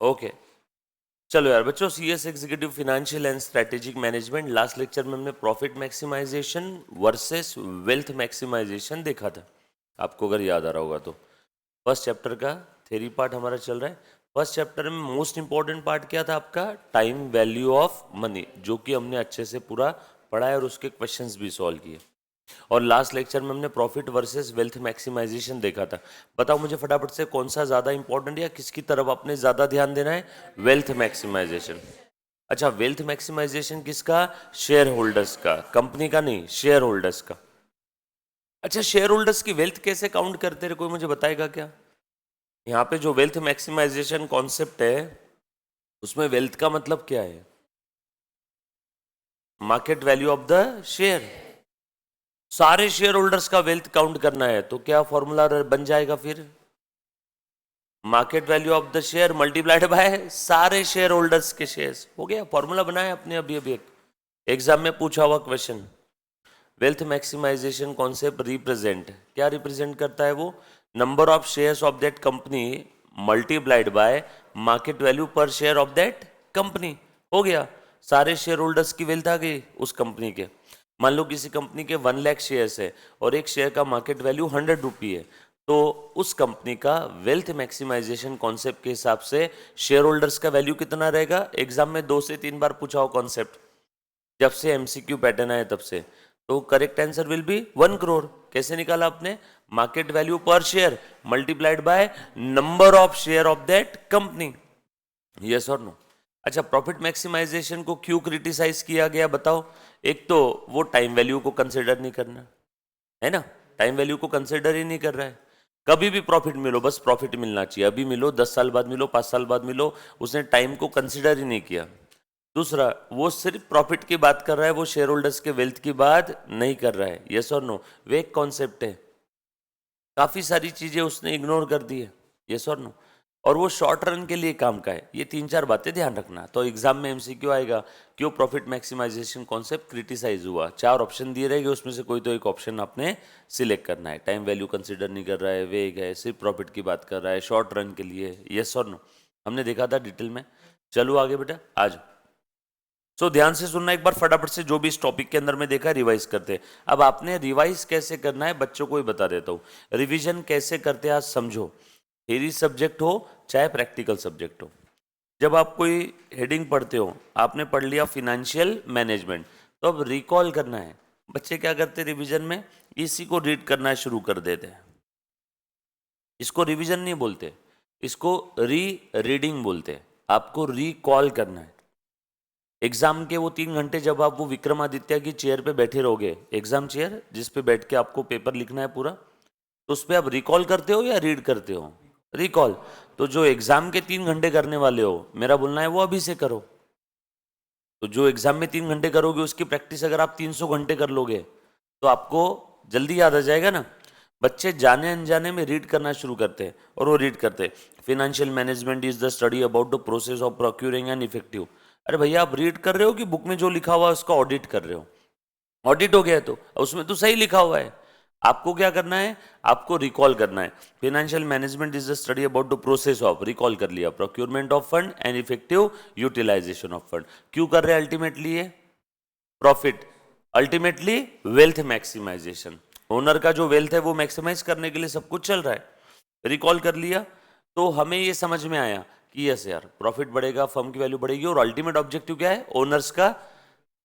Okay, चलो यार बच्चों, CS executive financial and strategic management, last lecture में हमने profit maximization versus wealth maximization देखा था, आपको अगर याद आ रहा होगा तो। फर्स्ट चैप्टर का थ्योरी पार्ट हमारा चल रहा है। फर्स्ट चैप्टर में मोस्ट इंपॉर्टेंट पार्ट क्या था आपका? टाइम वैल्यू ऑफ मनी, जो कि हमने अच्छे से पूरा पढ़ा है और उसके क्वेश्चंस भी सॉल्व किए। और लास्ट लेक्चर में हमने प्रॉफिट वर्सेस वेल्थ मैक्सिमाइजेशन देखा था। बताओ मुझे फटाफट से, कौन सा ज़्यादा इंपॉर्टेंट या किसकी तरफ आपने ज़्यादा ध्यान देना है? Wealth maximization. अच्छा, वेल्थ मैक्सिमाइजेशन किसका? शेयर होल्डर्स का, कंपनी का नहीं, शेयर होल्डर्स का। अच्छा, शेयर होल्डर्स की वेल्थ कैसे काउंट करते रहे, कोई मुझे बताएगा क्या? यहाँ पे जो वेल्थ मैक्सिमाइजेशन कॉन्सेप्ट है, उसमें वेल्थ का मतलब क्या है? Market value of the share. सारे शेयर होल्डर्स का वेल्थ काउंट करना है तो क्या फॉर्मूला बन जाएगा फिर? Market value of the share multiplied bye सारे शेयर होल्डर्स के शेयर्स। हो गया, फॉर्मूला बनाया अपने अभी अभी एक एग्जाम में पूछा हुआ question. Wealth maximization concept represent, क्या रिप्रेजेंट करता है वो? Number of shares of that company multiplied by market value per share of that company. हो गया, सारे शेयर होल्डर्स की वेल्थ आ गई उस कंपनी के। मान लो किसी कंपनी के 1 लाख शेयर्स है और एक शेयर का मार्केट वैल्यू 100 रुपी है, तो उस कंपनी का वेल्थ मैक्सिमाइजेशन कॉन्सेप्ट के हिसाब से शेयर होल्डर्स का वैल्यू कितना रहेगा? एग्जाम में 2 से 3 बार पूछा हो कॉन्सेप्ट, जब से एमसीक्यू पैटर्न आया तब से। तो correct answer will B 1 crore. कैसे निकाला आपने? Market value per share multiplied by number of share of that company. Yes और नो? अच्छा, प्रॉफिट मैक्सिमाइजेशन को क्यों क्रिटिसाइज किया गया बताओ? एक तो वो टाइम वैल्यू को कंसिडर नहीं करना है ना, टाइम वैल्यू को कंसिडर ही नहीं कर रहा है। कभी भी प्रॉफिट मिलो, बस प्रॉफिट मिलना चाहिए, अभी मिलो, 10 साल बाद मिलो, 5 साल बाद मिलो, उसने टाइम को कंसिडर ही नहीं किया। दूसरा, वो सिर्फ प्रॉफिट की बात कर रहा है, वो शेयर होल्डर्स के वेल्थ की बात नहीं कर रहा है। यस और नो? वे एक कॉन्सेप्ट है, काफी सारी चीजें उसने इग्नोर कर दी है। यस और नो? और वो शॉर्ट रन के लिए काम का है। ये 3-4 बातें ध्यान रखना, तो एग्जाम में एमसीक्यू आएगा, क्यों प्रॉफिट मैक्सिमाइजेशन कॉन्सेप्ट क्रिटिसाइज हुआ। 4 ऑप्शन दिए रहेंगे, उसमें से कोई तो एक ऑप्शन आपने सिलेक्ट करना है। टाइम वैल्यू कंसिडर नहीं कर रहा है, वेग है, सिर्फ प्रॉफिट की बात कर रहा है, शॉर्ट रन के लिए। यस और नो? हमने देखा था डिटेल में। चलो आगे बेटा, आज ध्यान से सुनना एक बार फटाफट से, जो भी इस टॉपिक के अंदर में देखा रिवाइज करते हैं। अब आपने रिवाइज कैसे करना है बच्चों को ही बता देता हूं। रिवीजन कैसे करते हैं आज समझो। थ्योरी सब्जेक्ट हो चाहे प्रैक्टिकल सब्जेक्ट हो, जब आप कोई हेडिंग पढ़ते हो, आपने पढ़ लिया फिनेंशियल मैनेजमेंट, तो अब रिकॉल करना है। बच्चे क्या करते हैं रिवीजन में? इसी को रीड करना शुरू कर देते हैं। इसको रिवीजन नहीं बोलते, इसको री रीडिंग बोलते हैं। आपको रिकॉल करना है। एग्जाम के वो 3 घंटे जब आप वो विक्रमादित्य की चेयर पे बैठे रहोगे, एग्जाम चेयर जिस पे बैठ के आपको पेपर लिखना है पूरा, तो उस पर आप रिकॉल करते हो या रीड करते हो? रिकॉल। तो जो एग्जाम के 3 घंटे करने वाले हो, मेरा बोलना है वो अभी से करो। तो जो एग्जाम में 3 घंटे करोगे, उसकी प्रैक्टिस अगर आप 300 घंटे कर लोगे तो आपको जल्दी याद आ जाएगा ना। बच्चे जाने अनजाने में रीड करना शुरू करते हैं, और वो रीड करते हैं, financial management is the study about the process of procuring and effective. अरे भैया, आप रीड कर रहे हो कि बुक में जो लिखा हुआ है उसका ऑडिट कर रहे हो? ऑडिट हो गया है तो उसमें तो सही लिखा हुआ है। आपको क्या करना है? आपको रिकॉल करना है। Financial management is the study about the process of, recall कर लिया, procurement of fund and effective utilization of fund. क्यों कर रहे हैं अल्टीमेटली ये? Profit, ultimately wealth maximization. Owner का जो वेल्थ है वो मैक्सिमाइज करने के लिए सब कुछ चल रहा है। रिकॉल कर लिया तो हमें ये समझ में आया कि यस यार, प्रॉफिट बढ़ेगा, फर्म की वैल्यू बढ़ेगी, और अल्टीमेट ऑब्जेक्टिव क्या है? ओनर्स का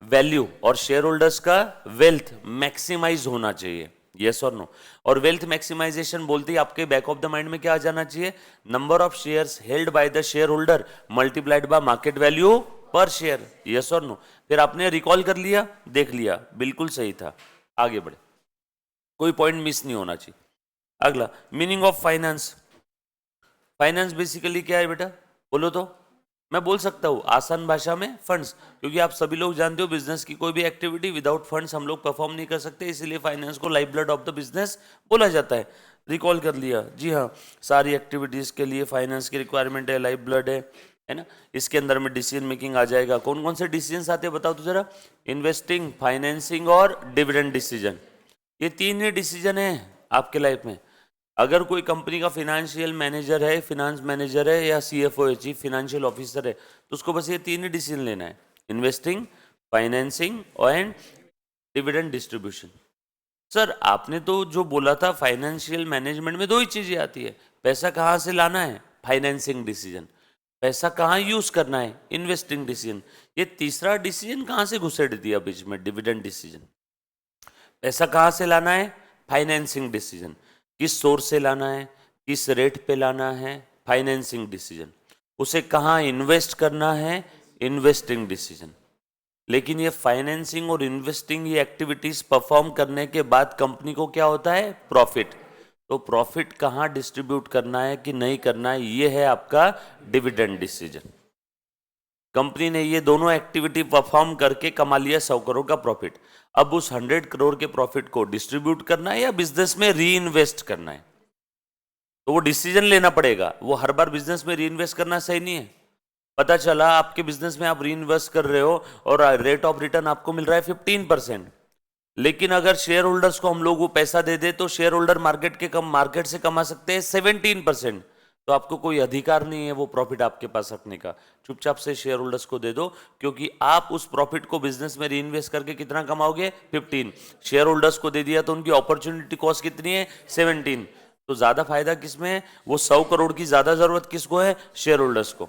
वैल्यू और शेयर होल्डर्स का वेल्थ मैक्सिमाइज होना चाहिए। यस और नो? और वेल्थ मैक्सिमाइजेशन बोलते ही आपके बैक ऑफ द माइंड में क्या आ जाना चाहिए? Number of shares held by the share holder multiplied by market value per share. Yes और नो? फिर आपने रिकॉल कर लिया, देख लिया, बिल्कुल सही था, आगे बढ़े, कोई पॉइंट मिस नहीं होना चाहिए। अगला, meaning of finance. Finance basically क्या है बेटा, बोलो तो? मैं बोल सकता हूँ आसान भाषा में, फंड्स। क्योंकि आप सभी लोग जानते हो बिजनेस की कोई भी एक्टिविटी विदाउट फंड्स हम लोग परफॉर्म नहीं कर सकते, इसीलिए फाइनेंस को life blood of the business बोला जाता है। रिकॉल कर लिया, जी हाँ, सारी एक्टिविटीज के लिए फाइनेंस की रिक्वायरमेंट है, लाइफ ब्लड है ना। इसके अंदर में डिसीजन मेकिंग आ जाएगा। कौन कौन से डिसीजन आते हैं बताओ तो जरा? इन्वेस्टिंग, फाइनेंसिंग और डिविडेंड डिसीजन। ये 3 ही डिसीजन है आपके लाइफ में। अगर कोई कंपनी का फाइनेंशियल मैनेजर है, फिनांस मैनेजर है या सीएफओ है, चीफ फाइनेंशियल ऑफिसर है, तो उसको बस ये तीन ही डिसीजन लेना है, investing, financing and dividend distribution. Sir आपने तो जो बोला था फाइनेंशियल मैनेजमेंट में दो ही चीजें आती है, पैसा कहाँ से लाना है, फाइनेंसिंग डिसीजन, पैसा कहाँ यूज करना है, इन्वेस्टिंग डिसीजन। ये तीसरा डिसीजन कहाँ से घुसेड़ दिया बीच में, डिविडेंड डिसीजन। पैसा कहाँ से लाना है, फाइनेंसिंग डिसीजन, किस सोर्स से लाना है, किस रेट पे लाना है, फाइनेंसिंग डिसीजन, उसे कहाँ इन्वेस्ट करना है, इन्वेस्टिंग डिसीजन। लेकिन ये फाइनेंसिंग और इन्वेस्टिंग ये एक्टिविटीज परफॉर्म करने के बाद कंपनी को क्या होता है, प्रॉफिट। तो प्रॉफिट कहाँ डिस्ट्रीब्यूट करना है कि नहीं करना है, ये है आपका डिविडेंड डिसीजन। कंपनी ने ये दोनों एक्टिविटी परफॉर्म करके कमा लिया 100 करोड़ का प्रॉफिट। अब उस 100 करोड़ के प्रॉफिट को डिस्ट्रीब्यूट करना है या बिजनेस में री इन्वेस्ट करना है, तो वो डिसीजन लेना पड़ेगा। वो हर बार बिजनेस में री इन्वेस्ट करना सही नहीं है। पता चला आपके बिजनेस में आप री इन्वेस्ट कर रहे हो और रेट ऑफ रिटर्न आपको मिल रहा है 15%, लेकिन अगर शेयर होल्डर्स को हम लोग वो पैसा दे दे तो शेयर होल्डर मार्केट से कमा सकते हैं 17%, तो आपको कोई अधिकार नहीं है वो प्रॉफिट आपके पास रखने का। चुपचाप से शेयर होल्डर्स को दे दो, क्योंकि आप उस प्रॉफिट को बिजनेस में रीइन्वेस्ट करके कितना कमाओगे, 15। शेयर होल्डर्स को दे दिया तो उनकी अपॉर्चुनिटी कॉस्ट कितनी है, 17। तो ज्यादा फायदा किसमें है, वो 100 करोड़ की ज्यादा जरूरत किसको है, शेयर होल्डर्स को।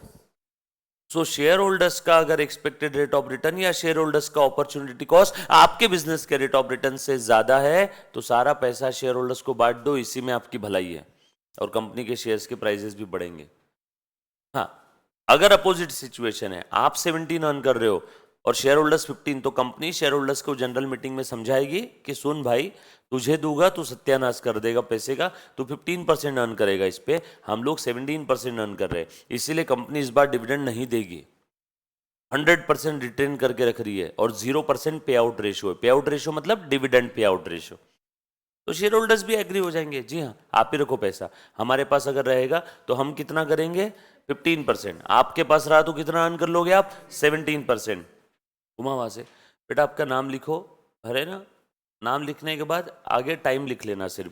सो शेयर होल्डर्स का अगर एक्सपेक्टेड रेट ऑफ रिटर्न या शेयर होल्डर्स का अपॉर्चुनिटी कॉस्ट आपके बिजनेस के रेट ऑफ रिटर्न से ज्यादा है, तो सारा पैसा शेयर होल्डर्स को बांट दो, इसी में आपकी भलाई है और कंपनी के शेयर्स के प्राइसेस भी बढ़ेंगे। हाँ, अगर अपोजिट सिचुएशन है, आप 17 अर्न कर रहे हो और शेयर होल्डर्स 15, तो कंपनी शेयर होल्डर्स को जनरल मीटिंग में समझाएगी कि सुन भाई, तुझे दूंगा तो सत्यानाश कर देगा पैसे का, तू 15% अर्न करेगा, इस पे हम लोग 17% अर्न कर रहे हैं, इसीलिए कंपनी इस बार डिविडेंड नहीं देगी, 100% रिटेन करके रख रही है और 0% पे आउट रेशियो है। पे आउट रेशियो मतलब डिविडेंड पे आउट रेशियो। तो शेयर होल्डर्स भी एग्री हो जाएंगे, जी हाँ आप ही रखो पैसा, हमारे पास अगर रहेगा तो हम कितना करेंगे, 15%, आपके पास रहा तो कितना अर्न कर लोगे आप, 17%। घुमा वहां से, बेटा आपका नाम लिखो, है ना, नाम लिखने के बाद आगे टाइम लिख लेना, सिर्फ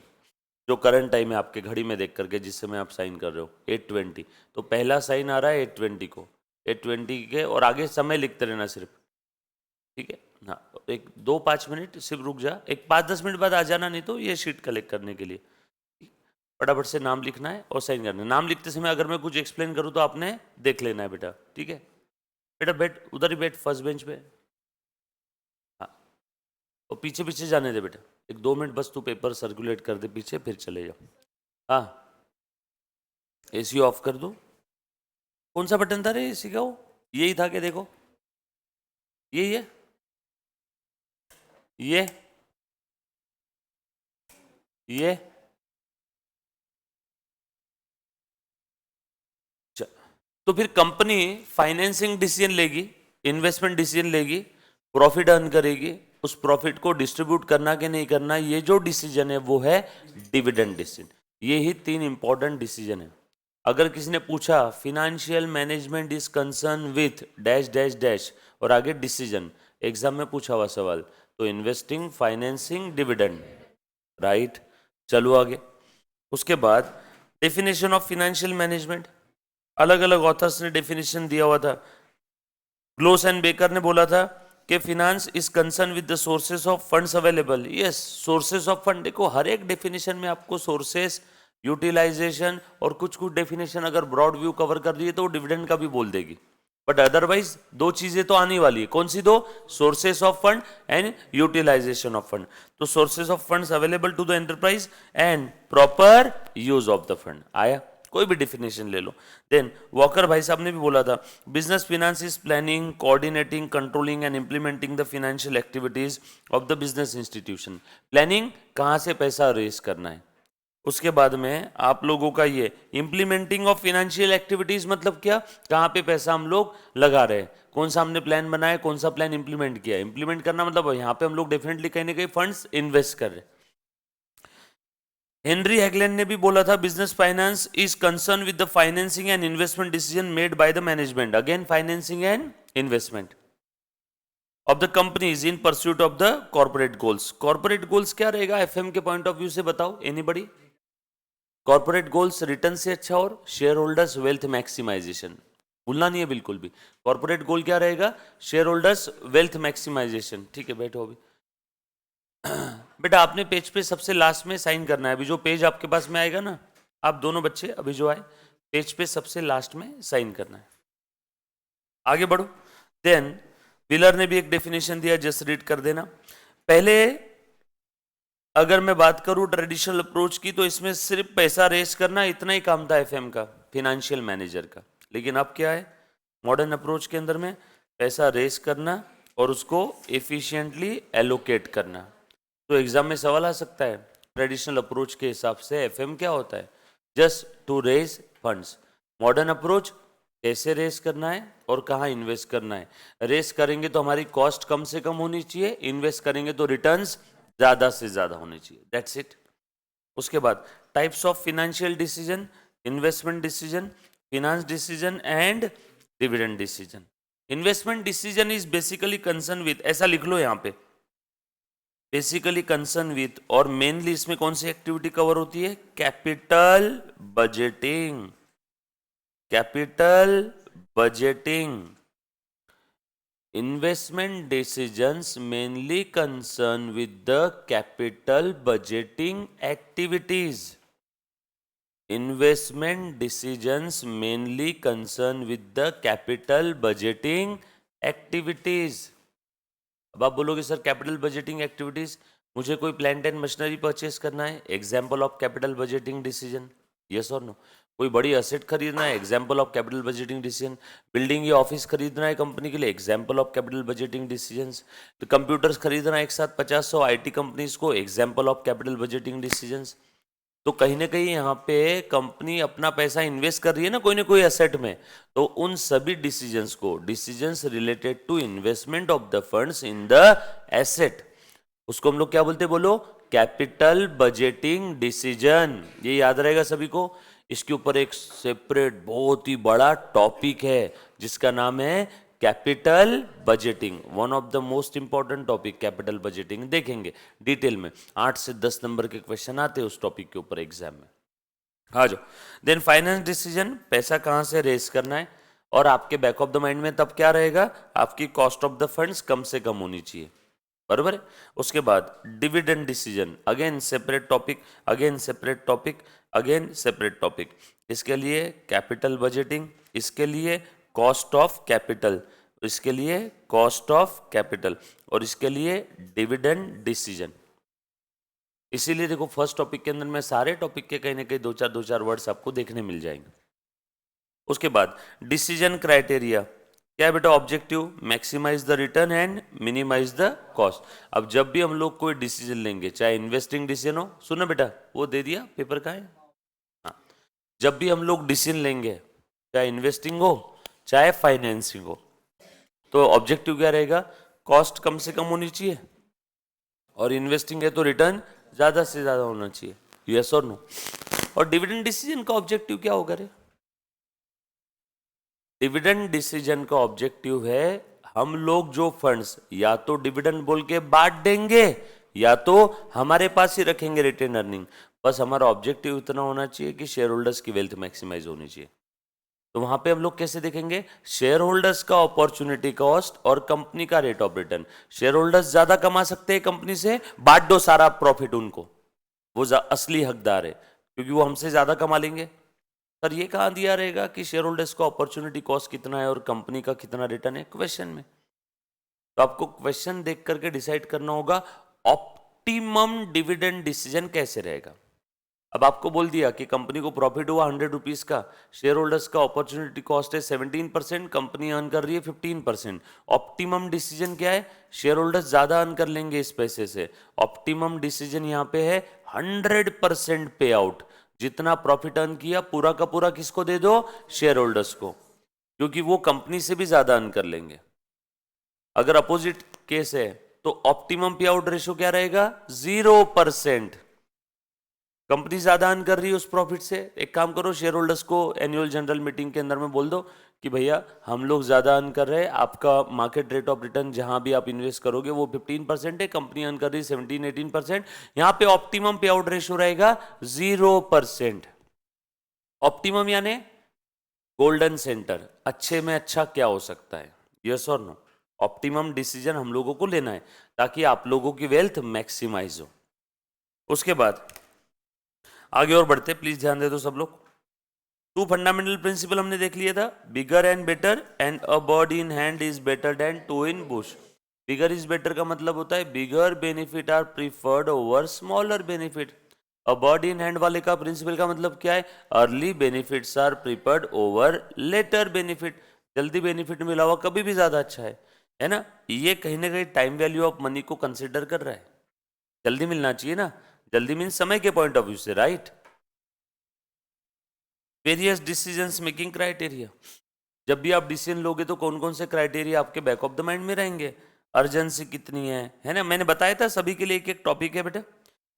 जो करंट टाइम है आपके घड़ी में देख करके जिस समय आप साइन कर रहे हो, 8:20, तो पहला साइन आ रहा है 8:20 को, 8:20 के और आगे समय लिखते रहना सिर्फ, ठीक है। हाँ, एक 2-5 मिनट सिर्फ रुक जा, एक 5-10 मिनट बाद आ जाना, नहीं तो ये शीट कलेक्ट करने के लिए फटाफट से नाम लिखना है और साइन करना है। नाम लिखते समय अगर मैं कुछ एक्सप्लेन करूँ तो आपने देख लेना है बेटा, ठीक है। बेटा बैठ, उधर ही बैठ फर्स्ट बेंच पे, हाँ, और पीछे पीछे जाने दे बेटा, एक 2 मिनट बस तू पेपर सर्कुलेट कर दे पीछे, फिर चले जा। हाँ, एसी ऑफ कर दो। कौन सा बटन था रे एसी का, वो यही था कि देखो, यही है, ये तो फिर कंपनी फाइनेंसिंग डिसीजन लेगी, इन्वेस्टमेंट डिसीजन लेगी, प्रॉफिट अर्न करेगी, उस प्रॉफिट को डिस्ट्रीब्यूट करना कि नहीं करना, ये जो डिसीजन है वो है डिविडेंड डिसीजन। ये ही 3 इंपॉर्टेंट डिसीजन है। अगर किसी ने पूछा financial management is concern with dash dash dash और आगे डिसीजन, एग्जाम में पूछा हुआ सवाल, तो इन्वेस्टिंग, फाइनेंसिंग, डिविडेंड, राइट। चलो आगे, उसके बाद डेफिनेशन ऑफ फिनेंशियल मैनेजमेंट, अलग अलग ऑथर्स ने डेफिनेशन दिया हुआ था। ग्लोस एंड बेकर ने बोला था कि finance is concern with the sources of funds available. Yes, sources of fund, देखो हर एक डेफिनेशन में आपको सोर्सेस, यूटिलाइजेशन और कुछ कुछ डेफिनेशन अगर ब्रॉड व्यू कवर कर रही है तो वो डिविडेंड का भी बोल देगी, बट अदरवाइज 2 चीजें तो आने वाली है। कौन सी 2, sources of fund and utilisation of fund. तो sources of funds available to the enterprise and proper use of the fund, आया, कोई भी डेफिनेशन ले लो। देन वॉकर भाई साहब ने भी बोला था, business finance is planning, coordinating, controlling and implementing the financial activities of the business institution. Planning, कहाँ से पैसा रेज करना है, उसके बाद में आप लोगों का ये इंप्लीमेंटिंग ऑफ फाइनेंशियल एक्टिविटीज मतलब क्या, कहाँ पे पैसा हम लोग लगा रहे हैं, कौन सा हमने प्लान बनाया, कौन सा प्लान इंप्लीमेंट किया। इंप्लीमेंट करना मतलब यहाँ पे हम लोग डेफिनेटली कहीं ना कहीं फंड्स इन्वेस्ट कर रहे हैं। हेनरी हैगलैंड ने भी बोला था, business finance is concern with the financing and investment decision made by the management, again financing and investment of the companies in pursuit of the corporate goals. Corporate goals क्या रहेगा FM के point of view से, बताओ anybody. Corporate goals return से अच्छा और share holders wealth maximisation, भूलना नहीं है बिल्कुल भी। कॉर्पोरेट गोल क्या रहेगा? Shareholders wealth maximization. ठीक है, बैठो अभी। बेटा आपने पेज पे सबसे लास्ट में साइन करना है। अभी जो पेज आपके पास में आएगा ना, आप दोनों बच्चे अभी जो आए, पेज पे सबसे लास्ट में साइन करना है। आगे बढ़ो। देन व्हीलर ने भी एक डेफिनेशन दिया, जस्ट रीड कर देना। पहले अगर मैं बात करूं ट्रेडिशनल अप्रोच की, तो इसमें सिर्फ पैसा रेस करना इतना ही काम था एफएम का, फिनेंशियल मैनेजर का। लेकिन अब क्या है मॉडर्न अप्रोच के अंदर में? पैसा रेस करना और उसको एफिशिएंटली एलोकेट करना। तो एग्जाम में सवाल आ सकता है, ट्रेडिशनल अप्रोच के हिसाब से एफएम क्या होता है? Just to raise funds. Modern approach कैसे रेस करना है और कहाँ इन्वेस्ट करना है। रेस करेंगे तो हमारी कॉस्ट कम से कम होनी चाहिए, इन्वेस्ट करेंगे तो रिटर्न्स ज्यादा से ज्यादा होने चाहिए। That's it. उसके बाद types of financial decision, investment decision, finance decision and dividend decision. Investment decision is basically concern with, ऐसा लिख लो यहाँ पे, बेसिकली कंसर्न विथ, और मेनली इसमें कौन सी एक्टिविटी कवर होती है? Capital budgeting. Capital budgeting. Investment decisions mainly concern with the capital budgeting activities. Investment decisions mainly concern with the capital budgeting activities. अब आप बोलोगे सर कैपिटल बजटिंग एक्टिविटीज, मुझे कोई प्लांट एंड मशीनरी परचेस करना है, example of capital budgeting decision, yes और no? कोई बड़ी असेट खरीदना है, example of capital budgeting decision. Building या ऑफिस खरीदना है कंपनी के लिए, example of capital budgeting decisions. तो कंप्यूटर्स खरीदना है एक साथ 50-100 आईटी कंपनीज को, example of capital budgeting decisions. तो कहीं ना कहीं यहाँ पे कंपनी अपना पैसा इन्वेस्ट कर रही है ना कोई एसेट में, तो उन सभी डिसीजंस को, decisions related to investment of the funds in the asset, उसको हम लोग क्या बोलते हैं? बोलो, कैपिटल बजटिंग डिसीजन। ये याद रहेगा सभी को। इसके ऊपर एक सेपरेट बहुत ही बड़ा टॉपिक है जिसका नाम है capital budgeting. One of the most important topic capital budgeting, देखेंगे डिटेल में। 8 से 10 नंबर के क्वेश्चन आते हैं उस टॉपिक के ऊपर एग्जाम में। आ जाओ। देन फाइनेंस डिसीजन, पैसा कहां से रेस करना है, और आपके बैक ऑफ द माइंड में तब क्या रहेगा? आपकी कॉस्ट ऑफ द फंड्स कम से कम होनी चाहिए, बराबर है। उसके बाद dividend decision, again separate topic, again separate topic, again separate topic. इसके लिए कैपिटल बजटिंग, इसके लिए कॉस्ट ऑफ कैपिटल, इसके लिए कॉस्ट ऑफ कैपिटल, और इसके लिए डिविडेंड डिसीजन। इसीलिए देखो फर्स्ट टॉपिक के अंदर में सारे टॉपिक के कहीं ना कहीं दो चार वर्ड्स आपको देखने मिल जाएंगे। उसके बाद डिसीजन क्राइटेरिया क्या है बेटा? Objective, maximize the return and minimize the cost. अब जब भी हम लोग कोई डिसीजन लेंगे, चाहे इन्वेस्टिंग डिसीजन हो, सुनो बेटा वो दे दिया पेपर का है, हाँ, जब भी हम लोग डिसीजन लेंगे, चाहे इन्वेस्टिंग हो चाहे फाइनेंसिंग हो, तो ऑब्जेक्टिव क्या रहेगा? कॉस्ट कम से कम होनी चाहिए, और इन्वेस्टिंग है तो रिटर्न ज्यादा से ज्यादा होना चाहिए, यस और नो? और डिविडेंड डिसीजन का ऑब्जेक्टिव क्या होगा रे? डिविडेंड डिसीजन का ऑब्जेक्टिव है हम लोग जो फंड्स या तो डिविडेंड बोल के बांट देंगे या तो हमारे पास ही रखेंगे रिटेन अर्निंग। बस हमारा ऑब्जेक्टिव इतना होना चाहिए कि शेयर होल्डर्स की वेल्थ मैक्सिमाइज होनी चाहिए। तो वहां पे हम लोग कैसे देखेंगे? शेयर होल्डर्स का अपॉर्चुनिटी कॉस्ट और कंपनी का rate of return. Share holders ज्यादा कमा सकते हैं कंपनी से, बांट दो सारा प्रॉफिट उनको, वो असली हकदार है क्योंकि वो हमसे ज्यादा कमा लेंगे। सर ये कहाँ दिया रहेगा कि शेयर होल्डर्स का अपॉर्चुनिटी कॉस्ट कितना है और कंपनी का कितना रिटर्न है? क्वेश्चन में। तो आपको क्वेश्चन देख करके डिसाइड करना होगा ऑप्टिमम डिविडेंड डिसीजन कैसे रहेगा। अब आपको बोल दिया कि कंपनी को प्रॉफिट हुआ 100 रुपीज का, शेयर होल्डर्स का अपॉर्चुनिटी कॉस्ट है 17%, कंपनी अर्न कर रही है 15%। ऑप्टिमम डिसीजन क्या है? शेयर होल्डर्स ज्यादा अर्न कर लेंगे इस पैसे से। ऑप्टिमम डिसीजन यहाँ पे है 100% पे आउट। जितना प्रॉफिट अर्न किया पूरा का पूरा किसको दे दो? शेयर होल्डर्स को, क्योंकि वो कंपनी से भी ज्यादा अर्न कर लेंगे। अगर अपोजिट केस है तो ऑप्टिमम पे आउट रेशियो क्या रहेगा? 0%। कंपनी ज्यादा अर्न कर रही है उस प्रॉफिट से, एक काम करो शेयर होल्डर्स को एनुअल जनरल मीटिंग के अंदर में बोल दो कि भैया हम लोग ज्यादा अर्न कर रहे हैं, आपका मार्केट रेट ऑफ रिटर्न जहां भी आप इन्वेस्ट करोगे वो 15% है, कंपनी अर्न कर रही है 17-18%, यहां पे ऑप्टिमम पे आउट रेशियो रहेगा 0%। ऑप्टिमम यानी गोल्डन सेंटर, अच्छे में अच्छा क्या हो सकता है, यस और नो। ऑप्टिमम डिसीजन हम लोगों को लेना है ताकि आप लोगों की वेल्थ मैक्सिमाइज हो। उसके बाद आगे और बढ़ते, प्लीज ध्यान दे दो सब लोग। टू फंडामेंटल प्रिंसिपल हमने देख लिया था, bigger and better and a bird in hand is better than two in bush. Bigger is better का मतलब होता है bigger benefit are preferred over smaller benefit. A bird in hand वाले का प्रिंसिपल का मतलब क्या है, early benefits are preferred over later benefit. जल्दी बेनिफिट मिला हुआ कभी भी ज्यादा अच्छा है ना। ये कहीं ना कहीं टाइम वैल्यू ऑफ मनी को कंसिडर कर रहा है। जल्दी मिलना चाहिए ना, जल्दी मीन समय के पॉइंट ऑफ व्यू से, right. Various decisions making criteria, जब भी आप डिसीजन लोगे तो कौन कौन से क्राइटेरिया आपके बैक ऑफ द माइंड में रहेंगे। अर्जेंसी कितनी है ना, मैंने बताया था सभी के लिए एक एक टॉपिक है बेटा।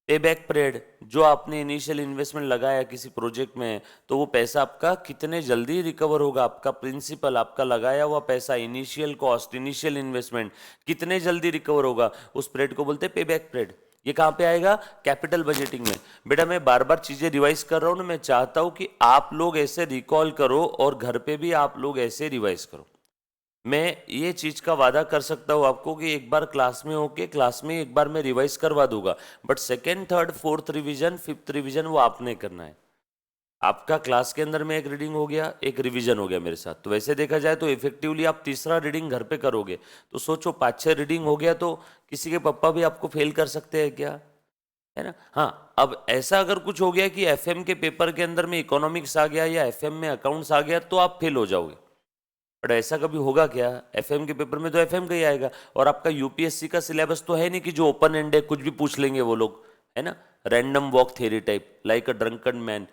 पे बैक पीरियड, जो आपने इनिशियल इन्वेस्टमेंट लगाया किसी प्रोजेक्ट में, तो वो पैसा आपका कितने जल्दी रिकवर होगा, आपका प्रिंसिपल, आपका लगाया हुआ पैसा, इनिशियल कॉस्ट, इनिशियल इन्वेस्टमेंट कितने जल्दी रिकवर होगा, उस पीरियड को बोलते हैं पे बैक पीरियड। ये कहाँ पे आएगा, कैपिटल बजटिंग में। बेटा मैं बार बार चीजें रिवाइज कर रहा हूं ना, मैं चाहता हूं कि आप लोग ऐसे रिकॉल करो और घर पे भी आप लोग ऐसे रिवाइज करो। मैं ये चीज का वादा कर सकता हूं आपको कि एक बार क्लास में होके क्लास में एक बार मैं रिवाइज करवा दूंगा, but second third fourth revision fifth revision वो आपने करना है। आपका क्लास के अंदर में एक रीडिंग हो गया, एक रिवीजन हो गया मेरे साथ, तो वैसे देखा जाए तो इफेक्टिवली आप तीसरा रीडिंग घर पे करोगे तो सोचो 5-6 रीडिंग हो गया तो किसी के पापा भी आपको फेल कर सकते हैं क्या, है ना। हाँ, अब ऐसा अगर कुछ हो गया कि एफएम के पेपर के अंदर में इकोनॉमिक्स आ गया या एफएम में अकाउंट्स आ गया तो आप फेल हो जाओगे। बट ऐसा कभी होगा क्या, एफएम के पेपर में तो एफएम का ही आएगा, और आपका यूपीएससी का सिलेबस तो है नहीं कि जो ओपन एंड है कुछ भी पूछ लेंगे वो लोग, है ना। Random walk theory type, like अ ड्रंकन मैन।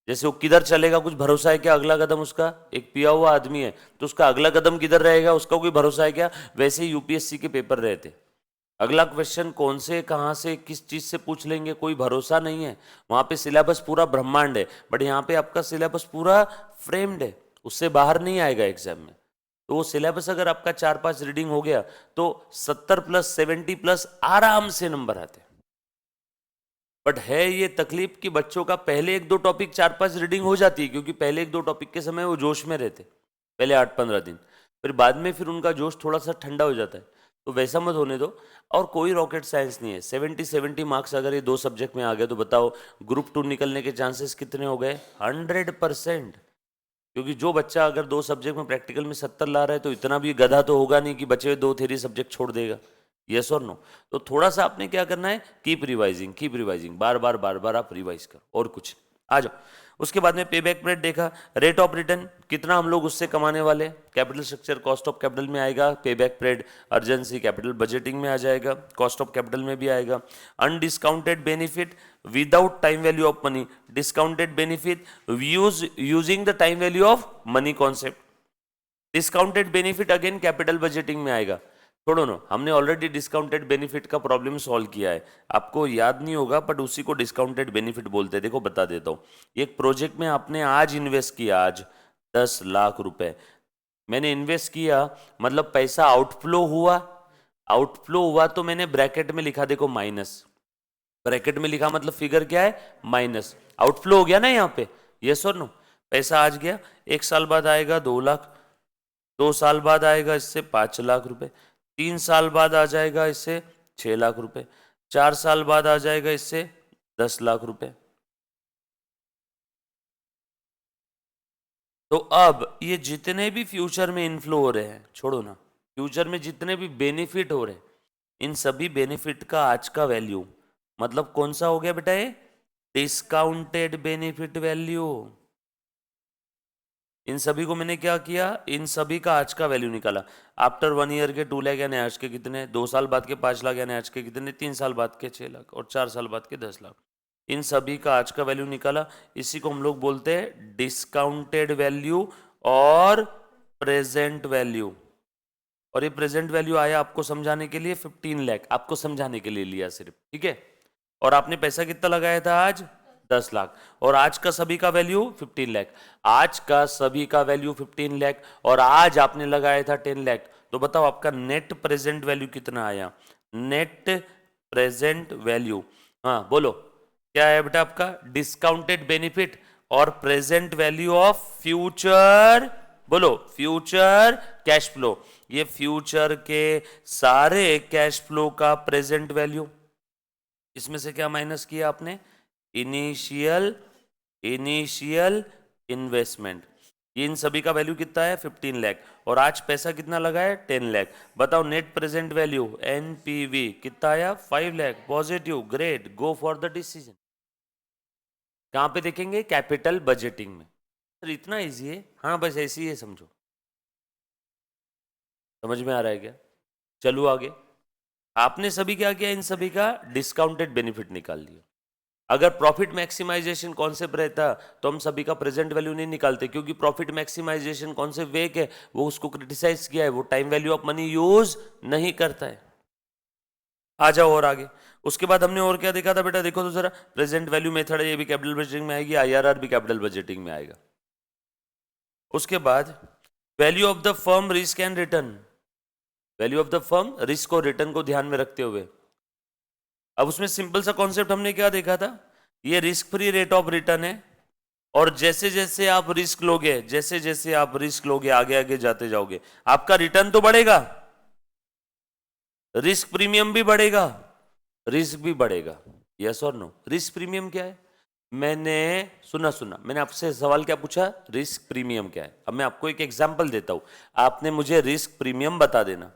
जैसे वो किधर चलेगा कुछ भरोसा है क्या, अगला कदम उसका, एक पिया हुआ आदमी है तो उसका अगला कदम किधर रहेगा उसका कोई भरोसा है क्या। वैसे ही यूपीएससी के पेपर रहते, अगला क्वेश्चन कौन से कहाँ से किस चीज से पूछ लेंगे कोई भरोसा नहीं है। वहां पे सिलेबस पूरा ब्रह्मांड है, बट यहाँ पे आपका सिलेबस पूरा फ्रेम्ड है, उससे बाहर नहीं आएगा एग्जाम में। तो वो सिलेबस अगर आपका 4-5 रीडिंग हो गया तो 70+ 70+ आराम से नंबर आते हैं। बट है ये तकलीफ कि बच्चों का पहले 1-2 टॉपिक 4-5 रीडिंग हो जाती है, क्योंकि पहले 1-2 टॉपिक के समय वो जोश में रहते, पहले 8-15 दिन, फिर बाद में फिर उनका जोश थोड़ा सा ठंडा हो जाता है। तो वैसा मत होने दो। और कोई रॉकेट साइंस नहीं है, 70-70 मार्क्स अगर ये 2 सब्जेक्ट में आ गए तो बताओ ग्रुप 2 निकलने के चांसेस कितने हो गए, 100%। क्योंकि जो बच्चा अगर 2 सब्जेक्ट में प्रैक्टिकल में 70 ला रहा है तो इतना भी गधा तो होगा नहीं कि बचे हुए 2 थ्योरी सब्जेक्ट छोड़ देगा, यस और नो। तो थोड़ा सा आपने क्या करना है, कीप रिवाइजिंग, बार बार बार बार आप रिवाइज करो, और कुछ। आ जाओ, उसके बाद में पे बैक पीरियड देखा, रेट ऑफ रिटर्न कितना हम लोग उससे कमाने वाले, capital structure cost of capital में आएगा, पे back period urgency capital budgeting में आ जाएगा, कॉस्ट ऑफ कैपिटल में भी आएगा। Undiscounted benefit without time value of money, discounted benefit using the time value of money concept. Discounted benefit again capital budgeting में आएगा। छोड़ो ना, हमने ऑलरेडी डिस्काउंटेड बेनिफिट का प्रॉब्लम सॉल्व किया है, आपको याद नहीं होगा बट उसी को डिस्काउंटेड बेनिफिट बोलते हैं। देखो बता देता हूँ, एक प्रोजेक्ट में आपने आज इन्वेस्ट किया, आज 10 लाख रुपए मैंने इन्वेस्ट किया, मतलब पैसा आउटफ्लो हुआ, आउटफ्लो हुआ तो मैंने ब्रैकेट में लिखा, देखो माइनस, ब्रैकेट में लिखा मतलब फिगर क्या है, माइनस, आउटफ्लो हो गया ना यहाँ पे, यस और नो। पैसा आज गया, 1 साल बाद आएगा 2 लाख, 2 साल बाद आएगा इससे 5 लाख रुपए, 3 साल बाद आ जाएगा इससे 6 लाख रुपए, 4 साल बाद आ जाएगा इससे 10 लाख रुपए। तो अब ये जितने भी फ्यूचर में इनफ्लो हो रहे हैं, छोड़ो ना, फ्यूचर में जितने भी बेनिफिट हो रहे हैं, इन सभी बेनिफिट का आज का वैल्यू मतलब कौन सा हो गया बेटा, ये डिस्काउंटेड बेनिफिट वैल्यू। इन सभी को मैंने क्या किया, इन सभी का आज का वैल्यू निकाला। आफ्टर 1 ईयर के 2 लाख यानी आज के कितने, 2 साल बाद के 5 लाख यानी आज के कितने, 3 साल बाद के 6 लाख, और 4 साल बाद के 10 लाख। इन सभी का आज का वैल्यू निकाला, इसी को हम लोग बोलते हैं डिस्काउंटेड वैल्यू और प्रेजेंट वैल्यू। और ये प्रेजेंट वैल्यू आया आपको समझाने के लिए 15 लाख, आपको समझाने के लिए लिया सिर्फ, ठीक है। और आपने पैसा कितना लगाया था आज, 10 लाख, और आज का सभी का वैल्यू 15 लाख, आज का सभी का वैल्यू 15 लाख, और आज आपने लगाया था 10 लाख। तो बताओ आपका नेट प्रेजेंट वैल्यू कितना आया, नेट प्रेजेंट वैल्यू, हाँ बोलो क्या है बेटा आपका, डिस्काउंटेड बेनिफिट और प्रेजेंट वैल्यू ऑफ फ्यूचर, बोलो फ्यूचर कैश फ्लो, ये फ्यूचर के सारे कैश फ्लो का प्रेजेंट वैल्यू। इसमें से क्या माइनस किया आपने? Initial investment. ये इन सभी का वैल्यू कितना है? 15 लाख। और आज पैसा कितना लगा है? 10 लाख। बताओ नेट प्रेजेंट वैल्यू एनपीवी कितना आया? 5 lakh. Positive, great, go for the decision. कहां पे देखेंगे? कैपिटल बजटिंग में। सर इतना इजी है? हाँ बस ऐसी है, समझो। समझ में आ रहा है क्या? चलो आगे। आपने सभी क्या किया? इन सभी का डिस्काउंटेड बेनिफिट निकाल लिया। अगर प्रॉफिट मैक्सिमाइजेशन कॉन्सेप्ट रहता तो हम सभी का प्रेजेंट वैल्यू नहीं निकालते, क्योंकि प्रॉफिट मैक्सिमाइजेशन कॉन्सेप्ट वेक है, वो उसको क्रिटिसाइज किया है, वो time value of money use नहीं करता है। आ जाओ और आगे। उसके बाद हमने और क्या देखा था बेटा? देखो तो जरा, प्रेजेंट वैल्यू मेथड है, ये भी कैपिटल बजटिंग में आएगी, आईआरआर भी कैपिटल बजटिंग में आएगा। उसके बाद value of the firm risk and return, value of the firm risk और रिटर्न को ध्यान में रखते हुए। अब उसमें सिंपल सा कॉन्सेप्ट हमने क्या देखा था? ये risk free rate of return है, और जैसे जैसे आप रिस्क लोगे, जैसे जैसे आप रिस्क लोगे, आगे आगे जाते जाओगे, आपका रिटर्न तो बढ़ेगा, रिस्क प्रीमियम भी बढ़ेगा, रिस्क भी बढ़ेगा। यस और नो? रिस्क प्रीमियम क्या है? मैंने सुना, मैंने आपसे सवाल क्या पूछा? रिस्क प्रीमियम क्या है? अब मैं आपको एक एग्जांपल देता हूं, आपने मुझे रिस्क प्रीमियम बता देना।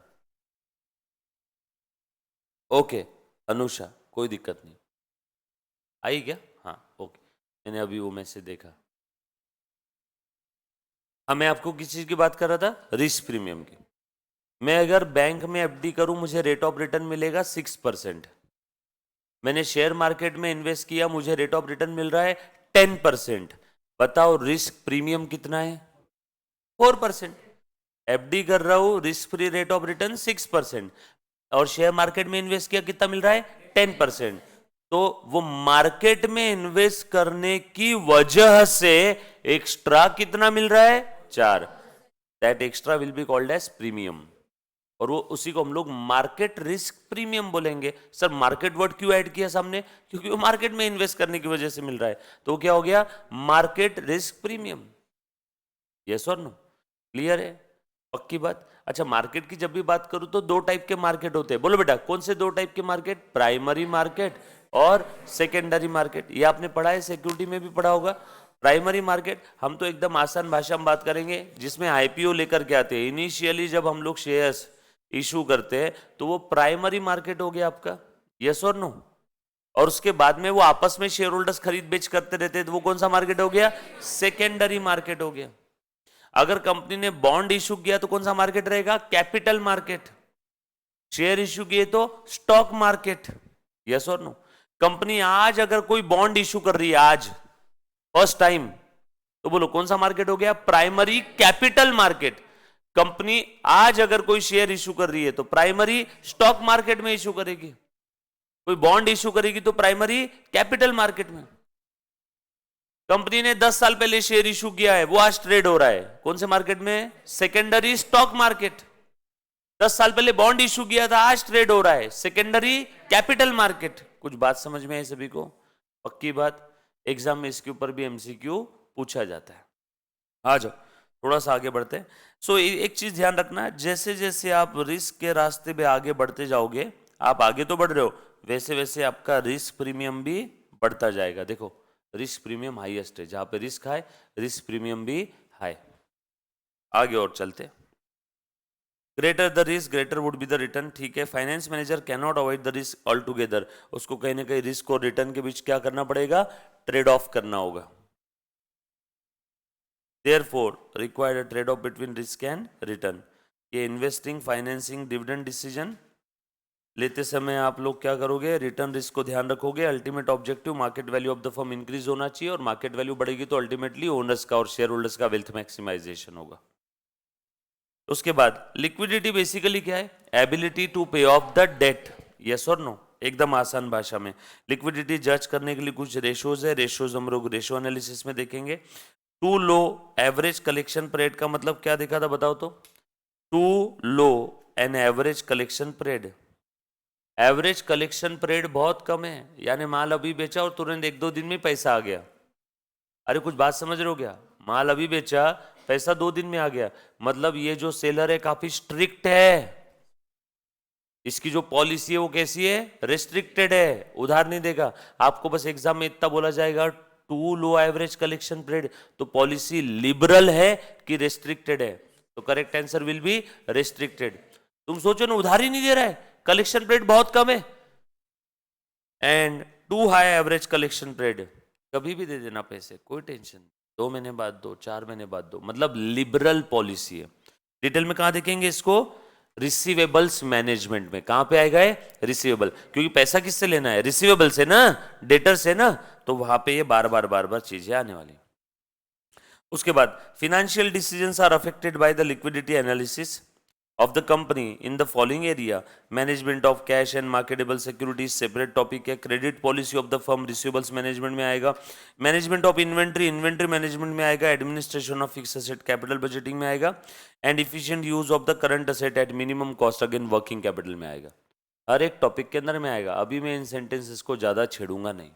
ओके अनुषा, कोई दिक्कत नहीं, आई क्या? हाँ ओके, मैंने अभी वो मैसेज देखा। हाँ मैं आपको किस चीज की बात कर रहा था? रिस्क प्रीमियम की। मैं अगर बैंक में एफडी करूं, मुझे रेट ऑफ रिटर्न मिलेगा 6%। मैंने शेयर मार्केट में इन्वेस्ट किया, मुझे रेट ऑफ रिटर्न मिल रहा है 10%। बताओ रिस्क प्रीमियम कितना है? 4%। एफडी कर रहा हूं, risk free rate of return 6%, और शेयर मार्केट में इन्वेस्ट किया, कितना मिल रहा है? 10%। तो वो मार्केट में इन्वेस्ट करने की वजह से एक्स्ट्रा कितना मिल रहा है? 4। That extra will be called as premium, और वो उसी को हम लोग मार्केट रिस्क प्रीमियम बोलेंगे। सर मार्केट वर्ड क्यों ऐड किया सामने? क्योंकि वो मार्केट में इन्वेस्ट करने की वजह से मिल रहा है, तो क्या हो गया? Market risk premium. यस और नो? क्लियर है? पक्की बात? अच्छा, मार्केट की जब भी बात करूं तो दो टाइप के मार्केट होते हैं। बोलो बेटा, कौन से दो टाइप के मार्केट? प्राइमरी मार्केट और सेकेंडरी मार्केट। ये आपने पढ़ा है, सिक्योरिटी में भी पढ़ा होगा। प्राइमरी मार्केट हम तो एकदम आसान भाषा में बात करेंगे, जिसमें आईपीओ लेकर के आते हैं। इनिशियली जब हम लोग शेयर्स इशू करते हैं तो वो प्राइमरी मार्केट हो गया आपका। यस और नो? और उसके बाद में वो आपस में शेयर होल्डर्स खरीद बेच करते रहते हैं, तो वो कौन सा मार्केट हो गया? सेकेंडरी मार्केट हो गया। अगर कंपनी ने बॉन्ड इशू किया तो कौन सा मार्केट रहेगा? Capital market. शेयर इशू किए तो स्टॉक मार्केट। यस और नो? कंपनी आज अगर कोई बॉन्ड इशू कर रही है आज फर्स्ट टाइम, तो बोलो कौन सा मार्केट हो गया? Primary capital market. कंपनी आज अगर कोई शेयर इशू कर रही है तो प्राइमरी स्टॉक मार्केट में इशू करेगी, कोई बॉन्ड इशू करेगी तो प्राइमरी कैपिटल मार्केट में। कंपनी ने 10 साल पहले शेयर इशू किया है, वो आज ट्रेड हो रहा है कौन से मार्केट में? Secondary stock market. 10 साल पहले बॉन्ड इशू किया था, आज ट्रेड हो रहा है सेकेंडरी कैपिटल मार्केट। कुछ बात समझ में आई सभी को? पक्की बात? एग्जाम में इसके ऊपर भी एमसीक्यू पूछा जाता है। आ जाओ थोड़ा सा आगे बढ़ते हैं। सो एक चीज ध्यान रखना, जैसे जैसे आप रिस्क के रास्ते पे आगे बढ़ते जाओगे, आप आगे तो बढ़ रहे हो, वैसे वैसे आपका रिस्क प्रीमियम भी बढ़ता जाएगा। देखो रिस्क प्रीमियम हाईएस्ट है, जहां पे रिस्क हाई, रिस्क प्रीमियम भी हाई। आगे और चलते। Greater the risk greater would be the return. ठीक है, finance manager can not avoid the risk all together. उसको कहीं ना कहीं रिस्क और रिटर्न के बीच क्या करना पड़ेगा? ट्रेड ऑफ करना होगा। Therefore, required a trade-off between risk and return. ये इन्वेस्टिंग, फाइनेंसिंग, डिविडेंड डिसीजन लेते समय आप लोग क्या करोगे? रिटर्न रिस्क को ध्यान रखोगे। Ultimate objective market value of the firm increase होना चाहिए, और मार्केट वैल्यू बढ़ेगी तो अल्टीमेटली ओनर्स का और शेयर होल्डर्स का वेल्थ मैक्सिमाइजेशन होगा। उसके बाद लिक्विडिटी बेसिकली क्या है? एबिलिटी टू पे ऑफ द डेट। यस और नो? एकदम आसान भाषा में लिक्विडिटी जज करने के लिए कुछ रेशोज है, रेशोज हम लोग रेशो एनालिसिस में देखेंगे। Too low average collection period का मतलब क्या देखा था बताओ तो? Too low an average collection period. Average collection period बहुत कम है, यानी माल अभी बेचा और तुरंत 1-2 दिन में पैसा आ गया। अरे कुछ बात समझ रहे हो क्या? माल अभी बेचा, पैसा 2 दिन में आ गया, मतलब ये जो सेलर है काफी स्ट्रिक्ट है, इसकी जो पॉलिसी है वो कैसी है? रेस्ट्रिक्टेड है, उधार नहीं देगा आपको। बस एग्जाम में इतना बोला जाएगा too low average collection period, तो पॉलिसी लिबरल है कि रेस्ट्रिक्टेड है? तो correct answer will be restricted. तुम सोचो ना, उधार ही नहीं दे रहा है, कलेक्शन पीरियड बहुत कम है, and too high average collection period, कभी भी दे देना पैसे, कोई टेंशन नहीं, 2 महीने बाद दो, 4 महीने बाद दो, मतलब लिबरल पॉलिसी है। डिटेल में कहां देखेंगे इसको? रिसीवेबल्स मैनेजमेंट में। कहां पे आएगा ये? रिसीवेबल, क्योंकि पैसा किससे लेना है? रिसीवेबल से ना, डेटर से ना, तो वहां पे ये बार बार चीजें आने वाली। उसके बाद financial decisions are affected by the liquidity analysis of the company in the following area: management of cash and marketable securities separate topic है, credit policy of the firm receivables management में आएगा, management of inventory management में आएगा, administration of fixed asset capital budgeting में आएगा, and efficient use of the current asset at minimum cost again working capital में आएगा। हर एक टॉपिक के अंदर में आएगा। अभी मैं इन सेंटेंसेस को ज्यादा छेड़ूंगा नहीं।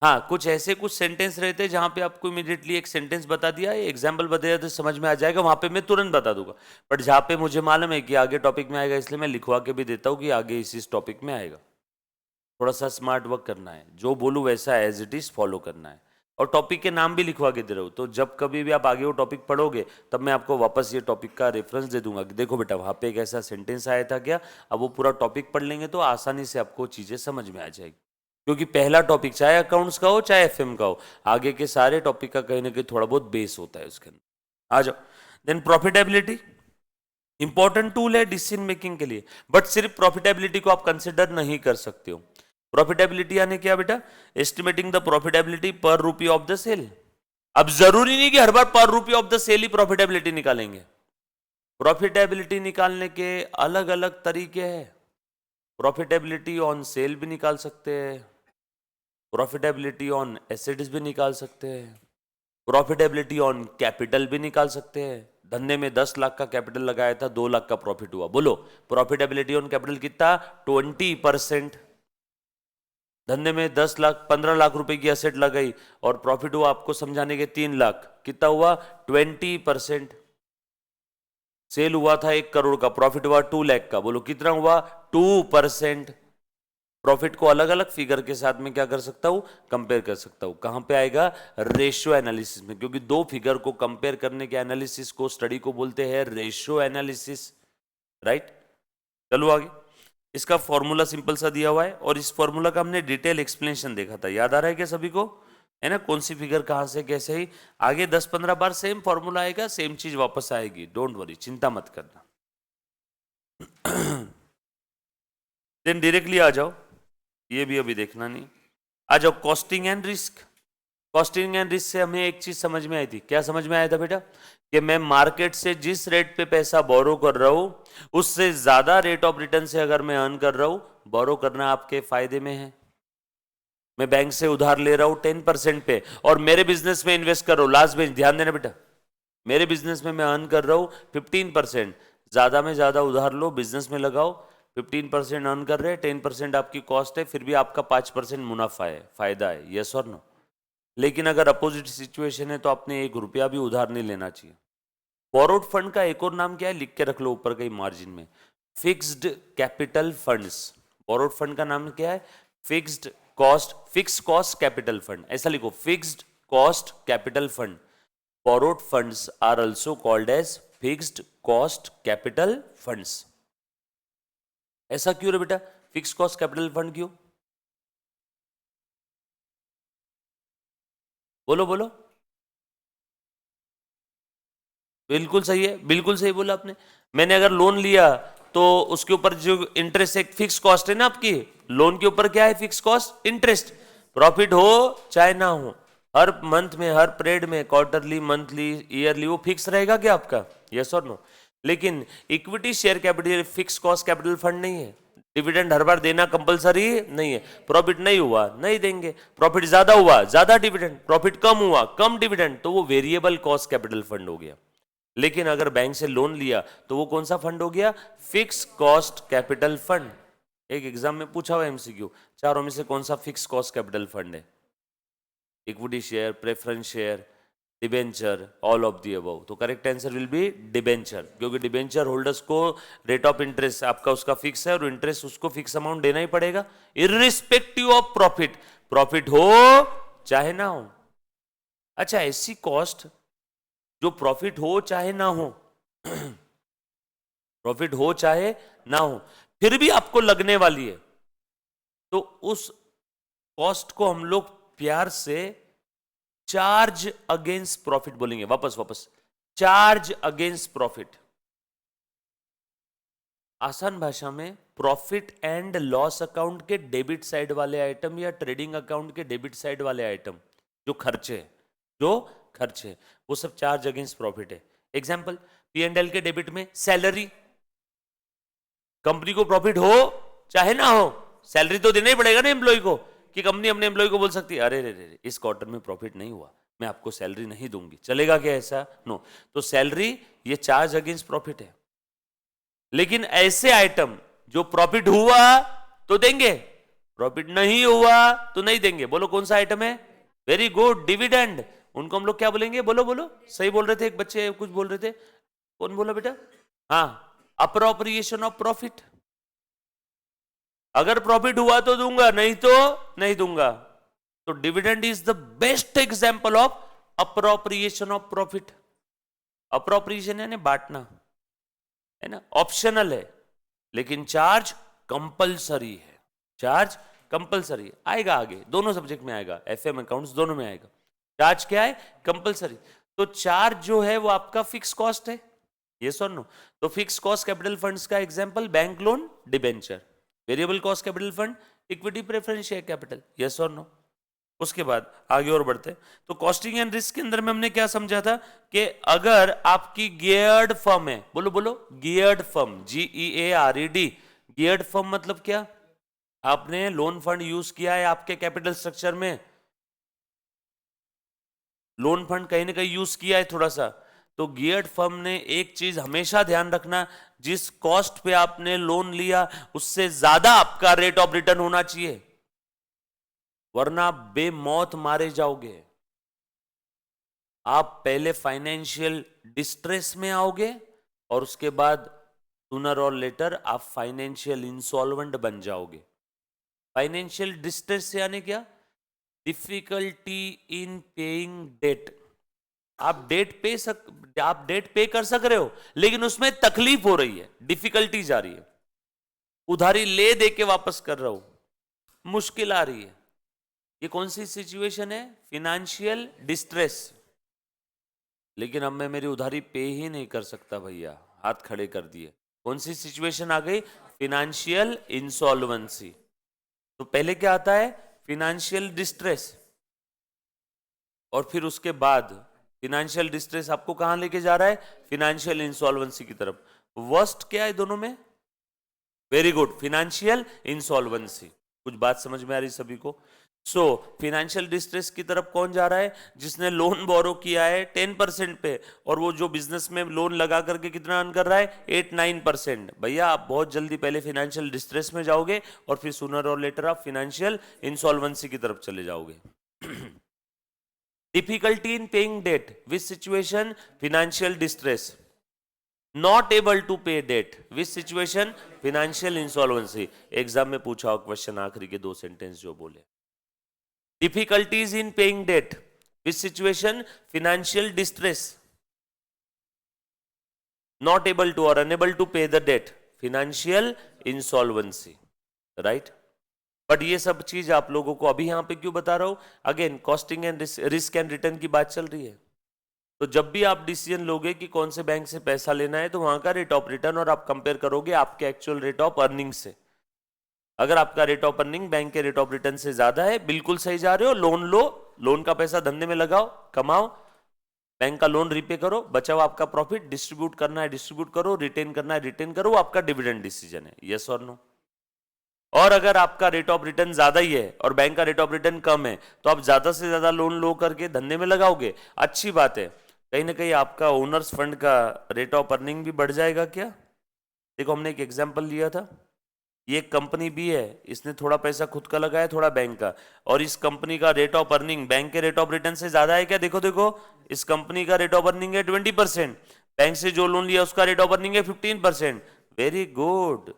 हाँ, कुछ सेंटेंस रहते हैं जहां पे आपको इमीडिएटली एक सेंटेंस बता दिया, एग्जाम्पल बता दिया तो समझ में आ जाएगा, वहां पे मैं तुरंत बता दूंगा। बट जहां पे मुझे मालूम है कि आगे टॉपिक में आएगा, इसलिए मैं लिखवा के भी देता हूँ कि आगे इस टॉपिक में आएगा। थोड़ा सा स्मार्ट वर्क करना है, जो बोलूँ वैसा एज इट इज फॉलो करना है, और टॉपिक के नाम भी लिखवा के दे रहा हूँ, तो जब कभी भी आप आगे वो टॉपिक पढ़ोगे तब मैं आपको वापस ये टॉपिक का रेफरेंस दे दूंगा कि देखो बेटा वहां पे एक ऐसा सेंटेंस आया था क्या। अब वो पूरा टॉपिक पढ़ लेंगे तो आसानी से आपको चीजें समझ में आ जाएगी, क्योंकि पहला टॉपिक चाहे अकाउंट्स का हो चाहे एफएम का हो, आगे के सारे टॉपिक का कहीं ना कहीं थोड़ा बहुत बेस होता है उसके अंदर। आ जाओ। देन प्रॉफिटेबिलिटी इंपॉर्टेंट टूल है डिसीजन मेकिंग के लिए, बट सिर्फ प्रॉफिटेबिलिटी को आप कंसिडर नहीं कर सकते हो। प्रॉफिटेबिलिटी यानी क्या बेटा? एस्टिमेटिंग द प्रॉफिटेबिलिटी पर रुपी ऑफ द सेल। अब जरूरी नहीं कि हर बार पर रुपी ऑफ द सेल ही प्रॉफिटेबिलिटी निकालेंगे। प्रॉफिटेबिलिटी निकालने के अलग अलग तरीके हैं। प्रॉफिटेबिलिटी ऑन सेल भी निकाल सकते हैं, प्रॉफिटेबिलिटी ऑन एसेट्स भी निकाल सकते हैं, प्रॉफिटेबिलिटी ऑन कैपिटल भी निकाल सकते हैं। धंधे में 10 लाख का कैपिटल लगाया था, 2 लाख का प्रॉफिट हुआ, बोलो प्रॉफिटेबिलिटी ऑन कैपिटल कितना? 20%। धंधे में 10 लाख 15 लाख रुपए की एसेट लगाई और प्रॉफिट हुआ आपको समझाने के 3 लाख, कितना हुआ? 20%। सेल हुआ था 1 करोड़ का, प्रॉफिट हुआ 2 लाख का, बोलो कितना हुआ? 2%। प्रॉफिट को अलग अलग फिगर के साथ में क्या कर सकता हूं? कंपेयर कर सकता हूं। कहां पे आएगा? रेशियो एनालिसिस में, क्योंकि दो फिगर को कंपेयर करने के एनालिसिस को, स्टडी को बोलते हैं रेशियो एनालिसिस, राइट। चलो आगे। इसका फॉर्मूला सिंपल सा दिया हुआ है, और इस फॉर्मूला का हमने डिटेल एक्सप्लेनेशन देखा था, याद आ रहा है क्या सभी को? है ना, कौन सी फिगर कहां से कैसे ही। आगे 10-15 बार सेम फॉर्मूला आएगा, सेम चीज वापस आएगी, डोंट वरी, चिंता मत करना। देन डायरेक्टली आ जाओ, ये भी अभी देखना नहीं। आ जाओ costing and risk. Costing and risk से हमें एक चीज समझ में आई थी। क्या समझ में आया था बेटा? कि मैं मार्केट से जिस रेट पे पैसा बोरो कर रहा हूं, उससे ज्यादा रेट ऑफ रिटर्न से अगर मैं अर्न कर रहा हूं, बोरो करना आपके फायदे में है। मैं बैंक से उधार ले रहा हूं 10% पे, और मेरे बिजनेस में इन्वेस्ट कर रहा हूं, लास्ट बेंच ध्यान देना बेटा, मेरे बिजनेस में मैं अर्न कर रहा हूं 15%। ज्यादा में ज्यादा उधार लो, बिजनेस में लगाओ, 15% अर्न कर रहे हैं, 10% आपकी कॉस्ट है, फिर भी आपका 5% मुनाफा है, फायदा है, यस और नो। लेकिन अगर अपोजिट सिचुएशन है तो आपने 1 रुपया भी उधार नहीं लेना चाहिए। बोरोड फंड का एक और नाम क्या है? लिख के रख लो ऊपर कहीं मार्जिन में, fixed capital funds. Borrowed fund का नाम क्या है? फिक्स्ड कॉस्ट कैपिटल फंड, ऐसा लिखो, fixed cost capital fund. Borrowed funds are also called as fixed cost capital funds. ऐसा क्यों रे बेटा? फिक्स कॉस्ट कैपिटल फंड क्यों? बोलो बोलो। बिल्कुल सही है, बिल्कुल सही बोला आपने। मैंने अगर लोन लिया तो उसके ऊपर जो इंटरेस्ट, एक फिक्स कॉस्ट है ना आपकी, लोन के ऊपर क्या है? Fix cost, interest. प्रॉफिट हो चाहे ना हो, हर मंथ में, हर पीरियड में, क्वार्टरली, मंथली, ईयरली, वो फिक्स रहेगा क्या आपका? यस और नो। लेकिन equity share capital fix cost capital fund नहीं है। डिविडेंड हर बार देना कंपलसरी नहीं है। प्रॉफिट नहीं हुआ नहीं देंगे, प्रॉफिट ज्यादा हुआ ज्यादा डिविडेंड, प्रॉफिट कम हुआ कम डिविडेंड, तो वो वेरिएबल कॉस्ट कैपिटल फंड हो गया। लेकिन अगर बैंक से लोन लिया तो वो कौन सा फंड हो गया? Fix cost capital fund. एक एग्जाम में पूछा हुआ एमसीक्यू, चारों में से कौन सा फिक्स कॉस्ट कैपिटल फंड है? Equity share, preference share, debenture, all of the above. तो correct answer will be debenture, क्योंकि डिबेंचर होल्डर्स को रेट ऑफ इंटरेस्ट आपका उसका फिक्स है और इंटरेस्ट उसको फिक्स अमाउंट देना ही पड़ेगा इररिस्पेक्टिव ऑफ प्रॉफिट, प्रॉफिट हो चाहे ना हो। अच्छा, ऐसी कॉस्ट जो प्रॉफिट हो चाहे ना हो प्रॉफिट हो चाहे ना हो फिर भी आपको लगने वाली है, तो उस कॉस्ट को हम लोग प्यार से चार्ज अगेंस्ट प्रॉफिट बोलेंगे। वापस चार्ज अगेंस्ट प्रॉफिट। आसान भाषा में प्रॉफिट एंड लॉस अकाउंट के डेबिट साइड वाले आइटम या ट्रेडिंग अकाउंट के डेबिट साइड वाले आइटम जो खर्चे वो सब चार्ज अगेंस्ट प्रॉफिट है। एग्जांपल, P&L के डेबिट में सैलरी, कंपनी को प्रॉफिट हो चाहे ना हो सैलरी तो देना ही पड़ेगा ना एम्प्लॉय को, कि कंपनी अपने एम्प्लॉय को बोल सकती है अरे रे इस क्वार्टर में प्रॉफिट नहीं हुआ, मैं आपको सैलरी नहीं दूंगी, चलेगा क्या ऐसा? नो। तो सैलरी ये चार्ज अगेंस्ट प्रॉफिट है। लेकिन ऐसे आइटम जो प्रॉफिट हुआ तो देंगे, प्रॉफिट नहीं हुआ तो नहीं देंगे। बोलो कौन सा आइटम है? Very good, dividend. उनको हम लोग क्या बोलेंगे? बोलो बोलो, सही बोल रहे थे, एक बच्चे कुछ बोल रहे थे, कौन बोला बेटा? हाँ, अप्रोप्रिएशन ऑफ प्रॉफिट। अगर प्रॉफिट हुआ तो दूंगा, नहीं तो नहीं दूंगा। तो dividend is the best example of appropriation of profit. Appropriation यानी बांटना, है ना, ऑप्शनल है, लेकिन चार्ज कंपलसरी है। चार्ज कंपलसरी आएगा, आगे दोनों सब्जेक्ट में आएगा, FM अकाउंट्स दोनों में आएगा। चार्ज क्या है? कंपलसरी। तो चार्ज जो है वो आपका फिक्स कॉस्ट है, यस और नो? तो फिक्स कॉस्ट कैपिटल फंड्स का example bank loan, debenture. Variable cost capital fund, equity preference share capital, yes और नो? उसके बाद आगे और बढ़ते हैं। तो कॉस्टिंग एंड रिस्क के अंदर में हमने क्या समझा था कि अगर आपकी गियर्ड फर्म है, बोलो बोलो, geared firm, GEARED, geared firm मतलब क्या? आपने लोन फंड यूज किया है आपके कैपिटल स्ट्रक्चर में, लोन फंड कहीं ना कहीं यूज किया है थोड़ा सा। तो गियर्ड फर्म ने एक चीज हमेशा ध्यान रखना, जिस कॉस्ट पे आपने लोन लिया उससे ज्यादा आपका रेट ऑफ रिटर्न होना चाहिए, वरना बेमौत मारे जाओगे। आप पहले फाइनेंशियल डिस्ट्रेस में आओगे और उसके बाद सूनर और लेटर आप फाइनेंशियल इंसॉल्वेंट बन जाओगे। फाइनेंशियल डिस्ट्रेस यानी क्या? Difficulty in paying debt. आप डेट पे कर सक रहे हो, लेकिन उसमें तकलीफ हो रही है, डिफिकल्टी जा रही है, उधारी ले दे के वापस कर रहा हूं, मुश्किल आ रही है। ये कौन सी सिचुएशन है? Financial distress. लेकिन अब मैं मेरी उधारी पे ही नहीं कर सकता भैया, हाथ खड़े कर दिए। कौन सी सिचुएशन आ गई? Financial insolvency. तो पहले क्या आता है? फिनेंशियल डिस्ट्रेस, और फिर उसके बाद फिनेंशियल डिस्ट्रेस आपको कहां लेके जा रहा है? फिनेंशियल इंसॉल्वेंसी की तरफ। वर्स्ट क्या है दोनों में? Very good, financial insolvency. कुछ बात समझ में आ रही सभी को? सो फिनेंशियल डिस्ट्रेस की तरफ कौन जा रहा है? जिसने लोन बोरो किया है 10% पे, और वो जो बिजनेस में लोन लगा करके कितना अर्न कर रहा है? 8-9%। भैया आप बहुत जल्दी पहले फिनेंशियल डिस्ट्रेस में जाओगे और फिर सूनर और लेटर आप फिनेंशियल इंसॉल्वेंसी की तरफ चले जाओगे। Difficulty in paying debt, which situation? Financial distress. Not able to pay debt, which situation? Financial insolvency. Exam में पूछा हो क्वेश्चन, आखिरी के 2 सेंटेंस जो बोले। Difficulties in paying debt, which situation? Financial distress. Not able to और unable to pay the debt, financial insolvency, right? But ये सब चीज आप लोगों को अभी यहां पे क्यों बता रहा हूं? Again costing and risk and return की बात चल रही है। तो जब भी आप डिसीजन लोगे कि कौन से बैंक से पैसा लेना है, तो वहां का रेट ऑफ रिटर्न और आप कंपेयर करोगे आपके एक्चुअल रेट ऑफ अर्निंग से। अगर आपका रेट ऑफ अर्निंग बैंक के रेट ऑफ रिटर्न से ज्यादा है, बिल्कुल सही जा रहे हो, लोन लो, लोन का पैसा धंधे में लगाओ, कमाओ, बैंक का लोन रिपे करो, बचा हुआ आपका प्रॉफिट डिस्ट्रीब्यूट करना है डिस्ट्रीब्यूट करो, रिटेन करना है रिटेन करो, वो आपका डिविडेंड डिसीजन है, यस और नो? और अगर आपका रेट ऑफ रिटर्न ज्यादा ही है और बैंक का रेट ऑफ रिटर्न कम है, तो आप ज्यादा से ज्यादा लोन लो करके धंधे में लगाओगे, अच्छी बात है, कहीं ना कहीं आपका ओनर्स फंड का रेट ऑफ अर्निंग भी बढ़ जाएगा क्या? देखो हमने एक एग्जांपल लिया था, ये कंपनी भी है, इसने थोड़ा पैसा खुद का लगाया, थोड़ा बैंक का, और इस कंपनी का रेट ऑफ अर्निंग बैंक के रेट ऑफ रिटर्न से ज्यादा है क्या? देखो देखो, इस कंपनी का रेट ऑफ अर्निंग है 20%, बैंक से जो लोन लिया उसका रेट ऑफ अर्निंग है 15%। Very good.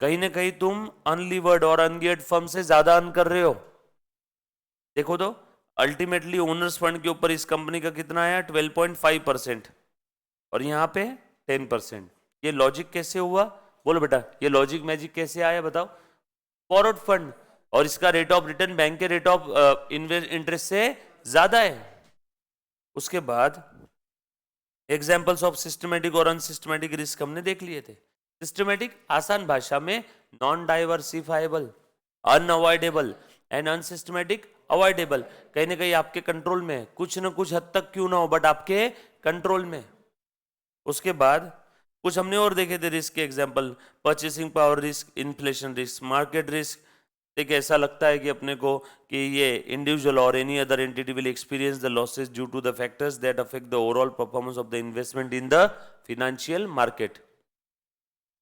कहीं ना कहीं तुम अनलीवर्ड और अनगियर्ड फर्म से ज्यादा अर्न कर रहे हो। देखो तो, अल्टीमेटली ओनर्स फंड के ऊपर इस कंपनी का कितना आया? 12.5%, और यहाँ पे 10%। ये लॉजिक कैसे हुआ? बोलो बेटा, ये लॉजिक मैजिक कैसे आया बताओ? फॉरवर्ड फंड, और इसका रेट ऑफ रिटर्न बैंक के रेट ऑफ इंटरेस्ट से ज्यादा है। उसके बाद एग्जाम्पल्स ऑफ सिस्टमेटिक और अनसिस्टमेटिक रिस्क हमने देख लिए थे। सिस्टमेटिक आसान भाषा में non diversifiable, unavoidable, and unsystematic avoidable. कहीं ना कहीं आपके कंट्रोल में है, कुछ ना कुछ हद तक क्यों ना हो बट आपके कंट्रोल में। उसके बाद कुछ हमने और देखे थे रिस्क के example, purchasing power risk, inflation risk, market risk. एक ऐसा लगता है कि अपने को कि ये इंडिविजुअल और any other entity will experience the losses due to the factors that affect the overall performance of the investment in the financial market.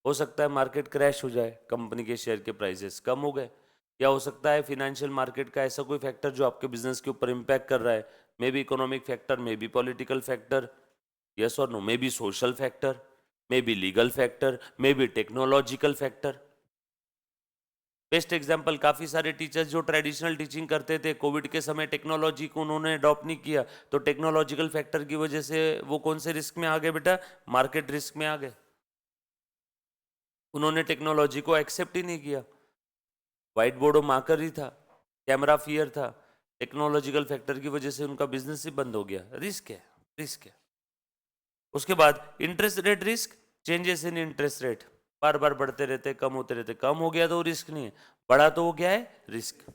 हो सकता है मार्केट क्रैश हो जाए, कंपनी के शेयर के प्राइसेस कम हो गए, या हो सकता है फिनेंशियल मार्केट का ऐसा कोई फैक्टर जो आपके बिजनेस के ऊपर इम्पैक्ट कर रहा है, may be economic factor, may be political factor, yes और no, may be social factor, may be legal factor, may be technological factor. Best example, काफी सारे टीचर्स जो ट्रेडिशनल टीचिंग करते थे, कोविड के समय टेक्नोलॉजी को उन्होंने अडॉप्ट नहीं किया, तो टेक्नोलॉजिकल फैक्टर की वजह से वो कौन से रिस्क में आ गए बेटा? मार्केट रिस्क में आ गए। उन्होंने टेक्नोलॉजी को एक्सेप्ट ही नहीं किया, व्हाइट बोर्ड मार्कर ही था, कैमरा फियर था, टेक्नोलॉजिकल फैक्टर की वजह से उनका बिजनेस ही बंद हो गया। रिस्क है, रिस्क है। उसके बाद interest rate risk, changes in interest rate बार बार बढ़ते रहते, कम होते रहते, कम हो गया तो रिस्क नहीं है, बढ़ा तो वो क्या है? रिस्क।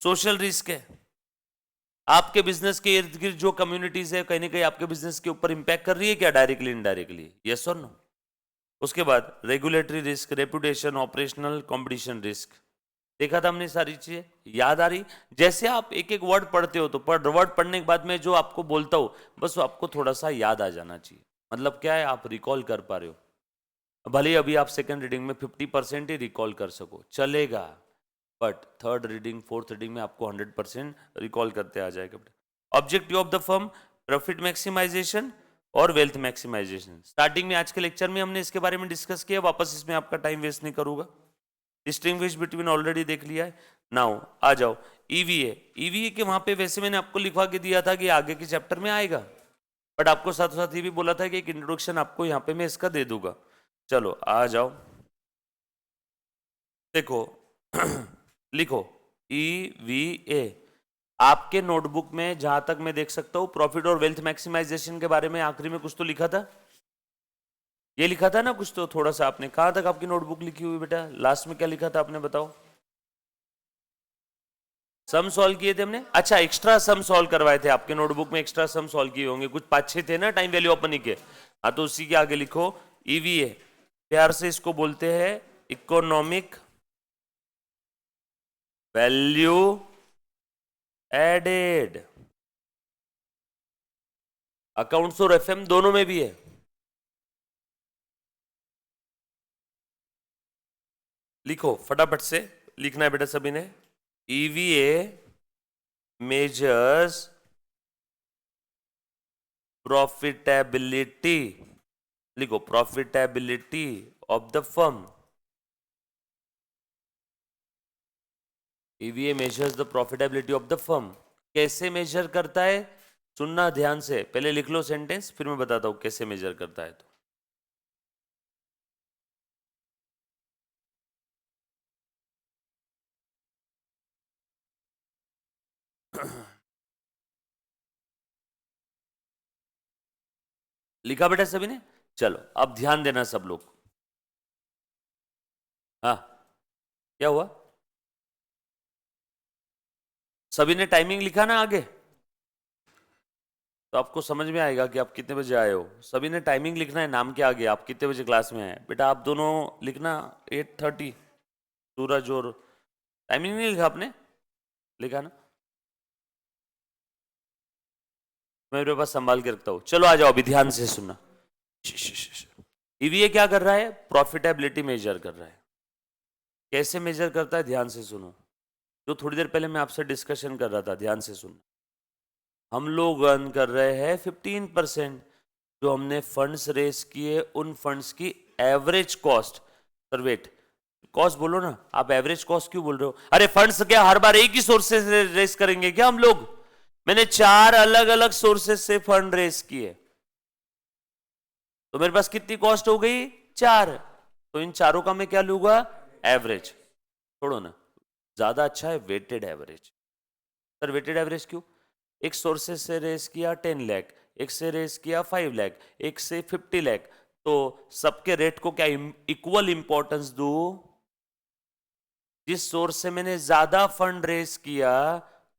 सोशल रिस्क है, आपके बिजनेस के इर्द गिर्द जो कम्युनिटीज है कहीं ना कहीं आपके बिजनेस के ऊपर इंपैक्ट कर रही है क्या? डायरेक्टली इनडायरेक्टली, यस और नो। उसके बाद regulatory risk, reputation, operational competition risk. देखा था हमने सारी चीजें, याद आ रही? जैसे आप एक एक वर्ड पढ़ते हो तो वर्ड पढ़ने के बाद में जो आपको बोलता हूं बस वो आपको थोड़ा सा याद आ जाना चाहिए। मतलब क्या है, आप रिकॉल कर पा रहे हो। भले ही अभी आप सेकंड रीडिंग में 50% ही रिकॉल कर सको, चलेगा, but third reading fourth reading में आपको 100% रिकॉल करते आ जाएगा। Objective of the firm, profit maximization और वेल्थ मैक्सिमाइजेशन। स्टार्टिंग में आज के लेक्चर में हमने इसके बारे में डिस्कस किया, वापस इसमें आपका टाइम वेस्ट नहीं करूंगा। डिस्टिंग्विश बिटवीन ऑलरेडी देख लिया है। नाउ आ जाओ ईवीए। ईवीए के वहां पे वैसे मैंने आपको लिखवा के दिया था कि आगे के चैप्टर में आएगा, बट आपको साथ साथ ये भी बोला था कि एक इंट्रोडक्शन आपको यहाँ पे मैं इसका दे दूंगा। चलो आ जाओ, देखो लिखो ईवीए। आपके नोटबुक में जहां तक मैं देख सकता हूं प्रॉफिट और वेल्थ मैक्सिमाइजेशन के बारे में आखिरी में कुछ तो लिखा था, ये लिखा था ना कुछ तो, थोड़ा सा आपने कहां तक आपकी नोटबुक लिखी हुई बेटा? लास्ट में क्या लिखा था आपने बताओ? सम सॉल्व किए थे हमने, अच्छा एक्स्ट्रा सम सॉल्व करवाए थे आपके नोटबुक में, एक्स्ट्रा सम सॉल्व किए होंगे कुछ 5-6 थे ना टाइम वैल्यू ओपन के। हाँ तो उसी के आगे लिखो ईवीए, प्यार से इसको बोलते हैं इकोनॉमिक वैल्यू एडेड। अकाउंट्स और एफएम दोनों में भी है। लिखो फटाफट से, लिखना है बेटा सभी ने। ईवीए मेजर्स प्रॉफिटेबिलिटी, लिखो profitability of the firm. EVA measures the profitability of the firm. कैसे मेजर करता है? सुनना ध्यान से, पहले लिख लो सेंटेंस, फिर मैं बताता हूं कैसे मेजर करता है। तो लिखा बेटा सभी ने? चलो अब ध्यान देना सब लोग। हाँ क्या हुआ? सभी ने टाइमिंग लिखा ना आगे? तो आपको समझ में आएगा कि आप कितने बजे आए हो। सभी ने टाइमिंग लिखना है नाम के आगे, आप कितने बजे क्लास में आए बेटा। आप दोनों लिखना 8:30, सूरज और, टाइमिंग नहीं लिखा आपने? लिखा ना? मैं मेरे पास संभाल के रखता हूँ। चलो आ जाओ अभी ध्यान से सुनना। ईवीए क्या कर रहा है? प्रॉफिटेबिलिटी मेजर कर रहा है। कैसे मेजर करता है? ध्यान से सुनो, जो थोड़ी देर पहले मैं आपसे डिस्कशन कर रहा था, ध्यान से सुनो। हम लोग अर्न कर रहे हैं 15%। जो हमने फंड्स रेस किए, उन फंड्स की average cost, sir weight, cost बोलो ना, आप एवरेज कॉस्ट क्यों बोल रहे हो? अरे फंड्स क्या हर बार एक ही सोर्सेस से रेस करेंगे क्या हम लोग? मैंने 4 अलग अलग सोर्सेस से फंड रेस किए, तो मेरे पास कितनी कॉस्ट हो गई? 4। तो इन चारों का मैं क्या लूंगा? एवरेज। छोड़ो ना, ज्यादा अच्छा है weighted average. Sir weighted average क्यों? एक सोर्सेस से रेस किया 10 लाख, एक से रेस किया 5 लाख, एक से 50 लाख, तो सबके रेट को क्या इक्वल इंपॉर्टेंस दूं? जिस सोर्स से मैंने ज्यादा फंड रेस किया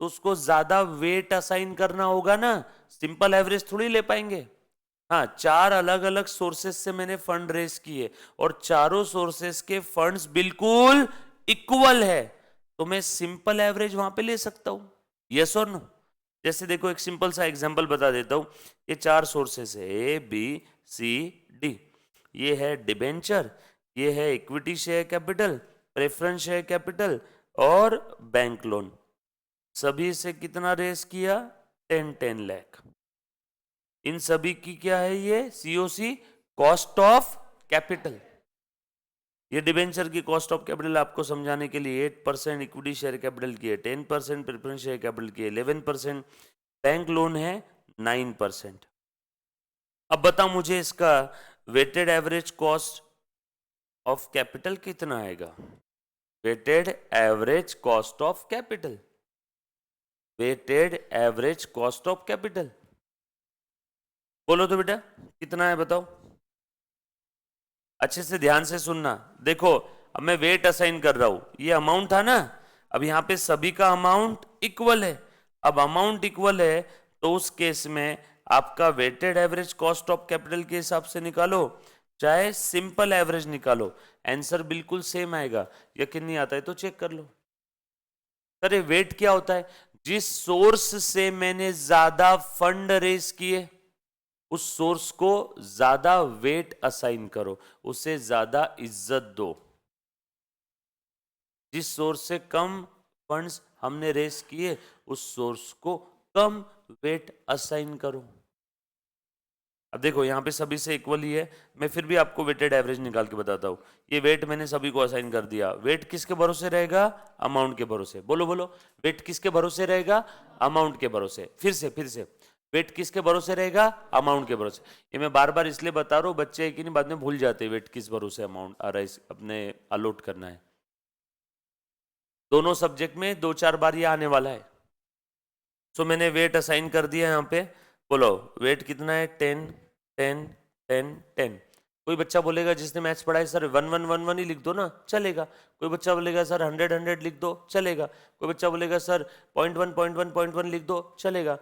तो उसको ज्यादा वेट असाइन करना होगा ना, सिंपल एवरेज थोड़ी ले पाएंगे। हाँ, 4 अलग अलग सोर्सेस से मैंने फंड रेस किए और चारों सोर्सेस के फंड्स बिल्कुल इक्वल है, तो मैं सिंपल एवरेज वहां पे ले सकता हूं। यस और नो? जैसे देखो, एक सिंपल सा एग्जांपल बता देता हूं। ये 4 सोर्सेस है, ए बी सी डी। ये है डिबेंचर, ये है equity share capital, preference share capital और बैंक लोन। सभी से कितना रेस किया? 10 लाख। इन सभी की क्या है? ये सीओसी, कॉस्ट ऑफ कैपिटल। ये डिबेंचर की कॉस्ट ऑफ कैपिटल आपको समझाने के लिए 8% इक्विटी शेयर कैपिटल की है, 10% प्रेफरेंस शेयर कैपिटल की है, 11% बैंक लोन है, 9%। अब बताओ मुझे इसका weighted average cost of capital कितना आएगा? Weighted average cost of capital, weighted average cost of capital बोलो तो बेटा कितना है, बताओ। अच्छे से ध्यान से सुनना। देखो, अब मैं वेट असाइन कर रहा हूं, ये अमाउंट था ना, अब यहां पे सभी का अमाउंट इक्वल है। अब अमाउंट इक्वल है तो उस केस में आपका weighted average cost of capital के हिसाब से निकालो, चाहे सिंपल एवरेज निकालो, आंसर बिल्कुल सेम आएगा। यकीन नहीं आता है तो चेक कर लो। अरे वेट क्या होता है? जिस सोर्स से मैंने ज्यादा फंड रेस किए, उस सोर्स को ज्यादा वेट असाइन करो, उसे ज्यादा इज्जत दो। जिस सोर्स से कम फंड्स हमने रेस किए, उस सोर्स को कम वेट असाइन करो। अब देखो, यहां पे सभी से इक्वल ही है, मैं फिर भी आपको वेटेड एवरेज निकाल के बताता हूं। ये वेट मैंने सभी को असाइन कर दिया। वेट किसके भरोसे रहेगा? अमाउंट के भरोसे। बोलो बोलो, वेट किसके भरोसे रहेगा? अमाउंट के भरोसे। फिर से वेट किसके भरोसे रहेगा? अमाउंट के भरोसे। ये मैं बार बार इसलिए बता रहा हूं, बच्चे कि नहीं बाद में भूल जाते वेट किस भरोसे अमाउंट आ रहा है, अपने अलॉट करना है। दोनों सब्जेक्ट में 2-4 बार ये आने वाला है। सो मैंने वेट असाइन कर दिया यहाँ पे। बोलो वेट कितना है? 10 10 10 10। कोई बच्चा बोलेगा जिसने मैथ्स पढ़ा है, सर 1 1 1 1 ही लिख दो ना, चलेगा। कोई बच्चा बोलेगा सर 100 100 लिख दो, चलेगा। कोई बच्चा बोलेगा सर 0.1 लिख दो, चलेगा।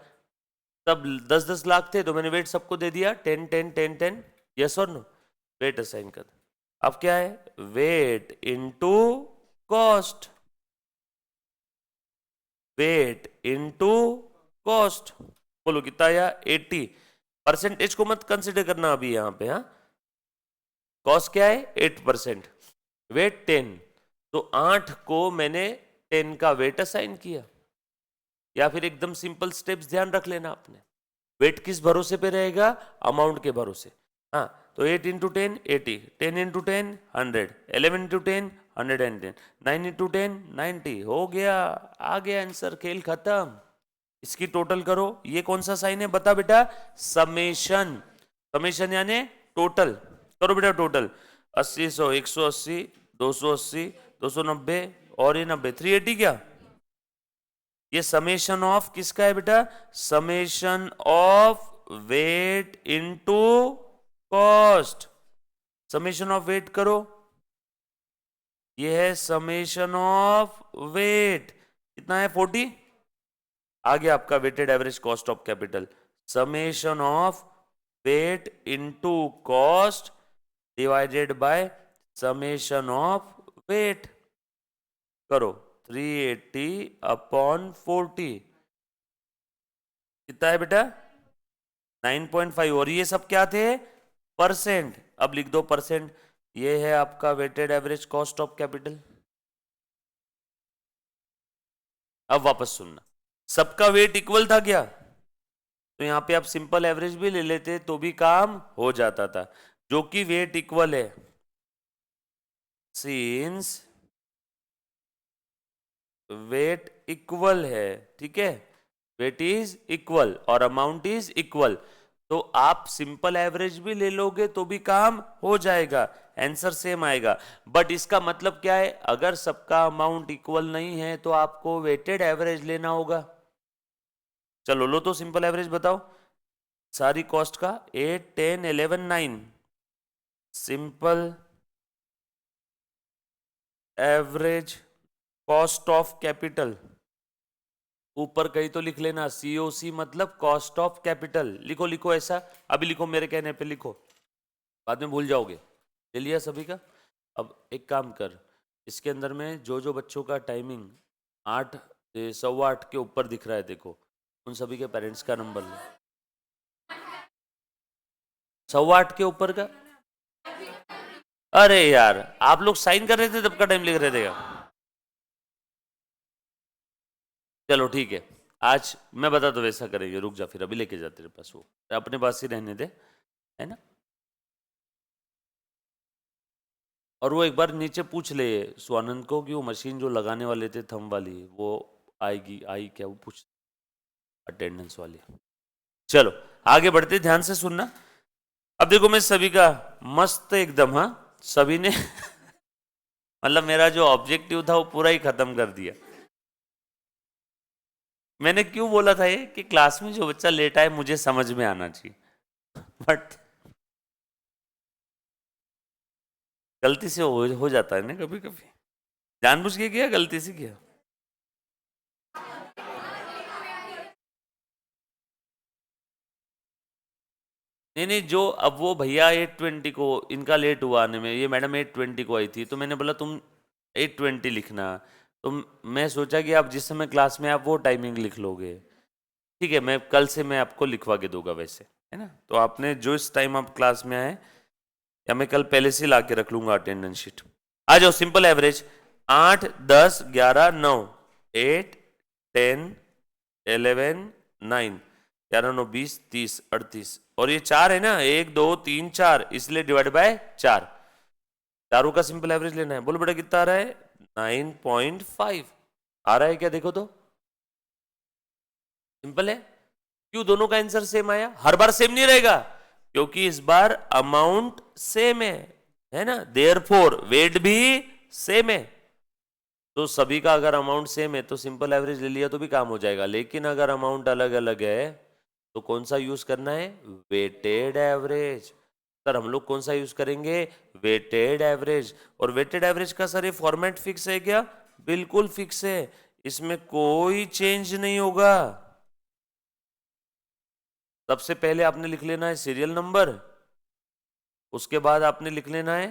तब 10 लाख थे तो मैंने वेट सबको दे दिया 10 10 10 10। यस और नो? वेट असाइन कर। अब क्या है? Wait into cost, wait into cost. बोलो कितना आया? 80। परसेंटेज को मत कंसिडर करना अभी यहां पे। हाँ, कॉस्ट क्या है? 8%, वेट 10। तो 8 को मैंने 10 का वेट असाइन किया। या फिर एकदम सिंपल स्टेप्स ध्यान रख लेना आपने। वेट किस भरोसे पे रहेगा? अमाउंट के भरोसे। हाँ, तो 8 इंटू 10 80, 10 इंटू 10 100, 11 इंटू 10 110, 9 इंटू 10 90। हो गया, आ गया आंसर, खेल खत्म। इसकी टोटल करो। ये कौन सा साइन है बता बेटा? समेशन। समेशन यानी टोटल। करो बेटा टोटल। 80 100 180 280 290 और ये 90, 380। क्या ये समेशन ऑफ किसका है बेटा? Summation of weight into cost. Summation of weight करो, ये है समेशन ऑफ वेट। कितना है? 40। आ गया आपका weighted average cost of capital. Summation of weight into cost divided by summation of weight. करो 380 अपॉन 40 कितना है बेटा? 9.5। और ये सब क्या थे? परसेंट। अब लिख दो परसेंट, ये है आपका weighted average cost of capital. अब वापस सुनना, सबका वेट इक्वल था क्या, तो यहां पे आप सिंपल एवरेज भी ले लेते तो भी काम हो जाता था, जो कि वेट इक्वल है। सिंस वेट इक्वल है, ठीक है, वेट इज इक्वल और अमाउंट इज इक्वल, तो आप सिंपल एवरेज भी ले लोगे तो भी काम हो जाएगा, आंसर सेम आएगा। बट इसका मतलब क्या है, अगर सबका अमाउंट इक्वल नहीं है तो आपको वेटेड एवरेज लेना होगा। चलो लो तो सिंपल एवरेज बताओ सारी कॉस्ट का, 8 10 11 9, simple average cost of capital, ऊपर कहीं तो लिख लेना, सीओसी मतलब कॉस्ट ऑफ कैपिटल, लिखो लिखो ऐसा, अभी लिखो मेरे कहने पे लिखो, बाद में भूल जाओगे। ले लिया सभी का। अब एक काम कर, इसके अंदर में जो जो बच्चों का टाइमिंग 8 8:15 के ऊपर दिख रहा है देखो, उन सभी के पेरेंट्स का नंबर लो। 8:15 के ऊपर का, अरे यार आप लोग साइन कर रहे थे तब का टाइम लिख रहे थे क्या? चलो ठीक है, आज मैं बता दो वैसा करेंगे, रुक जा फिर अभी लेके जा तेरे पास, वो अपने पास ही रहने दे, है ना। और वो एक बार नीचे पूछ ले स्वानंद को कि वो मशीन जो लगाने वाले थे थंब वाली, वो आएगी, आई क्या, वो पूछ, अटेंडेंस वाली। चलो आगे बढ़ते, ध्यान से सुनना। अब देखो मैं सभी का मस्त एकदम, हाँ सभी ने मतलब मेरा जो ऑब्जेक्टिव था वो पूरा ही खत्म कर दिया। मैंने क्यों बोला था ये कि क्लास में जो बच्चा लेटा है मुझे समझ में आना चाहिए, बट गलती से हो जाता है ना कभी कभी, जानबूझ के किया गलती से किया। नहीं नहीं, जो अब वो भैया 8:20 को इनका लेट हुआ आने में, ये मैडम 8:20 को आई थी, तो मैंने बोला तुम 8:20 लिखना, तो मैं सोचा कि आप जिस समय क्लास में आप वो टाइमिंग लिख लोगे, ठीक है, मैं कल से मैं आपको लिखवा के दूंगा वैसे, है ना। तो आपने जो इस टाइम आप क्लास में आए, या मैं कल पहले से ला के रख लूंगा अटेंडेंस शीट। आ जाओ, सिंपल एवरेज 8 10 11 9, 8 10 11 9, 11 9 20 30 38, और ये 4 है ना, 1 2 3 4, इसलिए डिवाइड बाय 4, चारों का सिंपल एवरेज लेना है। बोलो बेटा कितना आ रहा है, 9.5 आ रहा है क्या, देखो तो सिंपल है। क्यों दोनों का आंसर सेम आया, हर बार सेम नहीं रहेगा क्योंकि इस बार अमाउंट सेम है ना, देयरफॉर वेट भी सेम है, तो सभी का अगर अमाउंट सेम है तो सिंपल एवरेज ले लिया तो भी काम हो जाएगा। लेकिन अगर अमाउंट अलग अलग है तो कौन सा यूज करना है, वेटेड एवरेज। सर हम लोग कौन सा यूज करेंगे, वेटेड एवरेज। और वेटेड एवरेज का सर ये फॉर्मेट फिक्स है क्या, बिल्कुल फिक्स है, इसमें कोई चेंज नहीं होगा। सबसे पहले आपने लिख लेना है सीरियल नंबर, उसके बाद आपने लिख लेना है,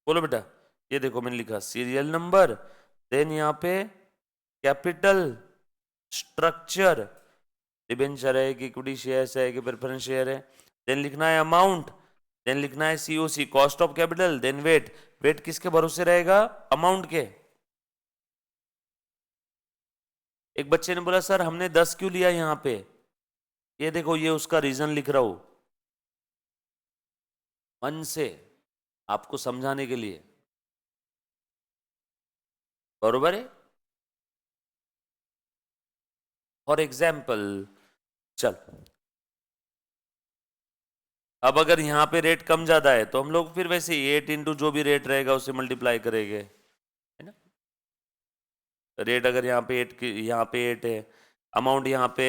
बोलो बेटा, ये देखो मैंने लिखा सीरियल नंबर, देन यहाँ पे कैपिटल स्ट्रक्चर, डिबेंचर है कि इक्विटी शेयर्स है कि प्रेफरेंस शेयर है, देन लिखना है अमाउंट, देन लिखना है COC cost of capital, then weight. Weight किसके भरोसे रहेगा, अमाउंट के। एक बच्चे ने बोला सर हमने 10 क्यों लिया यहाँ पे, ये देखो ये उसका रीजन लिख रहा हूं मन से आपको समझाने के लिए, बरोबर है। फॉर एग्जाम्पल, चल अब अगर यहाँ पे रेट कम ज्यादा है तो हम लोग फिर वैसे ही 8 इंटू जो भी रेट रहेगा उससे मल्टीप्लाई करेंगे, है ना। रेट अगर यहाँ पे 8 की, यहाँ पे 8 है, अमाउंट यहाँ पे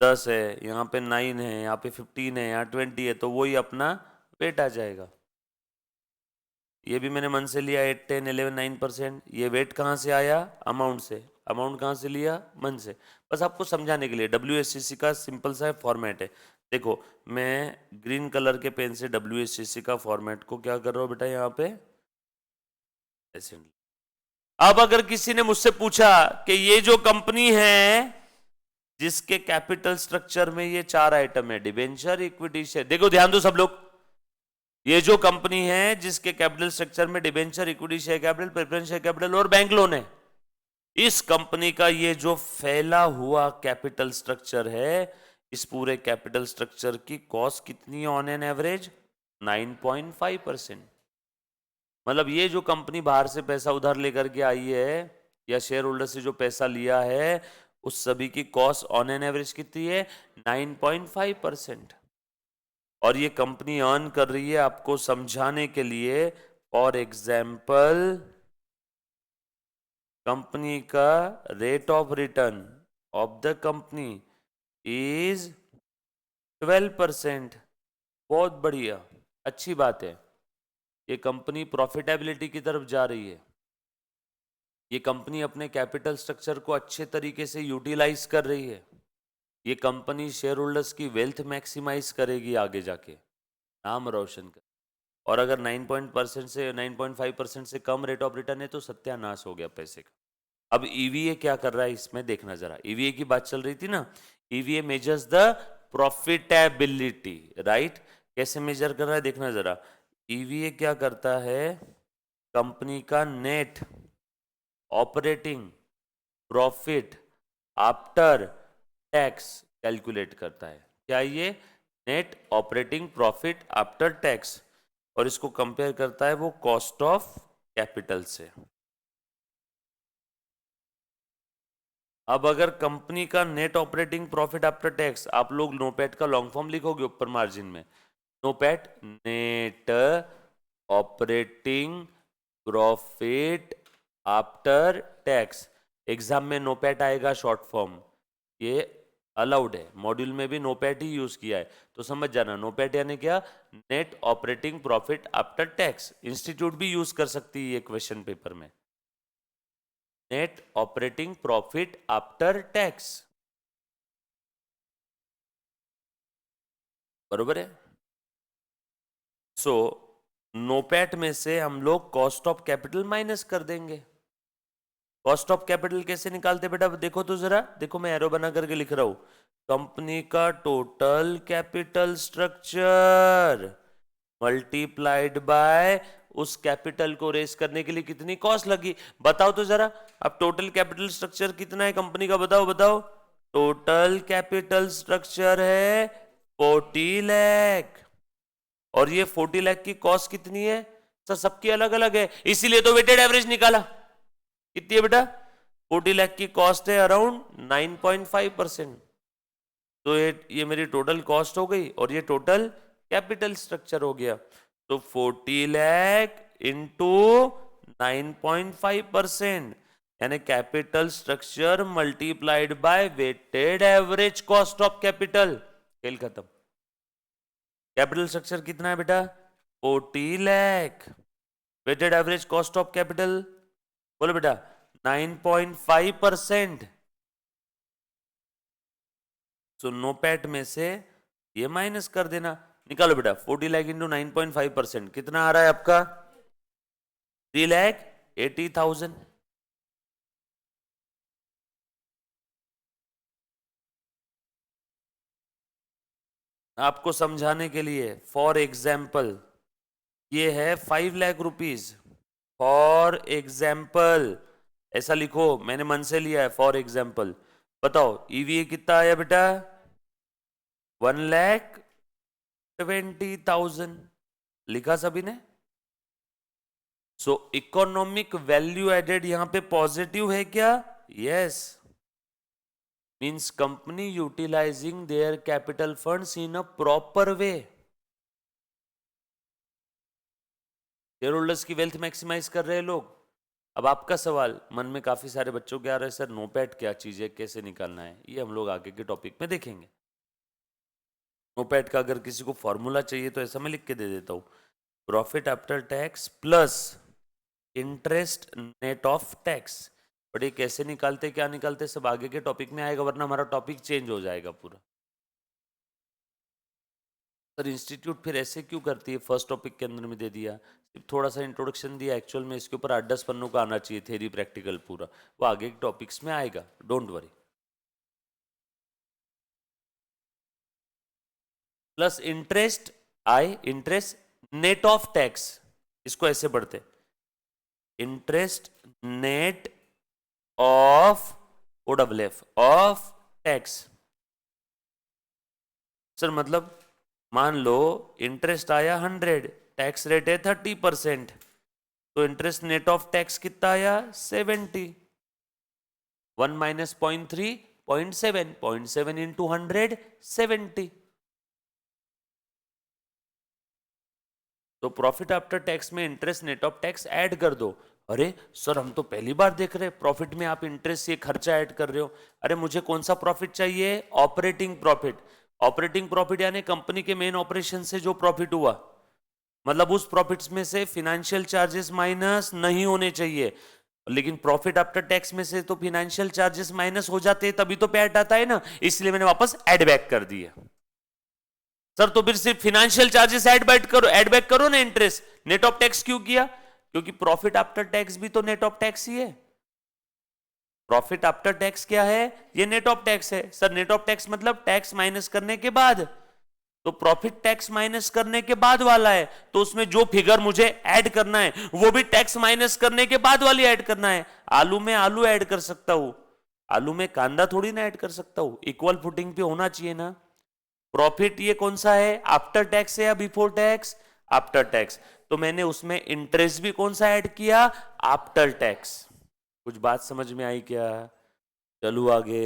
10 है, यहाँ पे 9 है, यहाँ पे 15 है, यहाँ 20 है, तो वही अपना वेट आ जाएगा। ये भी मैंने मन से लिया 8 10 11 9%, ये वेट कहाँ से आया, अमाउंट से, अमाउंट कहाँ से लिया, मन से। बस आपको समझाने के लिए WSCC का सिंपल सा फॉर्मेट है। देखो मैं ग्रीन कलर के पेन से WSCC का फॉर्मेट को क्या कर रहा हूँ बेटा, यहाँ पे ऐसे। अब अगर किसी ने मुझसे पूछा कि ये जो कंपनी है जिसके कैपिटल स्ट्रक्चर में ये 4 आइटम है, डिबेंचर इक्विटी शेयर, देखो ध्यान दो सब लोग, ये जो कंपनी है जिसके कैपिटल स्ट्रक्चर में debenture, equity share capital, preference share capital और बैंक लोन है, इस कंपनी का ये जो फैला हुआ कैपिटल स्ट्रक्चर है, इस पूरे कैपिटल स्ट्रक्चर की कॉस्ट कितनी है ऑन एन एवरेज? 9.5%। मतलब ये जो कंपनी बाहर से पैसा उधार लेकर के आई है या शेयर होल्डर से जो पैसा लिया है, उस सभी की कॉस्ट ऑन एन एवरेज कितनी है? 9.5%। और ये कंपनी अर्न कर रही है, आपको समझाने के लिए, फॉर एग्जाम्पल कंपनी का rate of return of the company is 12%। बहुत बढ़िया, अच्छी बात है। ये कंपनी प्रॉफिटेबिलिटी की तरफ जा रही है। ये कंपनी अपने कैपिटल स्ट्रक्चर को अच्छे तरीके से यूटिलाइज कर रही है। ये कंपनी शेयर होल्डर्स की वेल्थ मैक्सिमाइज करेगी आगे जाके, नाम रोशन कर। और अगर 9.5% से कम रेट ऑफ रिटर्न है तो सत्यानाश हो गया पैसे का। अब ईवीए क्या कर रहा है इसमें देखना जरा। ईवीए की बात चल रही थी ना, EVA measures the profitability, right? कैसे मेजर कर रहा है देखना जरा। ईवीए क्या करता है, कंपनी का net operating profit after tax calculate करता है। क्या ये? Net operating profit after tax, और इसको कंपेयर करता है वो कॉस्ट ऑफ कैपिटल से। अब अगर कंपनी का net operating profit after tax, आप लोग नोपैट का लॉन्ग फॉर्म लिखोगे ऊपर मार्जिन में, NOPAT net operating profit after tax. Exam में नोपैट आएगा शॉर्ट फॉर्म, ये अलाउड है, मॉड्यूल में भी नोपैट ही यूज किया है, तो समझ जाना। नोपैट यानी क्या? Net operating profit after tax. Institute भी यूज कर सकती है ये क्वेश्चन पेपर में, net operating profit after tax, बरोबर है। सो नोपैट में से हम लोग कॉस्ट ऑफ कैपिटल माइनस कर देंगे। कॉस्ट ऑफ कैपिटल कैसे निकालते बेटा? देखो तो जरा, देखो मैं एरो बना करके लिख रहा हूं। कंपनी का total capital structure multiplied bye उस कैपिटल को रेस करने के लिए कितनी कॉस्ट लगी, बताओ तो जरा। अब टोटल कैपिटल स्ट्रक्चर कितना है कंपनी का, बताओ बताओ। टोटल कैपिटल स्ट्रक्चर है 40 लाख, और ये 40 लाख की कॉस्ट कितनी है सर? सबकी अलग अलग है, इसीलिए तो वेटेड एवरेज निकाला। कितनी है बेटा? 40 लाख की कॉस्ट है अराउंड 9.5%। तो ये मेरी टोटल कॉस्ट हो गई और ये टोटल कैपिटल स्ट्रक्चर हो गया। तो 40 लाख इंटू 9.5%, यानी capital structure multiplied by weighted average cost of capital. खेल खत्म। कैपिटल स्ट्रक्चर कितना है बेटा? 40 lakh. Weighted average cost of capital बोलो बेटा 9.5%। सो नोपैट में से ये माइनस कर देना, निकालो बेटा। 40 लाख इंटू 9.5% कितना आ रहा है आपका? 3,80,000। आपको समझाने के लिए, फॉर एग्जाम्पल ये है 5 लाख रुपीज। फॉर एग्जाम्पल ऐसा लिखो, मैंने मन से लिया है फॉर एग्जाम्पल। बताओ ईवीए कितना आया बेटा? 1,20,000 लिखा सभी ने। सो इकोनॉमिक वैल्यू एडेड यहां पे पॉजिटिव है क्या? Yes, means company utilizing their capital funds in a proper way. Share holders की वेल्थ मैक्सिमाइज कर रहे हैं लोग। अब आपका सवाल मन में काफी सारे बच्चों के आ रहे हैं, सर नोपैट क्या चीज है, कैसे निकालना है? ये हम लोग आगे के टॉपिक में देखेंगे। नोपैट का अगर किसी को फॉर्मूला चाहिए तो ऐसा मैं लिख के दे देता हूं, profit after tax plus interest net of tax. But ये कैसे निकालते, क्या निकालते, सब आगे के टॉपिक में आएगा, वरना हमारा टॉपिक चेंज हो जाएगा पूरा। सर इंस्टीट्यूट फिर ऐसे क्यों करती है? फर्स्ट टॉपिक के अंदर में दे दिया, सिर्फ थोड़ा सा इंट्रोडक्शन दिया, एक्चुअल में इसके ऊपर 8-10 पन्नों का आना चाहिए, थेरी प्रैक्टिकल पूरा। वो आगे के टॉपिक्स में आएगा, don't worry. Plus interest, I interest net of tax, इसको ऐसे पढ़ते, interest net of OFF of tax. Sir मतलब मान लो इंटरेस्ट आया 100, टैक्स रेट है 30%, तो इंटरेस्ट नेट ऑफ टैक्स कितना आया 70। 1 माइनस 0.3 0.7, 0.7 इंटू 100 70। तो प्रॉफिट आफ्टर टैक्स में interest net of tax add कर दो। अरे सर हम तो पहली बार देख रहे हैं प्रॉफिट में आप इंटरेस्ट ये खर्चा ऐड कर रहे हो। अरे मुझे कौन सा प्रॉफिट चाहिए, ऑपरेटिंग प्रॉफिट। ऑपरेटिंग प्रॉफिट यानी कंपनी के मेन ऑपरेशन से जो प्रॉफिट हुआ, मतलब उस प्रॉफिट्स में से फिनेंशियल चार्जेस माइनस नहीं होने चाहिए। लेकिन प्रॉफिट आफ्टर टैक्स में से तो फिनेंशियल चार्जेस माइनस हो जाते हैं, तभी तो पैट आता है ना, इसलिए मैंने वापस ऐड बैक कर दिया। सर तो फिर सिर्फ फिनेंशियल चार्जेस ऐड बैक करो ना, इंटरेस्ट नेट ऑफ टैक्स क्यों किया? क्योंकि प्रॉफिट आफ्टर टैक्स भी तो नेट ऑफ टैक्स ही है। प्रॉफिट आफ्टर टैक्स क्या है? ये नेट ऑफ टैक्स है। सर नेट ऑफ टैक्स मतलब टैक्स माइनस करने के बाद, तो प्रॉफिट टैक्स माइनस करने के बाद वाला है, तो उसमें जो फिगर मुझे ऐड करना है वो भी टैक्स माइनस करने के बाद वाली ऐड करना है। आलू में आलू ऐड कर सकता हूं, आलू में कांदा थोड़ी ना ऐड कर सकता हूं, इक्वल फुटिंग पे होना चाहिए ना। प्रॉफिट ये कौन सा है, आफ्टर टैक्स है या बिफोर टैक्स? After tax. तो मैंने उसमें इंटरेस्ट भी कौन सा ऐड किया, आफ्टर टैक्स। कुछ बात समझ में आई क्या? चलू आगे,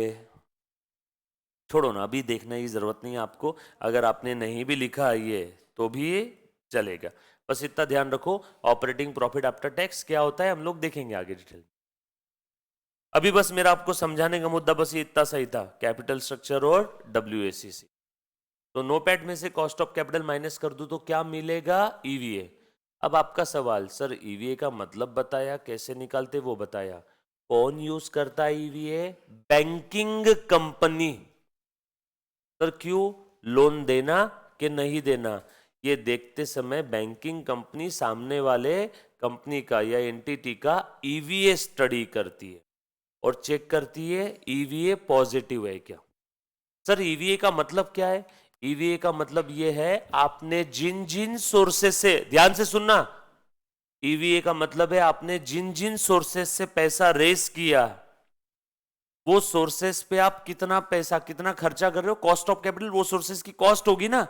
छोड़ो ना, अभी देखने की जरूरत नहीं है आपको। अगर आपने नहीं भी लिखा ये तो भी चलेगा, बस इतना ध्यान रखो ऑपरेटिंग प्रॉफिट आफ्टर टैक्स क्या होता है हम लोग देखेंगे आगे डिटेल। अभी बस मेरा आपको समझाने का मुद्दा बस ये इतना सही था, कैपिटल स्ट्रक्चर और WACC। तो नोपैड में से कॉस्ट ऑफ कैपिटल माइनस कर दूं तो क्या मिलेगा, EVA। अब आपका सवाल, सर EVA का मतलब बताया, कैसे निकालते वो बताया, कौन यूज करता है EVA? Banking company. सर क्यों, लोन देना कि नहीं देना, ये देखते समय बैंकिंग कंपनी सामने वाले कंपनी का या एंटिटी का EVA स्टडी करती है और चेक करती है EVA पॉजिटिव है क्या। सर EVA का मतलब क्या है? EVA का मतलब ये है आपने जिन जिन सोर्सेस से, ध्यान से सुनना, EVA का मतलब है आपने जिन जिन सोर्सेस से पैसा रेस किया, वो सोर्सेस पे आप कितना पैसा कितना खर्चा कर रहे हो, कॉस्ट ऑफ कैपिटल वो सोर्सेस की कॉस्ट होगी ना।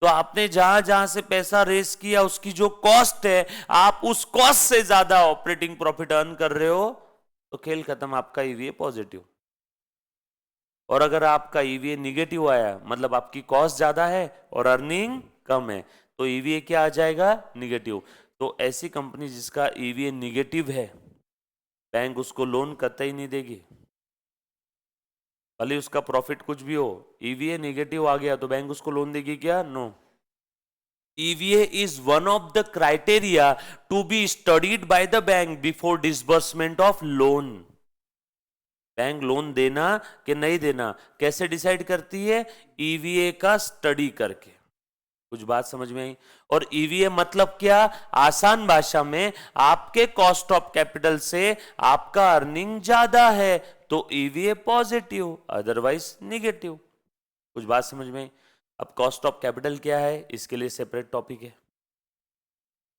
तो आपने जहां जहां से पैसा रेस किया उसकी जो कॉस्ट है, आप उस कॉस्ट से ज्यादा ऑपरेटिंग प्रॉफिट अर्न कर रहे हो, तो खेल खत्म, आपका EVA पॉजिटिव। और अगर आपका EVA निगेटिव आया, मतलब आपकी कॉस्ट ज्यादा है और अर्निंग कम है, तो EVA क्या आ जाएगा, निगेटिव। तो ऐसी कंपनी जिसका EVA निगेटिव है, बैंक उसको लोन कतई नहीं देगी, भले उसका प्रॉफिट कुछ भी हो। EVA निगेटिव आ गया तो बैंक उसको लोन देगी क्या? No. EVA is one of the criteria to be studied by the bank before disbursement of loan। Bank loan देना कि नहीं देना कैसे डिसाइड करती है, EVA का स्टडी करके। कुछ बात समझ में आई? और EVA मतलब क्या, आसान भाषा में आपके कॉस्ट ऑफ कैपिटल से आपका अर्निंग ज्यादा है तो EVA पॉजिटिव, अदरवाइज निगेटिव। कुछ बात समझ में आई? अब कॉस्ट ऑफ कैपिटल क्या है, इसके लिए सेपरेट टॉपिक है।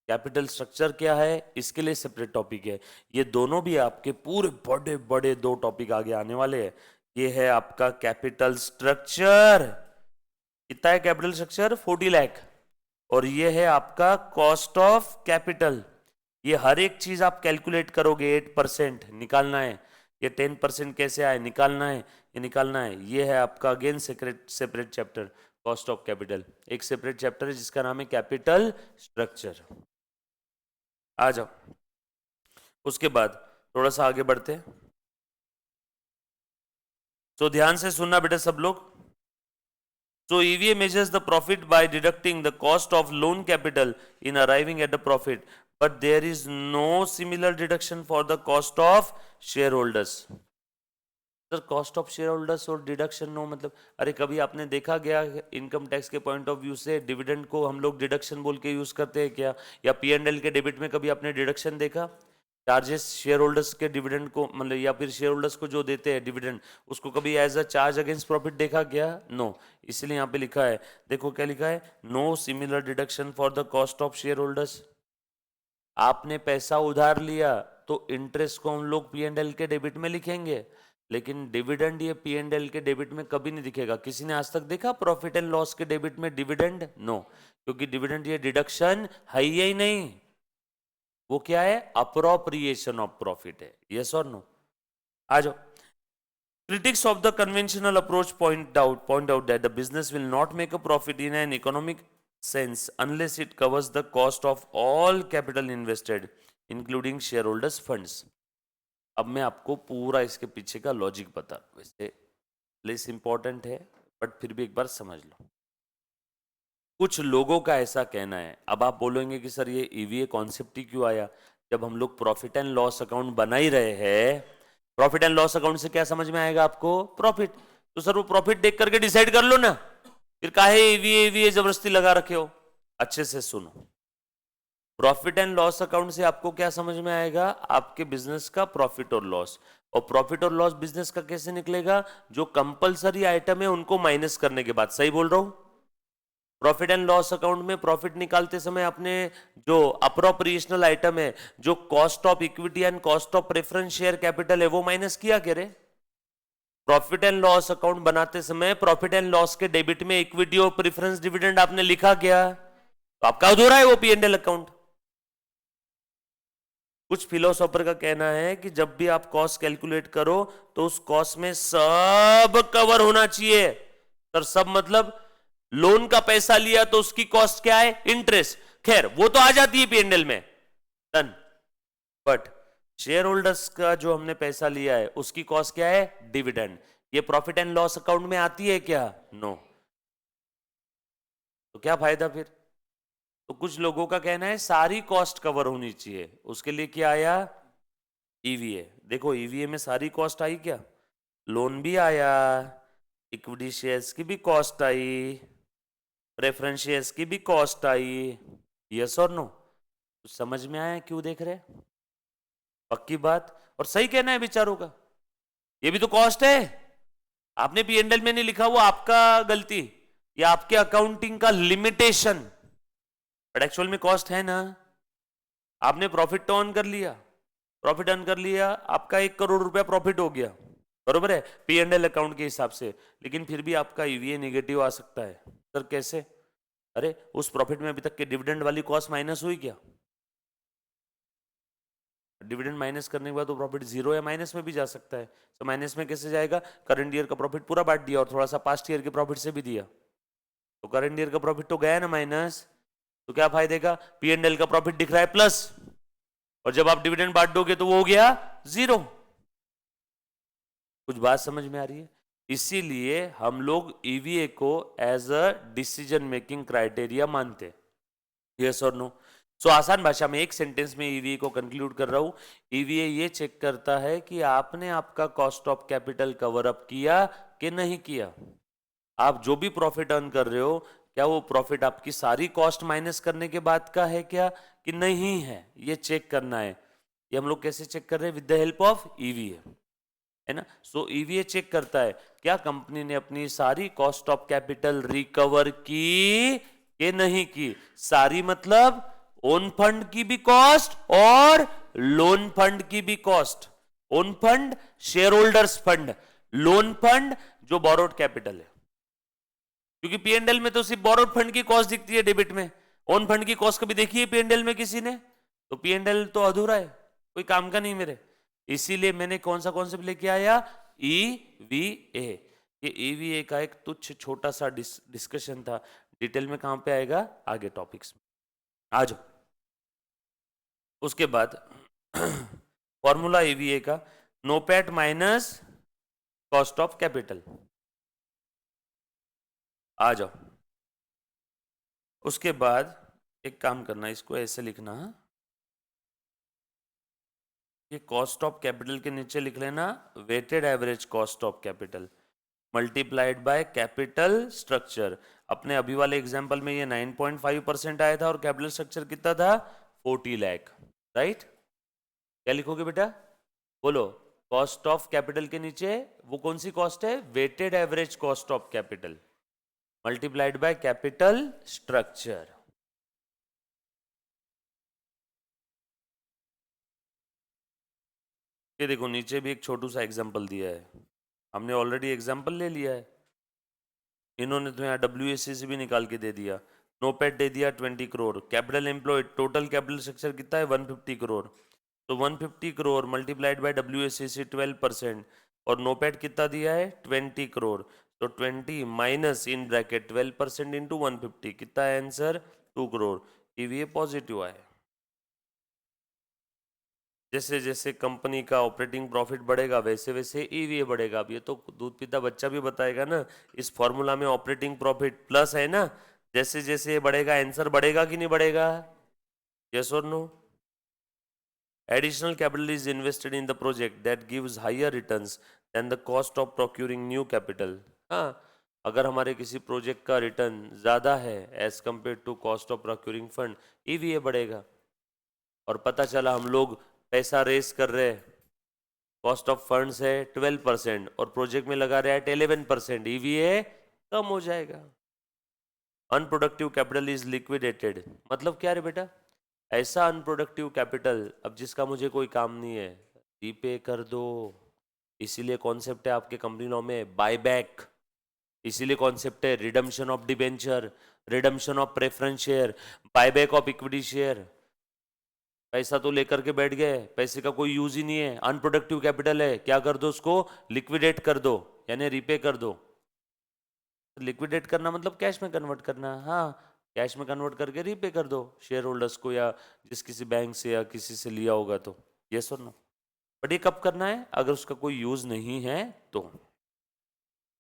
कैपिटल स्ट्रक्चर क्या है, इसके लिए सेपरेट टॉपिक है। ये दोनों भी आपके पूरे बड़े बड़े 2 टॉपिक आगे आने वाले हैं। ये है आपका कैपिटल स्ट्रक्चर, कितना है कैपिटल स्ट्रक्चर, 40 लाख। और ये है आपका कॉस्ट ऑफ कैपिटल। ये हर एक चीज आप कैलकुलेट करोगे, 8% निकालना है, ये 10% कैसे आए निकालना है, ये निकालना है। ये है आपका again separate chapter cost of capital. एक सेपरेट चैप्टर है जिसका नाम है कैपिटल स्ट्रक्चर। आ जाओ, उसके बाद थोड़ा सा आगे बढ़ते हैं। तो ध्यान से सुनना बेटा सब लोग। So EVA measures the profit by deducting the cost of loan capital in arriving at the profit, but there is no similar deduction for the cost of shareholders। Sir cost of share holders और deduction no मतलब, अरे कभी आपने देखा गया income tax के point of view से dividend को हम लोग डिडक्शन बोल के यूज करते हैं क्या, या P&L के डेबिट में कभी आपने डिडक्शन देखा? चार्जेस शेयर होल्डर्स के डिविडेंड को मतलब या फिर शेयर होल्डर्स को जो देते हैं डिविडेंड, उसको कभी as a charge against profit देखा गया? नो। इसलिए यहाँ पे लिखा है, देखो क्या लिखा है, no similar deduction for the cost of share holders. आपने पैसा उधार लिया तो इंटरेस्ट को हम लोग पी एंड एल के डेबिट में लिखेंगे, लेकिन डिविडेंड ये पी एंड एल के डेबिट में कभी नहीं दिखेगा। किसी ने आज तक देखा प्रॉफिट एंड लॉस के डेबिट में डिविडेंड? नो, क्योंकि डिविडेंड ये डिडक्शन है ही नहीं, वो क्या है, अप्रोप्रिएशन ऑफ प्रॉफिट है। यस और नो? आ जाओ। Critics of the conventional approach point out that the business will not make a profit in an economic sense unless it covers the cost of all capital invested, including shareholders funds. अब मैं आपको पूरा इसके पीछे का logic बता, वैसे less important है बट फिर भी एक बार समझ लो। कुछ लोगों का ऐसा कहना है, अब आप बोलेंगे कि सर ये ईवीए कॉन्सेप्ट ही क्यों आया, जब हम लोग प्रॉफिट एंड लॉस अकाउंट बना ही रहे हैं। प्रॉफिट एंड लॉस अकाउंट से क्या समझ में आएगा आपको? प्रॉफिट। तो सर वो प्रॉफिट देख करके डिसाइड कर लो ना, फिर काहे ईवीए ईवीए जबरदस्ती लगा रखे हो। अच्छे से सुनो, प्रॉफिट एंड लॉस अकाउंट से आपको क्या समझ में आएगा? आपके बिजनेस का प्रॉफिट और लॉस। और प्रॉफिट और लॉस बिजनेस का कैसे निकलेगा? जो कंपलसरी आइटम है उनको माइनस करने के बाद। सही बोल रहा हूं? प्रॉफिट एंड लॉस अकाउंट में प्रॉफिट निकालते समय अपने जो अप्रोप्रिएशनल आइटम है, जो cost of equity and cost of preference share capital है, वो माइनस किया क्या रे? प्रॉफिट एंड लॉस अकाउंट बनाते समय प्रॉफिट एंड लॉस के डेबिट में इक्विटी और प्रेफरेंस डिविडेंड आपने लिखा क्या? तो आपका अधूरा है वो पी एंड एल अकाउंट। कुछ फिलोसोफर का कहना है कि जब भी आप कॉस्ट कैलकुलेट करो तो उस कॉस्ट में सब कवर होना चाहिए। सर सब मतलब लोन का पैसा लिया तो उसकी कॉस्ट क्या है? इंटरेस्ट। खैर वो तो आ जाती है पीएनएल में, डन। बट शेयर होल्डर्स का जो हमने पैसा लिया है उसकी कॉस्ट क्या है? डिविडेंड। ये प्रॉफिट एंड लॉस अकाउंट में आती है क्या? नो। तो क्या फायदा फिर? तो कुछ लोगों का कहना है सारी कॉस्ट कवर होनी चाहिए, उसके लिए क्या आया? ईवीए। देखो ईवीए में सारी कॉस्ट आई क्या? लोन भी आया, इक्विटी शेयर्स की भी कॉस्ट आई, प्रेफरेंस शेयर्स की भी कॉस्ट आई। यस और नो? तो समझ में आया क्यों देख रहे? पक्की बात। और सही कहना है विचारों का, ये भी तो कॉस्ट है। आपने पी एंड एल में नहीं लिखा, वो आपका गलती या आपके अकाउंटिंग का लिमिटेशन, बट एक्चुअल में कॉस्ट है ना। आपने प्रॉफिट तो अर्न कर लिया, प्रॉफिट अर्न कर लिया, आपका 1 करोड़ रुपया प्रॉफिट हो गया, बरोबर है पी एंड एल अकाउंट के हिसाब से, लेकिन फिर भी आपका ईवीए नेगेटिव आ सकता है। सर कैसे? अरे उस प्रॉफिट में अभी तक के डिविडेंड वाली कॉस्ट माइनस हुई क्या? डिविडेंड माइनस करने के बाद तो प्रॉफिट जीरो या माइनस में भी जा सकता है। तो माइनस में कैसे जाएगा? करंट ईयर का प्रॉफिट पूरा बांट दिया और थोड़ा सा पास्ट ईयर के प्रॉफिट से भी दिया, तो करंट ईयर का प्रॉफिट तो गया ना माइनस। तो क्या फायदे का? पी एंड एल का प्रॉफिट दिख रहा है प्लस, और जब आप डिविडेंड बांट दोगे तो वो हो गया जीरो। कुछ बात समझ में आ रही है? इसीलिए हम लोग ईवीए को as a decision making criteria मानते। यस और नो? सो आसान भाषा में एक सेंटेंस में ईवीए को कंक्लूड कर रहा हूं। ईवीए ये चेक करता है कि आपने आपका cost of capital cover up किया कि नहीं किया। आप जो भी प्रॉफिट अर्न कर रहे हो, क्या वो प्रॉफिट आपकी सारी कॉस्ट माइनस करने के बाद का है क्या कि नहीं है? ये चेक करना है। ये हम लोग कैसे चेक कर रहे हैं? With the help of EVA, है ना। सो ईवीए चेक करता है क्या कंपनी ने अपनी सारी कॉस्ट ऑफ कैपिटल रिकवर की कि नहीं की। सारी मतलब ओन फंड की भी कॉस्ट और लोन फंड की भी cost. Own fund share holders fund, loan fund जो बोरोड कैपिटल है, क्योंकि पीएनएल में तो सिर्फ बोरोड फंड की कॉस्ट दिखती है डेबिट में। ओन फंड की कॉस्ट कभी देखी है पीएनएल में किसी ने? तो पीएनएल तो अधूरा है, कोई काम का नहीं मेरे। इसीलिए मैंने कौन सा कॉन्सेप्ट लेके आया? ईवीए। ये ईवीए का एक तुच्छ छोटा सा डिस्कशन था, डिटेल में कहां पे आएगा? आगे टॉपिक्स में। आ जाओ। उसके बाद फॉर्मूला ईवीए का, NOPAT minus cost of capital. आ जाओ। उसके बाद एक काम करना, इसको ऐसे लिखना, ये कॉस्ट ऑफ कैपिटल के नीचे लिख लेना weighted average cost of capital multiplied by capital structure. अपने अभी वाले एग्जांपल में ये 9.5% आया था और कैपिटल स्ट्रक्चर कितना था? 40 लाख, राइट। क्या लिखोगे बेटा, बोलो। कॉस्ट ऑफ कैपिटल के नीचे वो कौन सी कॉस्ट है, weighted average cost of capital multiplied by capital structure. ये देखो नीचे भी एक छोटू सा एग्जांपल दिया है, हमने ऑलरेडी एग्जांपल ले लिया है, इन्होंने तो यहाँ WACC से भी निकाल के दे दिया। नोपेट दे दिया 20 crore, capital employed total capital structure कितना है 150 करोड़, तो 150 करोड़ मल्टीप्लाइड बाय WACC 12%, और नोपेट कितना दिया है 20 करोड़, तो 20 माइनस इन ब्रैकेट 12% इंटू 150 कितना है आंसर 2 करोड़। ईवीए पॉजिटिव आए। जैसे जैसे कंपनी का ऑपरेटिंग प्रॉफिट बढ़ेगा वैसे वैसे ईवीए बढ़ेगा। अब ये तो दूध पीता बच्चा भी बताएगा ना, इस फॉर्मूला में ऑपरेटिंग प्रॉफिट प्लस है ना, जैसे जैसे ये बढ़ेगा आंसर बढ़ेगा कि नहीं बढ़ेगा, यस और no. Additional capital is invested in the project that gives higher returns than the cost of procuring new capital. हाँ, अगर हमारे किसी प्रोजेक्ट का रिटर्न ज़्यादा है as compare to cost of procuring fund, EVA बढ़ेगा। और पता चला हम लोग पैसा रेस कर रहे हैं, कॉस्ट ऑफ फंड्स है 12% और प्रोजेक्ट में लगा रहे हैं 11%, ईवीए कम हो जाएगा। अनप्रोडक्टिव कैपिटल इज लिक्विडेटेड, मतलब क्या रे बेटा, ऐसा अनप्रोडक्टिव कैपिटल अब जिसका मुझे कोई काम नहीं है, रीपे कर दो। इसीलिए कॉन्सेप्ट है आपके कंपनी लॉ में बायबैक, इसीलिए कॉन्सेप्ट है redemption of debenture, redemption of preference share, buyback of equity share. पैसा तो लेकर के बैठ गए, पैसे का कोई यूज ही नहीं है, अनप्रोडक्टिव कैपिटल है, क्या कर दो उसको, लिक्विडेट कर दो, यानी रिपे कर दो। लिक्विडेट करना मतलब कैश में कन्वर्ट करना, हाँ, कैश में कन्वर्ट करके रिपे कर दो शेयर होल्डर्स को, या जिस किसी बैंक से या किसी से लिया होगा तो, यस और नो। बट ये कब करना है, अगर उसका कोई यूज नहीं है तो।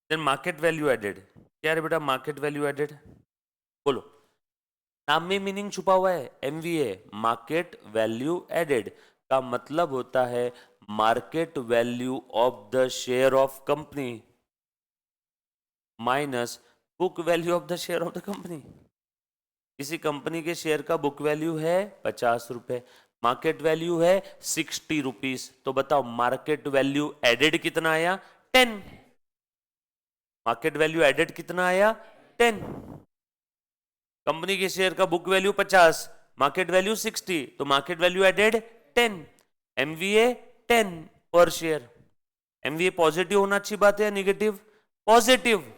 देन मार्केट वैल्यू एडेड, क्या है बेटा मार्केट वैल्यू एडेड, बोलो। नाम में मीनिंग छुपा हुआ है, MVA मार्केट वैल्यू एडेड का मतलब होता है market value of the share of company minus book value of the share of the company. किसी कंपनी के शेयर का बुक वैल्यू है 50 रुपए, मार्केट वैल्यू है 60 रुपीज, तो बताओ मार्केट वैल्यू एडेड कितना आया 10। मार्केट वैल्यू एडेड कितना आया 10। कंपनी के शेयर का बुक वैल्यू 50, मार्केट वैल्यू 60, तो मार्केट वैल्यू एडेड 10, MVA 10 पर शेयर। MVA पॉजिटिव होना अच्छी बात है या निगेटिव, पॉजिटिव।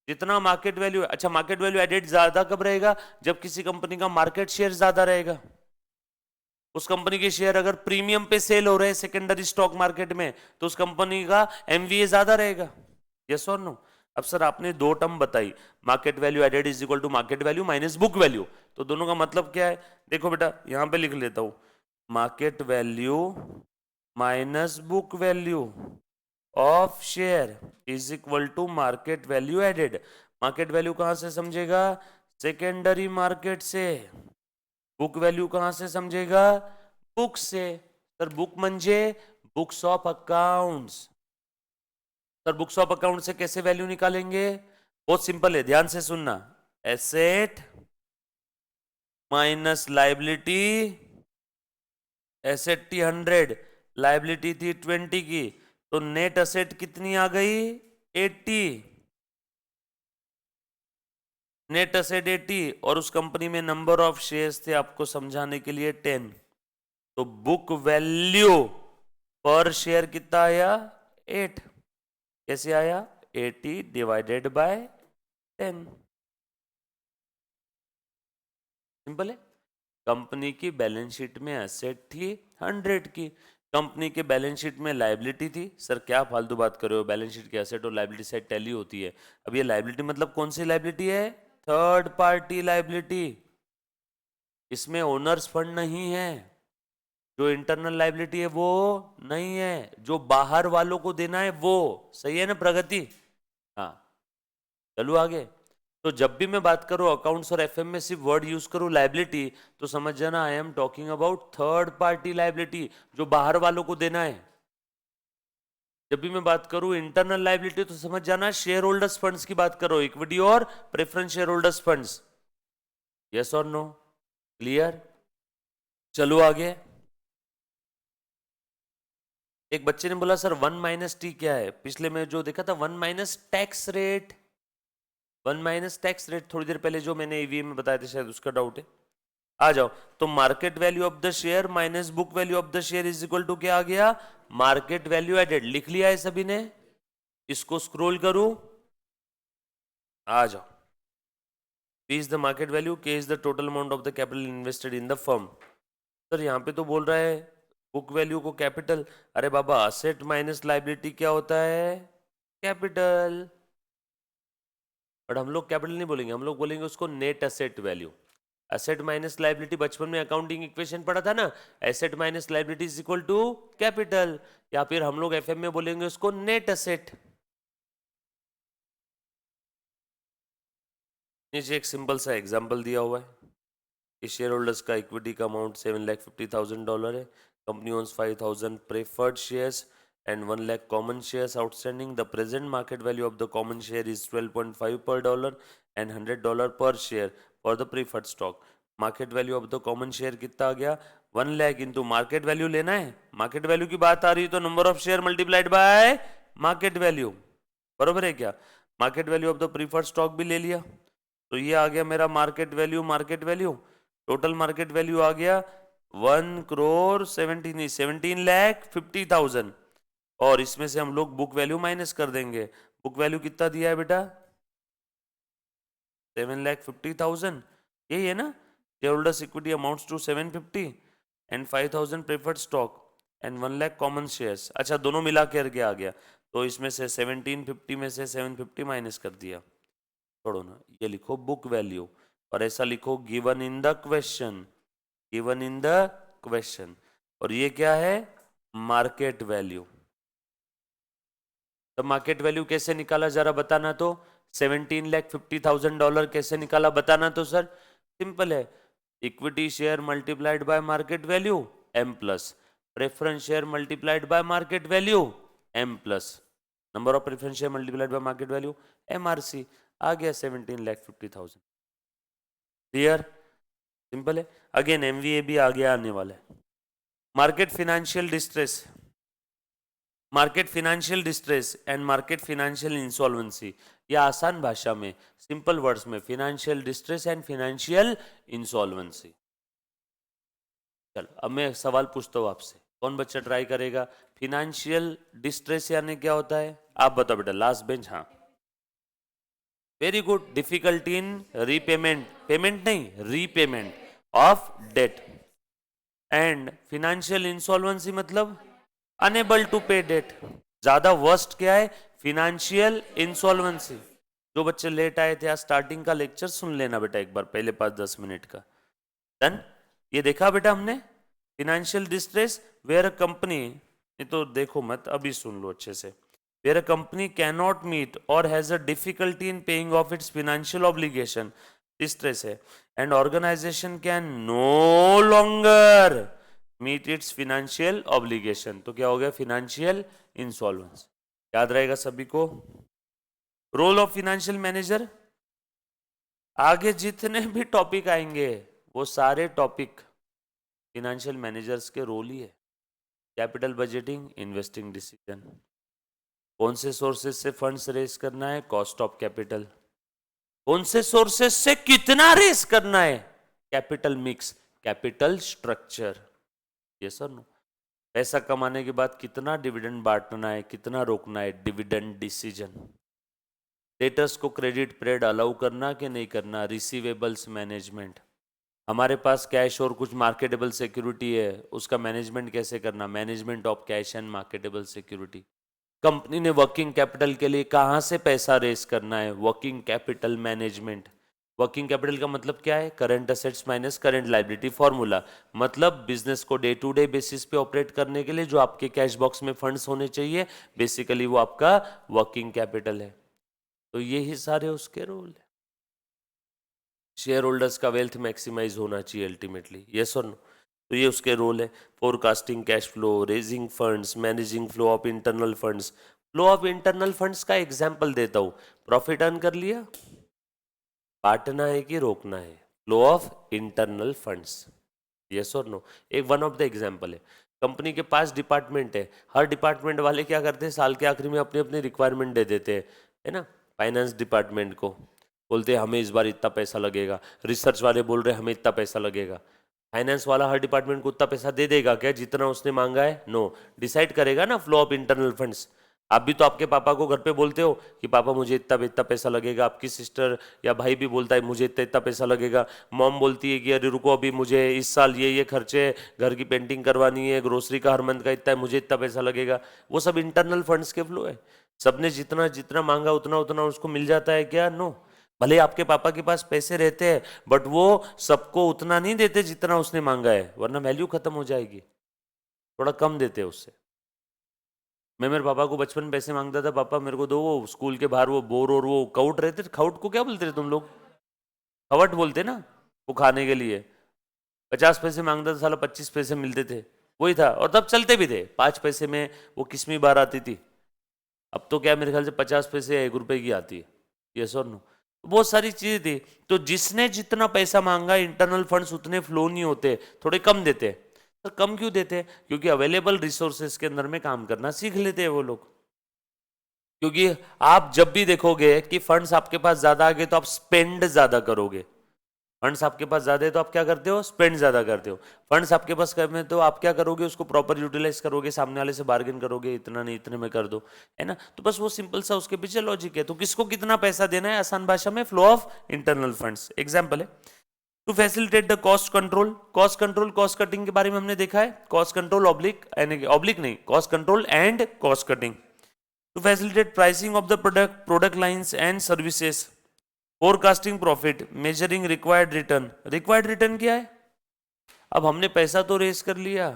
जितना मार्केट वैल्यू, अच्छा मार्केट वैल्यू एडेड ज्यादा कब रहेगा, जब किसी कंपनी का मार्केट शेयर ज्यादा रहेगा। उस कंपनी के शेयर अगर प्रीमियम पे सेल हो रहे हैं सेकेंडरी स्टॉक मार्केट में, तो उस कंपनी का MVA ज्यादा रहेगा, यस और नो। अब सर आपने दो टर्म बताई, market value added is equal to market value minus book value, तो दोनों का मतलब क्या है, देखो बेटा यहां पे लिख लेता हूं, market value minus book value of share is equal to market value added. Market value कहां से समझेगा, सेकेंडरी मार्केट से। बुक वैल्यू कहां से समझेगा, बुक से। सर बुक म्हणजे books of accounts. Sir books of account से कैसे वैल्यू निकालेंगे, बहुत सिंपल है, ध्यान से सुनना। एसेट माइनस लाइबिलिटी, एसेट थी 100, लाइबिलिटी थी 20 की, तो नेट एसेट कितनी आ गई 80, नेट एसेट 80, और उस कंपनी में नंबर ऑफ शेयर्स थे आपको समझाने के लिए 10, तो बुक वैल्यू पर शेयर कितना आया 8, कैसे आया 80 डिवाइडेड बाय 10, सिंपल है। कंपनी की बैलेंस शीट में एसेट थी 100 की, कंपनी के बैलेंस शीट में लायबिलिटी थी, सर क्या फालतू बात कर रहे हो, बैलेंस शीट की एसेट और लायबिलिटी साइड टैली होती है। अब ये लायबिलिटी मतलब कौन सी लायबिलिटी है, थर्ड पार्टी लायबिलिटी, इसमें ओनर्स फंड नहीं है, जो इंटरनल लायबिलिटी है वो नहीं है, जो बाहर वालों को देना है वो, सही है ना प्रगति, हाँ। चलो आगे, तो जब भी मैं बात करूं अकाउंट्स और एफएम में सिर्फ वर्ड यूज करूं लायबिलिटी, तो समझ जाना I am talking about third party liability, जो बाहर वालों को देना है। जब भी मैं बात करूं इंटरनल लायबिलिटी, तो समझ जाना शेयर होल्डर्स फंड्स की बात करो, इक्विटी और preference share holders funds, yes और नो, क्लियर। चलो आगे, एक बच्चे ने बोला सर 1 - t क्या है? पिछले में जो देखा था 1 - टैक्स रेट, 1 - टैक्स रेट थोड़ी देर पहले जो मैंने ईवीएम में बताया था, शायद उसका डाउट है। आ जाओ, तो market value of the share minus book value of the share is equal to क्या आ गया? Market value added. लिख लिया है सभी ने? इसको स्क्रॉल करूं, आ जाओ। P is the market value, K is the total amount of the capital invested in the firm। Sir यहाँ पे तो बोल रहा है बुक वैल्यू को कैपिटल। अरे बाबा, असेट माइनस लाइबिलिटी क्या होता है? कैपिटल। बट हम लोग कैपिटल नहीं बोलेंगे, हम लोग बोलेंगे उसको net asset value. Asset minus liability बचपन में अकाउंटिंग इक्वेशन पढ़ा था ना, asset minus liability is equal to capital, या फिर हम लोग एफएम में बोलेंगे उसको नेट असेट। नीचे एक सिंपल सा एग्जांपल दिया हुआ है कि शेयर होल्डर्स का इक्विटी का अमाउंट $7,50,000 है। Company ons 5,000 preferred shares and 1 lakh common shares outstanding. The present market value of the common share is 12.5 per dollar and $100 per share for the preferred stock. Market value of the common share कितना आ गया? 1 lakh into market value लेना है। Market value की बात आ रही है तो number of share multiplied by market value, बरोबर है क्या? Market value of the preferred stock भी ले लिया, तो ये आ गया मेरा market value. Market value total market value आ गया 1,17,50,000, और इसमें से हम लोग बुक वैल्यू माइनस कर देंगे। बुक वैल्यू कितना दिया है बेटा? 7,50,000। यही है ना? Share holders equity amounts to 750 and 5,000 preferred stock and 1 lakh common shares. अच्छा, दोनों मिला करके आ गया, तो इसमें से 1750 में से 750 माइनस कर दिया। छोड़ो ना, ये लिखो बुक वैल्यू, और ऐसा लिखो given in the question, given in the question. और ये क्या है? Market value. तो मार्केट वैल्यू कैसे निकाला जरा बताना तो? $17,50,000 कैसे निकाला बताना तो सर? सिंपल है, equity share multiplied by market value M plus preference share multiplied by market value M plus number of preference share multiplied by market value MRC। आ गया 17,50,000। क्लियर? सिंपल है। अगेन MVA भी आ गया, आने वाला है। Market financial distress, market financial distress and market financial insolvency, या आसान भाषा में सिंपल वर्ड्स में financial distress and financial insolvency. चलो अब मैं सवाल पूछता हूँ आपसे, कौन बच्चा ट्राई करेगा? फिनेंशियल डिस्ट्रेस यानी क्या होता है? आप बताओ बेटा, लास्ट बेंच। हाँ, very good. Difficulty in repayment, payment नहीं, repayment of debt. And financial insolvency मतलब अनेबल टू पे डेट। ज्यादा वर्स्ट क्या है? Financial insolvency. जो बच्चे लेट आए थे, आज स्टार्टिंग का लेक्चर सुन लेना बेटा एक बार, पहले 5-10 मिनट का। डन? ये देखा बेटा हमने, financial distress where a company, ये तो देखो मत, अभी सुन लो अच्छे से। Where a company can not meet or has a difficulty in paying of its financial obligation, distress है, and organisation can no longer meet its financial obligation, तो क्या हो गया? Financial insolvency. याद रहेगा सभी को? रोल ऑफ फिनेंशियल मैनेजर, आगे जितने भी टॉपिक आएंगे वो सारे टॉपिक फिनेंशियल मैनेजर्स के रोल ही है। कैपिटल बजटिंग, इन्वेस्टिंग डिसीजन, कौन से सोर्सेस से फंड्स रेस करना है, कॉस्ट ऑफ कैपिटल, कौन से सोर्सेस से कितना रेस करना है, कैपिटल मिक्स, कैपिटल स्ट्रक्चर, ये सर नो, पैसा कमाने के बाद कितना डिविडेंड बांटना है, कितना रोकना है, डिविडेंड डिसीजन, डेटर्स को क्रेडिट पीरियड अलाउ करना कि नहीं करना, रिसीवेबल्स मैनेजमेंट, हमारे पास कैश और कुछ मार्केटेबल सिक्योरिटी है, उसका मैनेजमेंट कैसे करना, management of cash and marketable security, company ने वर्किंग कैपिटल के लिए कहाँ से पैसा रेस करना है, working capital management. Working capital का मतलब क्या है? Current assets minus current liability formula, मतलब बिजनेस को डे टू डे बेसिस पे ऑपरेट करने के लिए जो आपके कैश बॉक्स में फंड्स होने चाहिए, बेसिकली वो आपका वर्किंग कैपिटल है। तो यही सारे उसके रोल है। शेयर होल्डर्स का वेल्थ मैक्सिमाइज होना चाहिए अल्टीमेटली, यस और नो? तो ये उसके रोल है। Forecasting cash flow, raising funds, managing flow of internal funds. Flow of internal funds का एग्जांपल देता हूं, प्रॉफिट अर्न कर लिया, बांटना है कि रोकना है, flow of internal funds, yes और नो? एक वन ऑफ द एग्जांपल है, कंपनी के 5 डिपार्टमेंट है, हर डिपार्टमेंट वाले क्या करते हैं, साल के आखिरी में अपनी अपनी रिक्वायरमेंट दे देते हैं, है ना। फाइनेंस डिपार्टमेंट को बोलते हैं हमें इस बार इतना पैसा लगेगा, रिसर्च वाले बोल रहे हैं हमें इतना पैसा लगेगा। फाइनेंस वाला हर डिपार्टमेंट को उतना पैसा दे देगा क्या जितना उसने मांगा है? नो, डिसाइड करेगा ना फ्लो ऑफ इंटरनल फंड्स। आप भी तो आपके पापा को घर पे बोलते हो कि पापा मुझे इतना इतना पैसा लगेगा, आपकी सिस्टर या भाई भी बोलता है मुझे इतना इतना पैसा लगेगा, मॉम बोलती है कि अरे रुको अभी मुझे इस साल ये खर्चे, घर की पेंटिंग करवानी है, ग्रोसरी का हर मंथ का इतना है, मुझे इतना पैसा लगेगा। वो सब इंटरनल फंड्स के फ्लो है। सबने जितना जितना मांगा उतना उतना उसको मिल जाता है क्या? नो। भले आपके पापा के पास पैसे रहते हैं बट वो सबको उतना नहीं देते जितना उसने मांगा है, वरना वैल्यू खत्म हो जाएगी। थोड़ा कम देते हैं उससे। मैं मेरे पापा को बचपन में पैसे मांगता था, पापा मेरे को दो वो स्कूल के बाहर वो बोर और वो काउट रहते, खाउट को क्या बोलते थे तुम लोग? खवट बोलते ना, वो खाने के लिए 50 पैसे मांगता था, साला 25 पैसे मिलते थे, वही था। और तब चलते भी थे, 5 पैसे में वो किस्मी बार आती थी। अब तो क्या मेरे ख्याल से 50 पैसे या 1 रुपए की आती है। यस और नो? बहुत सारी चीजें थी। तो जिसने जितना पैसा मांगा इंटरनल फंड्स उतने फ्लो नहीं होते, थोड़े कम देते। तो कम क्यों देते? क्योंकि अवेलेबल रिसोर्सेज के अंदर में काम करना सीख लेते हैं वो लोग। क्योंकि आप जब भी देखोगे कि फंड्स आपके पास ज्यादा आ गए तो आप स्पेंड ज्यादा करोगे। फंड्स आपके पास ज्यादा है तो आप क्या करते हो? स्पेंड ज्यादा करते हो। फंड्स आपके पास कम है तो आप क्या करोगे? उसको प्रॉपर यूटिलाइज करोगे, सामने वाले से बार्गेन करोगे, इतना नहीं इतने में कर दो, है ना। तो बस वो सिंपल सा उसके पीछे लॉजिक है। तो किसको कितना पैसा देना है, आसान भाषा में flow of internal funds. Example है to facilitate the cost control. Cost control, cost cutting के बारे में हमने देखा है। कॉस्ट कंट्रोल ऑब्लिक नहीं, cost control and cost cutting. To facilitate pricing of the product lines and services. Forecasting profit, measuring required return. Required return क्या है? अब हमने पैसा तो रेस कर लिया,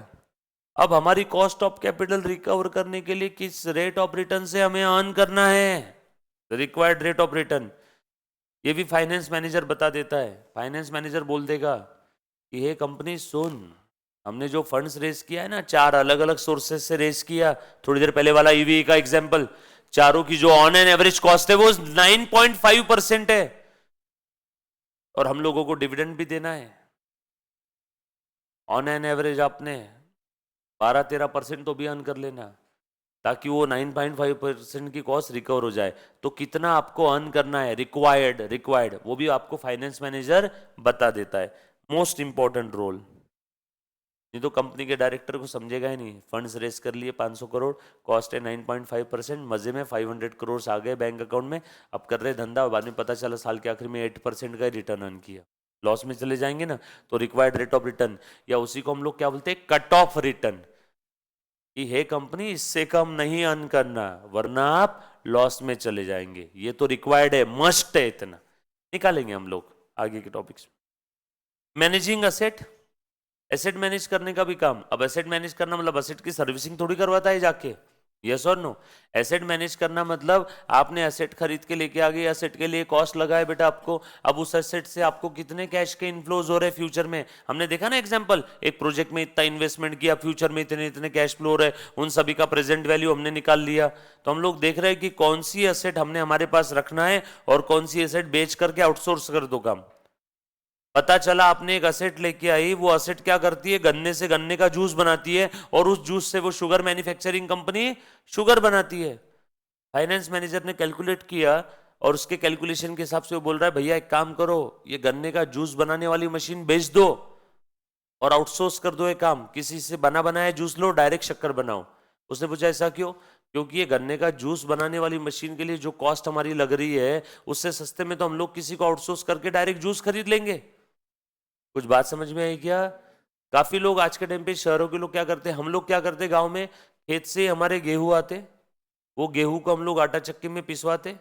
अब हमारी कॉस्ट ऑफ कैपिटल रिकवर करने के लिए किस रेट ऑफ रिटर्न से हमें अर्न करना है, रिक्वायर्ड रेट ऑफ रिटर्न। ये भी फाइनेंस मैनेजर बता देता है। फाइनेंस मैनेजर बोल देगा कि हे कंपनी सुन, हमने जो फंड्स रेस किया है ना, 4 अलग अलग सोर्सेस से रेस किया। थोड़ी देर पहले वाला ईवी का एग्जांपल, चारों की जो ऑन एन एवरेज कॉस्ट है वो 9.5% है, और हम लोगों को डिविडेंड भी देना है। ऑन एन एवरेज आपने 12-13% तो भी अर्न कर लेना, ताकि वो 9.5% की कॉस्ट रिकवर हो जाए। तो कितना आपको अर्न करना है, रिक्वायर्ड वो भी आपको फाइनेंस मैनेजर बता देता है। Most important role. नहीं तो कंपनी के डायरेक्टर को समझेगा ही नहीं। फंड्स रेस कर लिए 500 करोड़, कॉस्ट है 9.5%, मजे में 500 करोड़ आ गए बैंक अकाउंट में, अब कर रहे धंधा, और बाद में पता चला साल के आखिर में 8% का रिटर्न अर्न किया, लॉस में चले जाएंगे ना। तो रिक्वायर्ड रेट ऑफ रिटर्न, या उसी को हम लोग क्या बोलते हैं, कट ऑफ रिटर्न, कि हे कंपनी इससे कम नहीं अर्न करना वरना आप लॉस में चले जाएंगे। ये तो रिक्वायर्ड है, मस्ट है, इतना निकालेंगे हम लोग आगे के topics. Managing asset, asset manage करने का भी काम। अब एसेट मैनेज करना मतलब एसेट की सर्विसिंग थोड़ी करवाता है जाके, यस और नो। एसेट मैनेज करना मतलब आपने एसेट खरीद के लेके आ गए, एसेट के लिए कॉस्ट लगाए बेटा आपको, अब उस एसेट से आपको कितने कैश के इनफ्लोज हो रहे हैं फ्यूचर में। हमने देखा ना एग्जांपल, एक प्रोजेक्ट में इतना इन्वेस्टमेंट किया, फ्यूचर में इतने इतने कैश फ्लो हो रहे, उन सभी का प्रेजेंट वैल्यू हमने निकाल लिया। तो हम लोग देख रहे हैं कि कौन सी एसेट हमने हमारे पास रखना है और कौन सी एसेट बेच करके आउटसोर्स कर दो काम। पता चला आपने एक असेट लेके आई, वो असेट क्या करती है, गन्ने से गन्ने का जूस बनाती है, और उस जूस से वो शुगर मैन्युफैक्चरिंग कंपनी शुगर बनाती है। फाइनेंस मैनेजर ने कैलकुलेट किया और उसके कैलकुलेशन के हिसाब से वो बोल रहा है भैया एक काम करो, ये गन्ने का जूस बनाने वाली मशीन बेच दो और आउटसोर्स कर दो ये काम, किसी से बना बनाया जूस लो, डायरेक्ट शक्कर बनाओ। उसने पूछा ऐसा क्यों? क्योंकि ये गन्ने का जूस बनाने वाली मशीन के लिए जो कॉस्ट हमारी लग रही है उससे सस्ते में तो हम लोग किसी को आउटसोर्स करके डायरेक्ट जूस खरीद लेंगे। कुछ बात समझ में आई क्या? काफी लोग आज के टाइम पे, शहरों के लोग क्या करते हैं, हम लोग क्या करते हैं, गांव में खेत से हमारे गेहूं आते, वो गेहूं को हम लोग आटा चक्की में पिसवाते,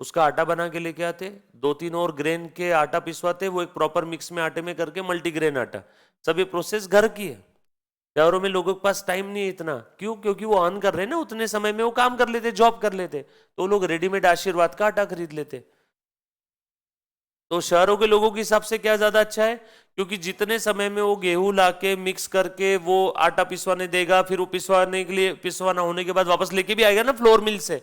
उसका आटा बना के लेके आते, 2-3 और ग्रेन के आटा पिसवाते, वो एक प्रॉपर मिक्स में आटे में करके मल्टीग्रेन आटा। सब ये प्रोसेस घर की है। शहरों में लोगों के पास टाइम नहीं है इतना, क्यों? क्योंकि वो अर्न कर रहे हैं ना, उतने समय में वो काम कर लेते, जॉब कर लेते, तो लोग रेडीमेड आशीर्वाद का आटा खरीद लेते। तो शहरों के लोगों के हिसाब से क्या ज्यादा अच्छा है? क्योंकि जितने समय में वो गेहूं लाके मिक्स करके वो आटा पिसवाने देगा, फिर वो पिसवाने के लिए, पिसवाना होने के बाद वापस लेके भी आएगा ना फ्लोर मिल से,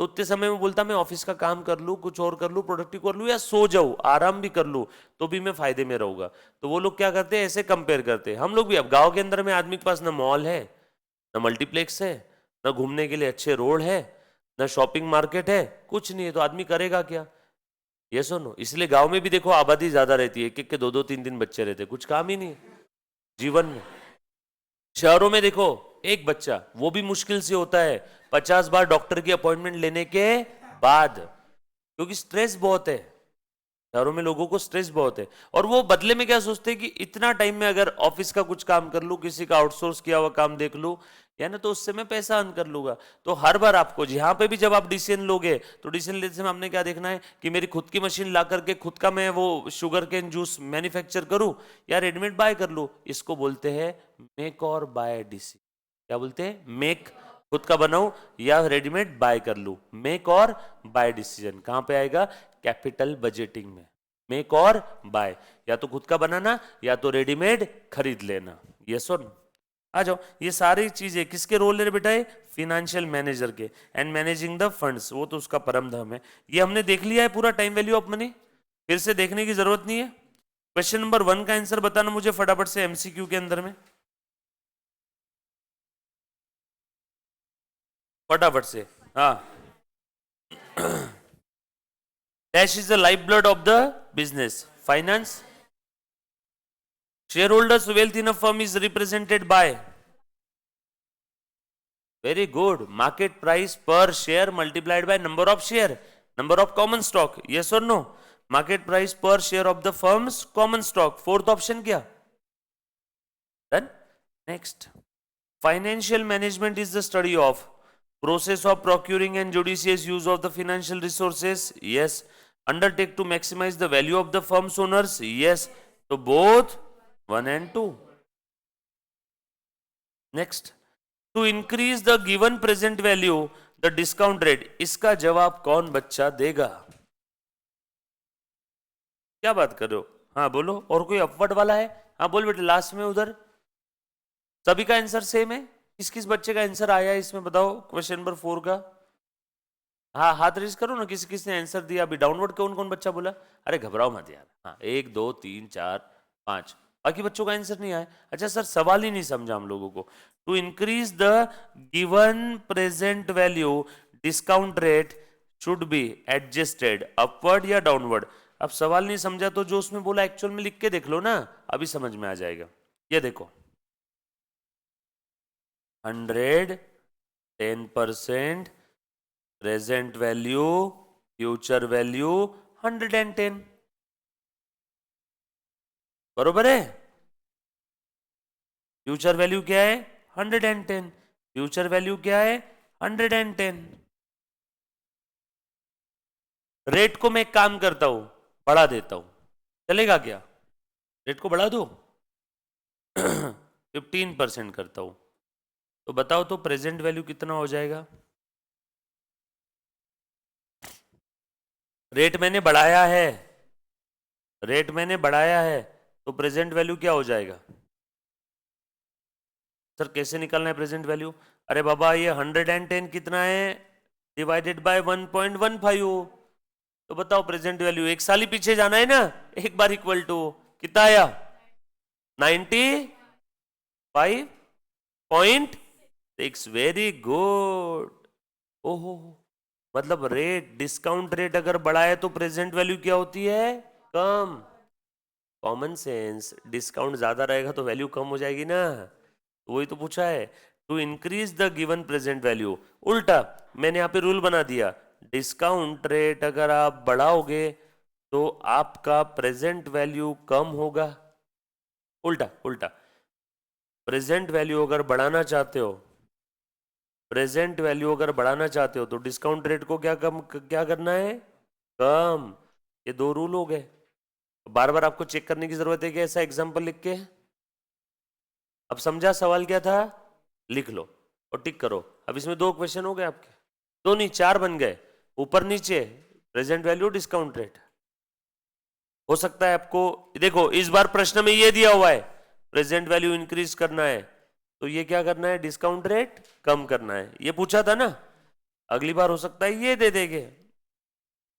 तो उतने समय में बोलता मैं ऑफिस का काम कर लूँ, कुछ और कर लूँ, प्रोडक्टिव कर लूँ, या सो जाऊँ, आराम भी कर लूँ, तो भी मैं फायदे में रहूंगा। तो वो लोग क्या करते हैं, ऐसे कंपेयर करते हैं। हम लोग भी अब गांव के अंदर में आदमी के पास ना मॉल है, ना मल्टीप्लेक्स है, ना घूमने के लिए अच्छे रोड है, ना शॉपिंग मार्केट है, कुछ नहीं है, तो आदमी करेगा क्या? ये सुनो, इसलिए गांव में भी देखो आबादी ज्यादा रहती है, एक एक के 2-2 3-3 बच्चे रहते हैं, कुछ काम ही नहीं है जीवन में। शहरों में देखो एक बच्चा, वो भी मुश्किल से होता है 50 बार डॉक्टर की अपॉइंटमेंट लेने के बाद, क्योंकि स्ट्रेस बहुत है। शहरों में लोगों को स्ट्रेस बहुत है, और वो बदले में क्या सोचते हैं कि इतना टाइम में अगर ऑफिस का कुछ काम कर लूं, किसी का आउटसोर्स किया हुआ काम देख लूं, या ना, तो उससे मैं पैसा अर्न कर लूंगा। तो हर बार आपको यहाँ पे भी जब आप डिसीजन लोगे, तो डिसीजन लेते समय आपने क्या देखना है कि मेरी खुद की मशीन ला करके खुद का मैं वो शुगर केन जूस मैन्युफैक्चर करूं, या रेडीमेड बाय कर लूं। इसको बोलते हैं मेक और बाय डिसीजन। क्या बोलते हैं? मेक, खुद का बनाऊं, या रेडीमेड बाय कर लूं। मेक और बाय डिसीजन कहां पे आएगा? कैपिटल बजटिंग में। मेक और बाय, या तो खुद का बनाना या तो रेडीमेड खरीद लेना। ये सुन, आ जाओ। ये सारी चीजें किसके रोल है बेटा? है फिनेंशियल मैनेजर के। एंड मैनेजिंग द फंड्स, वो तो उसका परम धाम है। ये हमने देख लिया है पूरा, टाइम वैल्यू ऑफ मनी, फिर से देखने की जरूरत नहीं है। क्वेश्चन नंबर 1 का आंसर बताना मुझे फटाफट से, एमसीक्यू के अंदर में, फटाफट से। हाँ, dash is the life blood of the business, finance. Shareholders' wealth in a firm is represented by, very good, market price per share multiplied by number of share, number of common stock. Yes or no? Market price per share of the firm's common stock. Fourth option क्या? Done. Next. Financial management is the study of process of procuring and judicious use of the financial resources. Yes. Undertake to maximize the value of the firm's owners. Yes. So both 1 and 2. Next. To increase the given present value, the discount rate. इसका जवाब कौन बच्चा देगा? क्या बात कर रहे हो? हाँ बोलो। और कोई अपवर्ड वाला है? हाँ बोल बेटे, लास्ट में उधर। सभी का आंसर सेम है? किस किस बच्चे का आंसर आया है इसमें बताओ, क्वेश्चन नंबर 4 का? हाँ हाथ रेज करो ना, किसी किसने आंसर दिया अभी। डाउनवर्ड कौन कौन बच्चा बोला? अरे घबराओ मत यार। हाँ 1 2 3 4 5, बाकी बच्चों का आंसर नहीं आया। अच्छा सर, सवाल ही नहीं समझा हम लोगों को। To increase the given present value, discount rate should be adjusted upward या डाउनवर्ड। अब सवाल नहीं समझा तो जो उसमें बोला एक्चुअल में लिख के देख लो ना, अभी समझ में आ जाएगा। ये देखो, 100, 10%, प्रेजेंट वैल्यू, फ्यूचर वैल्यू 110, बरोबर है? फ्यूचर वैल्यू क्या है? 110। फ्यूचर वैल्यू क्या है? 110। रेट को मैं एक काम करता हूं, बढ़ा देता हूं, चलेगा क्या? रेट को बढ़ा दो 15% करता हूं, तो बताओ तो प्रेजेंट वैल्यू कितना हो जाएगा? रेट मैंने बढ़ाया है, रेट मैंने बढ़ाया है, तो प्रेजेंट वैल्यू क्या हो जाएगा? सर कैसे निकालना है प्रेजेंट वैल्यू? अरे बाबा ये 110 कितना है? Divided by 1.15। तो बताओ प्रेजेंट वैल्यू, एक साल ही पीछे जाना है ना, एक बार इक्वल टू कितना आया? 95.6। Very good. ओहो, मतलब रेट, डिस्काउंट रेट अगर बढ़ा है तो प्रेजेंट वैल्यू क्या होती है? कम। कॉमन सेंस, डिस्काउंट ज्यादा रहेगा तो वैल्यू कम हो जाएगी ना, तो वही तो पूछा है। To increase the given present value, उल्टा मैंने यहाँ पे रूल बना दिया, डिस्काउंट रेट अगर आप बढ़ाओगे तो आपका प्रेजेंट वैल्यू कम होगा। उल्टा उल्टा, प्रेजेंट वैल्यू अगर बढ़ाना चाहते हो, प्रेजेंट वैल्यू अगर बढ़ाना चाहते हो तो डिस्काउंट रेट को क्या करना है? कम। ये दो रूल हो गए। बार बार आपको चेक करने की जरूरत है कि ऐसा एग्जांपल लिख के। अब समझा सवाल क्या था? लिख लो और टिक करो। अब इसमें 2 क्वेश्चन हो गए आपके, 2 नहीं 4 बन गए, ऊपर नीचे प्रेजेंट वैल्यू, डिस्काउंट रेट। हो सकता है आपको, देखो इस बार प्रश्न में ये दिया हुआ है प्रेजेंट वैल्यू इंक्रीज करना है, तो ये क्या करना है? डिस्काउंट रेट कम करना है, ये पूछा था ना। अगली बार हो सकता है ये दे देंगे,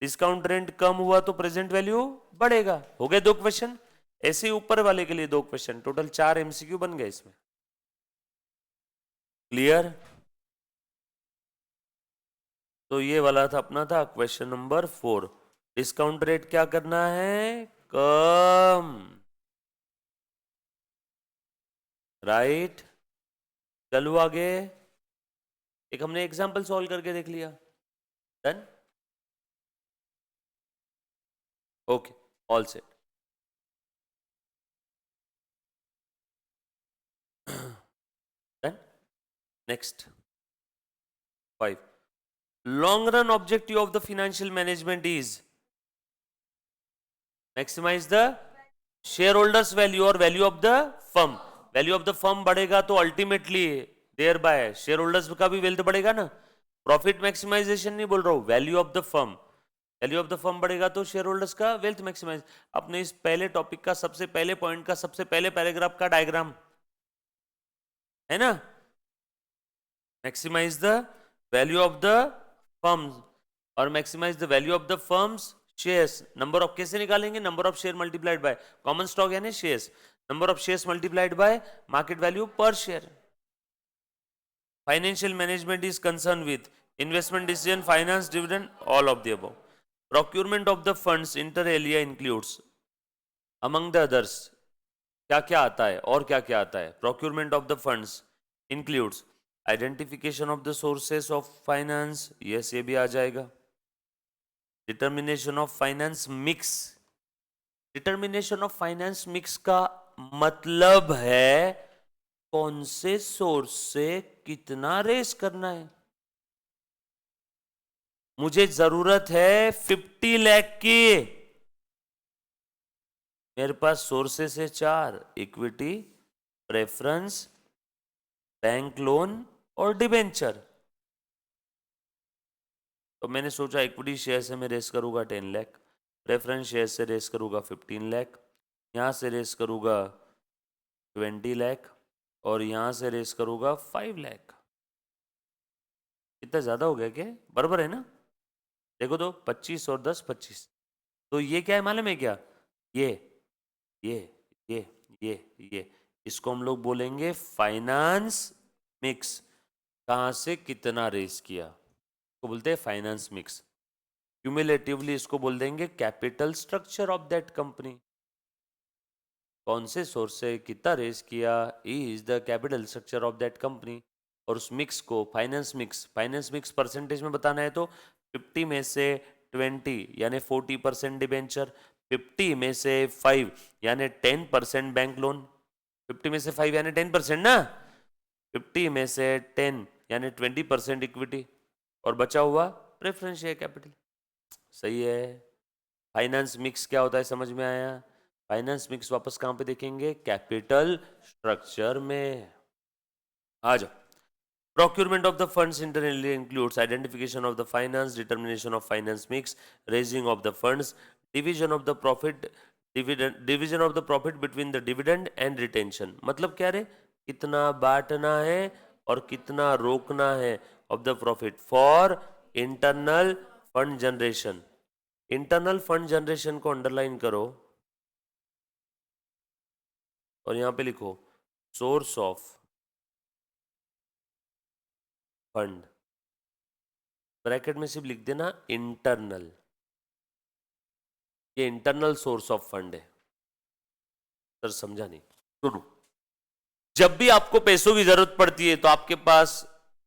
डिस्काउंट रेट कम हुआ तो प्रेजेंट वैल्यू बढ़ेगा। हो गए 2 क्वेश्चन। ऐसे ही ऊपर वाले के लिए 2 क्वेश्चन, टोटल 4 एमसीक्यू बन गए इसमें। क्लियर? तो ये वाला था अपना था क्वेश्चन नंबर 4। डिस्काउंट रेट क्या करना है? कम। राइट। चलो आगे। एक हमने एग्जांपल सॉल्व करके देख लिया। Done. Okay, all set. Done. Next 5। Long run objective of the financial management is maximize the shareholders value और value of the firm. Value of the firm बढ़ेगा तो ultimately thereby shareholders का भी wealth बढ़ेगा ना। Profit maximisation नहीं बोल रहा हूं, value of the firm. Value of the firm बढ़ेगा तो शेयर होल्डर्स का वेल्थ मैक्सिमाइज। अपने इस पहले टॉपिक का सबसे पहले पॉइंट का सबसे पहले पैराग्राफ का डायग्राम है ना। Maximize the value of the firms और maximize the value of the firms shares. Number of कैसे निकालेंगे? Number of share multiplied by common stock यानी shares, number of shares multiplied by market value per share. Financial management is concern with investment decision, finance, dividend, all of the above. Procurement of the funds inter alia includes among the others क्या क्या आता है और क्या क्या आता है? Procurement of the funds includes identification of the sources of finance, yes ये भी आ जाएगा। Determination of finance mix, determination of finance mix का मतलब है कौन से सोर्स से कितना रेस करना है। मुझे जरूरत है 50 लाख की, मेरे पास सोर्सेस है 4, इक्विटी, प्रेफरेंस, बैंक लोन और डिबेंचर। तो मैंने सोचा इक्विटी शेयर से मैं रेस करूंगा 10 लाख, प्रेफरेंस शेयर से रेस करूंगा 15 लाख, यहां से रेस करूंगा 20 लाख और यहां से रेस करूंगा 5 लाख। इतना ज्यादा हो गया क्या? बराबर है ना? देखो तो 25 और 10 25। तो ये क्या है मालूम है क्या? ये ये ये ये ये इसको हम लोग बोलेंगे फाइनेंस मिक्स। कहां से कितना रेस किया को बोलते हैं फाइनेंस मिक्स। क्यूमुलेटिवली इसको बोल देंगे capital structure of that company. कौन से सोर्स से कितना रेस किया is the capital structure of that company. और उस मिक्स को फाइनेंस मिक्स परसेंटेज में बताना है तो 50 में से 20 यानी 40% डिबेंचर, 50 में से 5 यानी 10% बैंक लोन। 50 में से 5 यानी 10% ना, 50 में से 10 यानी 20% इक्विटी और बचा हुआ प्रेफरेंस शेयर कैपिटल। सही है। फाइनेंस मिक्स क्या होता है समझ में आया? फाइनेंस मिक्स वापस कहां पे देखेंगे? कैपिटल स्ट्रक्चर में। आ जाओ। Procurement of the funds internally includes identification of the finance, determination of finance mix, raising of the funds, division of the profit, division of the profit between the dividend and retention। मतलब क्या रे? कितना बांटना है और कितना रोकना है of the profit for internal fund generation। Internal fund generation को अंडरलाइन करो और यहां पे लिखो सोर्स ऑफ फंड, ब्रैकेट में सिर्फ लिख देना इंटरनल। ये इंटरनल सोर्स ऑफ फंड है। सर समझा नहीं? सुनो, जब भी आपको पैसों की जरूरत पड़ती है तो आपके पास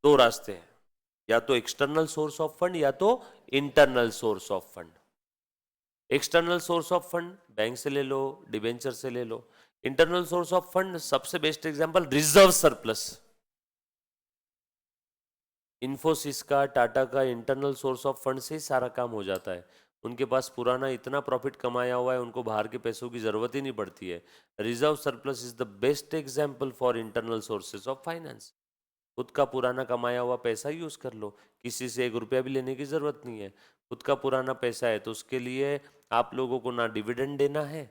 2 रास्ते हैं, या तो एक्सटर्नल सोर्स ऑफ फंड या तो internal source of fund. External source of fund bank से ले लो, डिबेंचर से ले लो। इंटरनल सोर्स ऑफ फंड सबसे best example reserve surplus. Infosys का, टाटा का इंटरनल सोर्स ऑफ फंड से ही सारा काम हो जाता है। उनके पास पुराना इतना प्रॉफिट कमाया हुआ है, उनको बाहर के पैसों की जरूरत ही नहीं पड़ती है। Reserve surplus is the best example for internal sources of finance. खुद का पुराना कमाया हुआ पैसा यूज कर लो, किसी से 1 रुपया भी लेने की जरूरत नहीं है। खुद का पुराना पैसा है तो उसके लिए आप लोगों को ना डिविडेंड देना है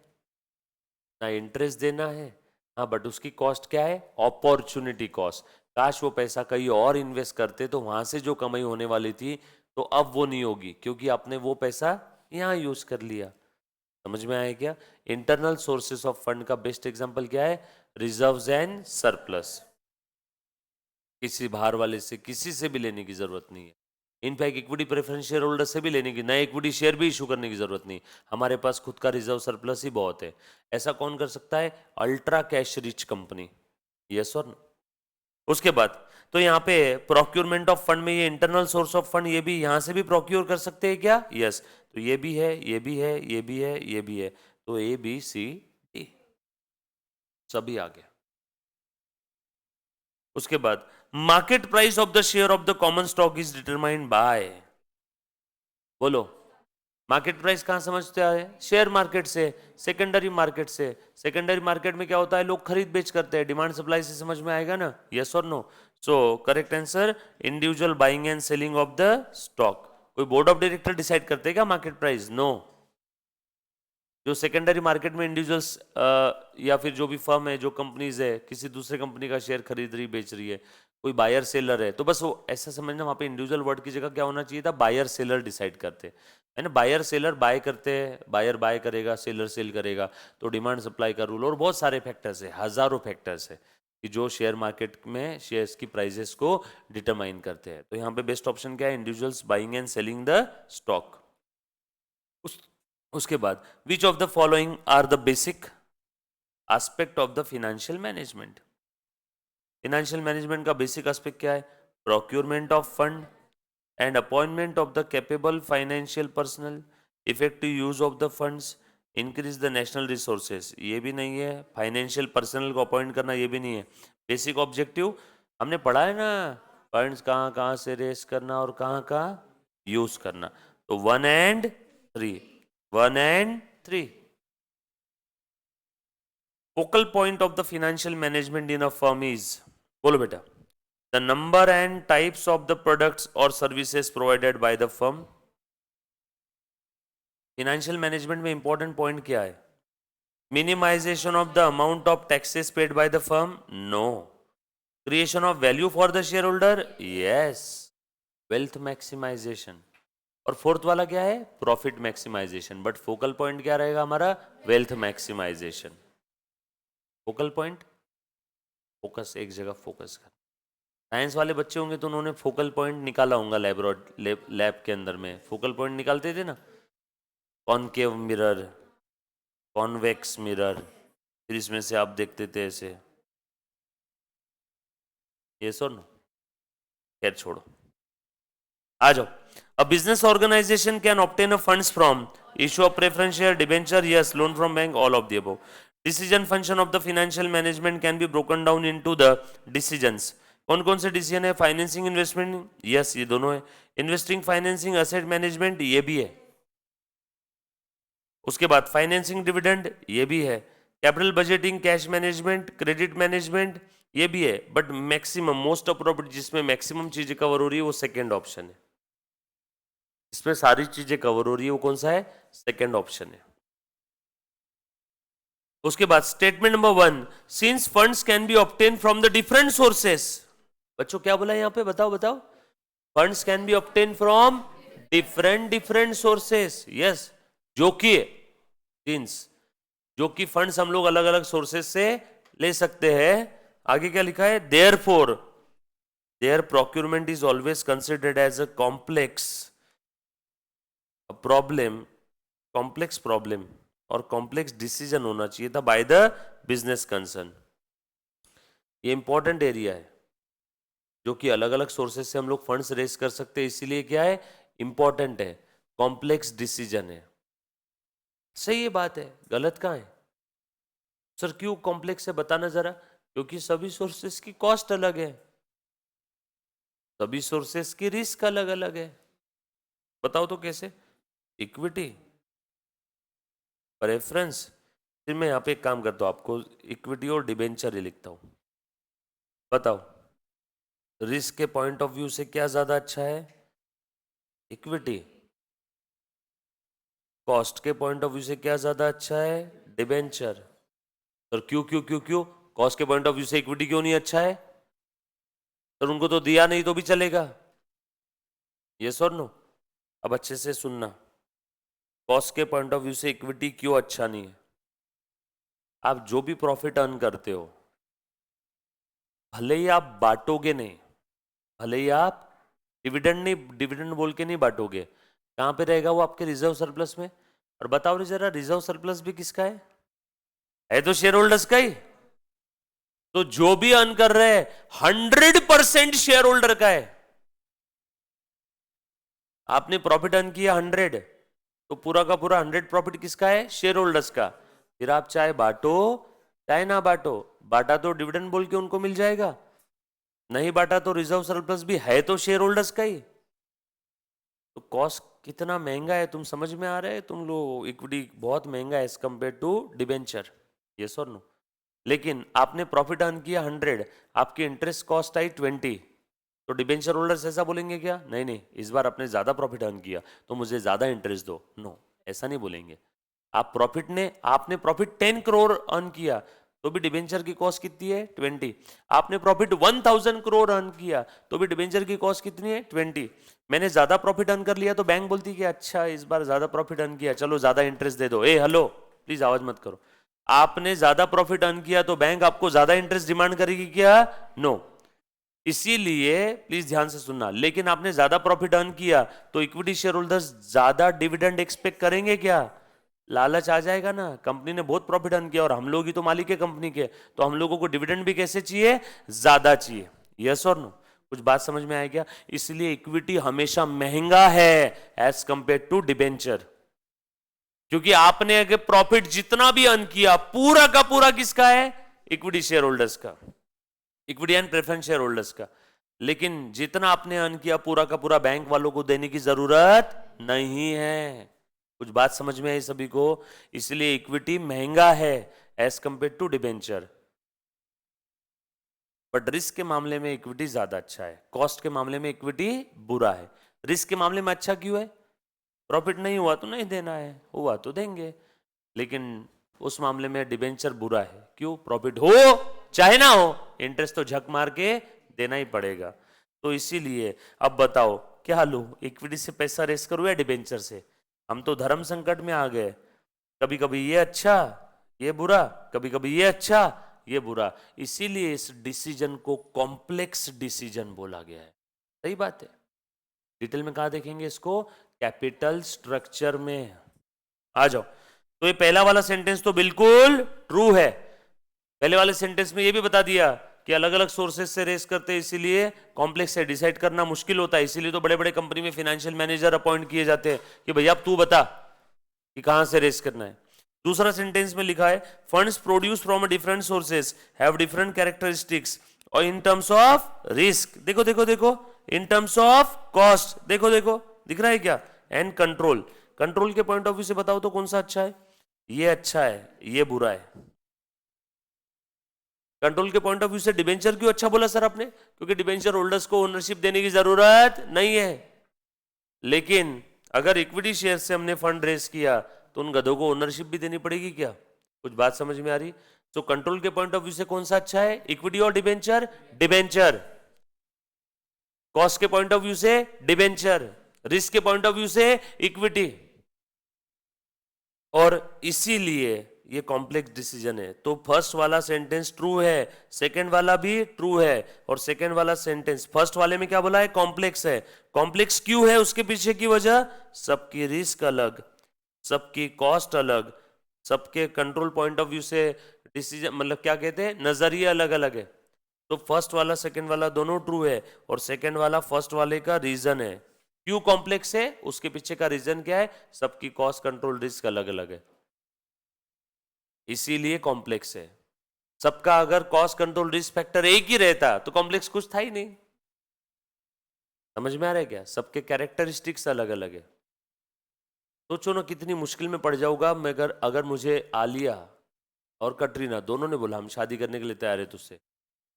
ना इंटरेस्ट देना है। हाँ, बट उसकी कॉस्ट क्या है? Opportunity cost. काश वो पैसा कहीं और इन्वेस्ट करते तो वहां से जो कमाई होने वाली थी तो अब वो नहीं होगी, क्योंकि आपने वो पैसा यहाँ यूज कर लिया। समझ में आया क्या? इंटरनल सोर्सेस ऑफ फंड का बेस्ट एग्जांपल क्या है? Reserves and surplus. किसी बाहर वाले से, किसी से भी लेने की जरूरत नहीं है। In fact equity preference share holder से भी लेने की, नए इक्विटी शेयर भी इशू करने की जरूरत नहीं। हमारे पास खुद का रिजर्व सरप्लस ही बहुत है। ऐसा कौन कर सकता है? Ultra cash rich company. Yes और नो? उसके बाद तो यहाँ पे प्रोक्यूरमेंट ऑफ फंड में ये इंटरनल सोर्स ऑफ फंड, ये भी यहाँ से भी प्रोक्योर कर सकते हैं क्या? यस। तो ये भी है, ये भी है, ये भी है, ये भी है। तो ए बी सी डी सभी आ गया। उसके बाद market price of the share of the common stock is determined by, बोलो मार्केट प्राइस कहां समझते हैं? शेयर मार्केट से, सेकेंडरी मार्केट से। सेकेंडरी मार्केट में क्या होता है? लोग खरीद बेच करते हैं, डिमांड सप्लाई से समझ में आएगा ना? यस और no? So correct answer individual buying and selling of the stock. कोई बोर्ड ऑफ डायरेक्टर डिसाइड करते हैं क्या मार्केट प्राइस? नो। जो सेकेंडरी मार्केट में इंडिविजुअल्स या फिर जो भी फर्म है, जो कंपनीज है, किसी दूसरे कंपनी का शेयर खरीद रही बेच रही है, कोई बायर सेलर है, तो बस वो ऐसा समझना वहां पे इंडिविजुअल वर्ड की जगह क्या होना चाहिए था? बायर सेलर डिसाइड करते है ना। बायर सेलर बाय करते हैं, बायर बाय करेगा, सेलर सेल करेगा। तो डिमांड सप्लाई का रूल और बहुत सारे फैक्टर्स है, हजारों फैक्टर्स है कि जो शेयर मार्केट में शेयर्स की प्राइजेस को डिटरमाइन करते हैं। तो यहाँ पे बेस्ट ऑप्शन क्या है? Individuals buying and selling the stock. उसके बाद which of the following are the basic aspect of the financial management? Financial management का बेसिक एस्पेक्ट क्या है? Procurement of fund and appointment of the capable financial personal, effective use of the funds, increase the national resources, ये भी नहीं है। Financial personal को appoint करना, ये भी नहीं है। बेसिक ऑब्जेक्टिव हमने पढ़ा है ना, फंड्स कहाँ कहाँ से रेस करना और कहाँ कहाँ यूज करना। तो 1 and 3, 1 and 3। Focal point of the financial management in a firm is, बोलो बेटा, the number and types of the products or services provided by the firm। Financial management में इंपॉर्टेंट पॉइंट क्या है? Minimization of the amount of taxes paid by the firm? No. Creation of value for the share holder? Yes. Wealth maximization. और fourth वाला क्या है? Profit maximization. But focal point क्या रहेगा हमारा? Wealth maximization. Focal point, focus, एक जगह focus कर। साइंस वाले बच्चे होंगे तो उन्होंने फोकल पॉइंट निकाला होगा लैब के अंदर में। फोकल पॉइंट निकालते थे ना, कॉनकेव मिरर, कॉन्वेक्स मिरर, फिर इसमें से आप देखते थे ऐसे। ये सुन, खैर छोड़ो, आ जाओ। A business organization can obtain a funds from issue of preference share, debenture, yes, loan from bank, all of the above. Decision function of the financial management can be broken down into the decisions. कौन कौन से decision है? Financing, investment, yes, ये दोनों है। Investing, financing, asset management, ये भी है। उसके बाद फाइनेंसिंग, डिविडेंड, ये भी है। Capital budgeting, cash management, credit management, ये भी है। बट मैक्सिमम, मोस्ट अप्रोप्रिएट, जिसमें मैक्सिमम चीजें कवर हो रही है, वो सेकेंड ऑप्शन है। इसमें सारी चीजें कवर हो रही है, वो कौन सा है? सेकेंड ऑप्शन है। उसके बाद statement number 1, since funds can be obtain from the different sources. बच्चों क्या बोला यहां पे? बताओ बताओ। Funds can be obtain from different different sources, yes. जो कि सिंस, जो कि फंड्स हम लोग अलग अलग सोर्सेस से ले सकते हैं। आगे क्या लिखा है? Therefore there procurement is always considered as a complex problem, complex problem और कॉम्प्लेक्स डिसीजन होना चाहिए था बाय द बिजनेस कंसर्न। ये इंपॉर्टेंट एरिया है, जो कि अलग अलग सोर्सेस से हम लोग फंड्स रेज कर सकते हैं, इसीलिए क्या है? इंपॉर्टेंट है, कॉम्प्लेक्स डिसीजन है। सही ये बात है, गलत कहाँ है? सर क्यों कॉम्प्लेक्स है, बताना जरा। क्योंकि सभी सोर्सेस की कॉस्ट अलग है, सभी सोर्सेस की रिस्क अलग अलग है। बताओ तो कैसे? इक्विटी, प्रेफरेंस, फिर मैं यहाँ पे एक काम करता हूँ, आपको इक्विटी और डिबेंचर ही लिखता हूँ। बताओ रिस्क के पॉइंट ऑफ व्यू से क्या ज्यादा अच्छा है? इक्विटी। कॉस्ट के पॉइंट ऑफ व्यू से क्या ज्यादा अच्छा है? डिबेंचर। और क्यों क्यों क्यों क्यों? कॉस्ट के पॉइंट ऑफ व्यू से इक्विटी क्यों नहीं अच्छा है? तो उनको तो दिया नहीं तो भी चलेगा, यस और नो। अब अच्छे से सुनना, कॉस्ट के पॉइंट ऑफ व्यू से इक्विटी क्यों अच्छा नहीं है। आप जो भी प्रॉफिट अर्न करते हो, भले ही आप बांटोगे नहीं, भले ही आप डिविडेंड बोल के नहीं बांटोगे, कहां पे रहेगा वो? आपके रिजर्व सरप्लस में। और बताओ रे जरा, रिजर्व सरप्लस भी किसका है तो शेयर होल्डर्स का ही। तो जो भी अर्न कर रहे हैं 100% शेयर होल्डर का है। आपने प्रॉफिट अर्न किया 100, तो पूरा का पूरा 100 प्रॉफिट किसका है? शेयर होल्डर्स का। फिर आप चाहे बांटो चाहे ना बांटो, बांटा तो डिविडेंड बोल के उनको मिल जाएगा, नहीं बांटा तो रिजर्व सरप्लस भी है तो शेयर होल्डर्स का ही। तो कॉस्ट कितना महंगा है, तुम समझ में आ रहा है? तुम लोग इक्विटी बहुत महंगा है as compare to debenture, yes और नो। लेकिन आपने प्रॉफिट अर्न किया 100, आपकी इंटरेस्ट कॉस्ट आई 20, तो डिबेंचर होल्डर्स ऐसा बोलेंगे क्या? नहीं नहीं, इस बार आपने ज्यादा प्रॉफिट अर्न किया तो मुझे ज्यादा इंटरेस्ट दो। नो, ऐसा नहीं बोलेंगे। आपने प्रॉफिट 10 करोड़ अर्न किया तो भी डिबेंचर की कॉस्ट कितनी है? 20। आपने प्रॉफिट 1000 करोड़ अर्न किया तो भी डिबेंचर की कॉस्ट कितनी है? 20। मैंने ज्यादा प्रॉफिट अर्न कर लिया तो बैंक बोलती कि अच्छा इस बार ज्यादा प्रॉफिट अर्न किया, चलो ज्यादा इंटरेस्ट दे दो। ए हेलो, प्लीज आवाज मत करो। आपने ज्यादा प्रॉफिट अर्न किया तो बैंक आपको ज्यादा इंटरेस्ट डिमांड करेगी क्या? नो। इसीलिए प्लीज ध्यान से सुनना, लेकिन आपने ज्यादा प्रॉफिट अर्न किया तो इक्विटी शेयर होल्डर्स ज्यादा डिविडेंड एक्सपेक्ट करेंगे क्या? लालच आ जाएगा ना, कंपनी ने बहुत प्रॉफिट अर्न किया और हम लोग ही तो मालिक है कंपनी के, तो हम लोगों को डिविडेंड भी कैसे चाहिए? ज्यादा चाहिए, यस और नो। कुछ बात समझ में आया क्या? इसलिए इक्विटी हमेशा महंगा है एज कंपेयर टू डिबेंचर, क्योंकि आपने अगर प्रॉफिट जितना भी अर्न किया पूरा का पूरा किसका है? इक्विटी शेयर होल्डर्स का, equity and preference share holders का। लेकिन जितना आपने अर्न किया पूरा का पूरा बैंक वालों को देने की जरूरत नहीं है। कुछ बात समझ में आई सभी को? इसलिए इक्विटी महंगा है as compare to debenture, but risk के मामले में इक्विटी ज्यादा अच्छा है, कॉस्ट के मामले में इक्विटी बुरा है। रिस्क के मामले में अच्छा क्यों है? प्रॉफिट नहीं हुआ तो नहीं देना है, हुआ तो देंगे। लेकिन उस मामले में डिबेंचर बुरा है, क्यों? प्रॉफिट हो चाहे ना हो, इंटरेस्ट तो झक मार के देना ही पड़ेगा। तो इसीलिए अब बताओ क्या लूं, इक्विटी से पैसा रेस करूं या डिबेंचर से? हम तो धर्म संकट में आ गए, कभी कभी ये अच्छा ये बुरा, कभी कभी ये अच्छा ये बुरा। इसीलिए इस डिसीजन को कॉम्प्लेक्स डिसीजन बोला गया है। सही बात है। डिटेल में कहा देखेंगे इसको? कैपिटल स्ट्रक्चर में। आ जाओ। तो ये पहला वाला सेंटेंस तो बिल्कुल ट्रू है। पहले वाले सेंटेंस में ये भी बता दिया कि अलग अलग सोर्सेज से रेस करते हैं, इसीलिए कॉम्प्लेक्स है, डिसाइड करना मुश्किल होता है, इसीलिए तो बड़े बड़े कंपनी में फाइनेंशियल मैनेजर अपॉइंट किए जाते हैं कि भैया अब तू बता कि कहां से रेस करना है। दूसरा सेंटेंस में लिखा है funds produce from different sources have different characteristics और इन टर्म्स ऑफ रिस्क, देखो देखो देखो, इन टर्म्स ऑफ कॉस्ट, देखो देखो दिख रहा है क्या? एंड कंट्रोल, कंट्रोल के पॉइंट ऑफ व्यू से बताओ तो कौन सा अच्छा है? ये अच्छा है, ये बुरा है। कंट्रोल के पॉइंट ऑफ व्यू से डिबेंचर क्यों अच्छा बोला सर आपने? क्योंकि डिबेंचर होल्डर्स को ओनरशिप देने की जरूरत नहीं है। लेकिन अगर इक्विटी शेयर से हमने फंड रेस किया तो उन गधों को ओनरशिप भी देनी पड़ेगी क्या? कुछ बात समझ में आ रही? तो कंट्रोल के पॉइंट ऑफ व्यू से कौन सा अच्छा है? इक्विटी और डिबेंचर? डिबेंचर। कॉस्ट के पॉइंट ऑफ व्यू से डिबेंचर, रिस्क के पॉइंट ऑफ व्यू से इक्विटी। और इसीलिए ये कॉम्प्लेक्स डिसीजन है। तो फर्स्ट वाला सेंटेंस ट्रू है, सेकंड वाला भी ट्रू है, और सेकंड वाला सेंटेंस फर्स्ट वाले में क्या बोला है? कॉम्प्लेक्स है। कॉम्प्लेक्स क्यों है? उसके पीछे की वजह, सबकी रिस्क अलग, सबकी कॉस्ट अलग, सबके कंट्रोल पॉइंट ऑफ व्यू से डिसीजन, मतलब क्या कहते हैं, नजरिया अलग अलग है। तो फर्स्ट वाला सेकंड वाला दोनों ट्रू है, और सेकंड वाला फर्स्ट वाले का रीजन है। क्यों कॉम्प्लेक्स है? उसके पीछे का रीजन क्या है? सबकी कॉस्ट कंट्रोल रिस्क अलग अलग है, इसीलिए कॉम्प्लेक्स है। सबका अगर कॉस्ट कंट्रोल रिस्क फैक्टर एक ही रहता तो कॉम्प्लेक्स कुछ था ही नहीं। समझ में आ रहा है क्या? सबके कैरेक्टरिस्टिक्स अलग अलग है। सोचो ना कितनी मुश्किल में पड़ जाऊंगा मगर अगर मुझे आलिया और कटरीना दोनों ने बोला हम शादी करने के लिए तैयार है तुझसे,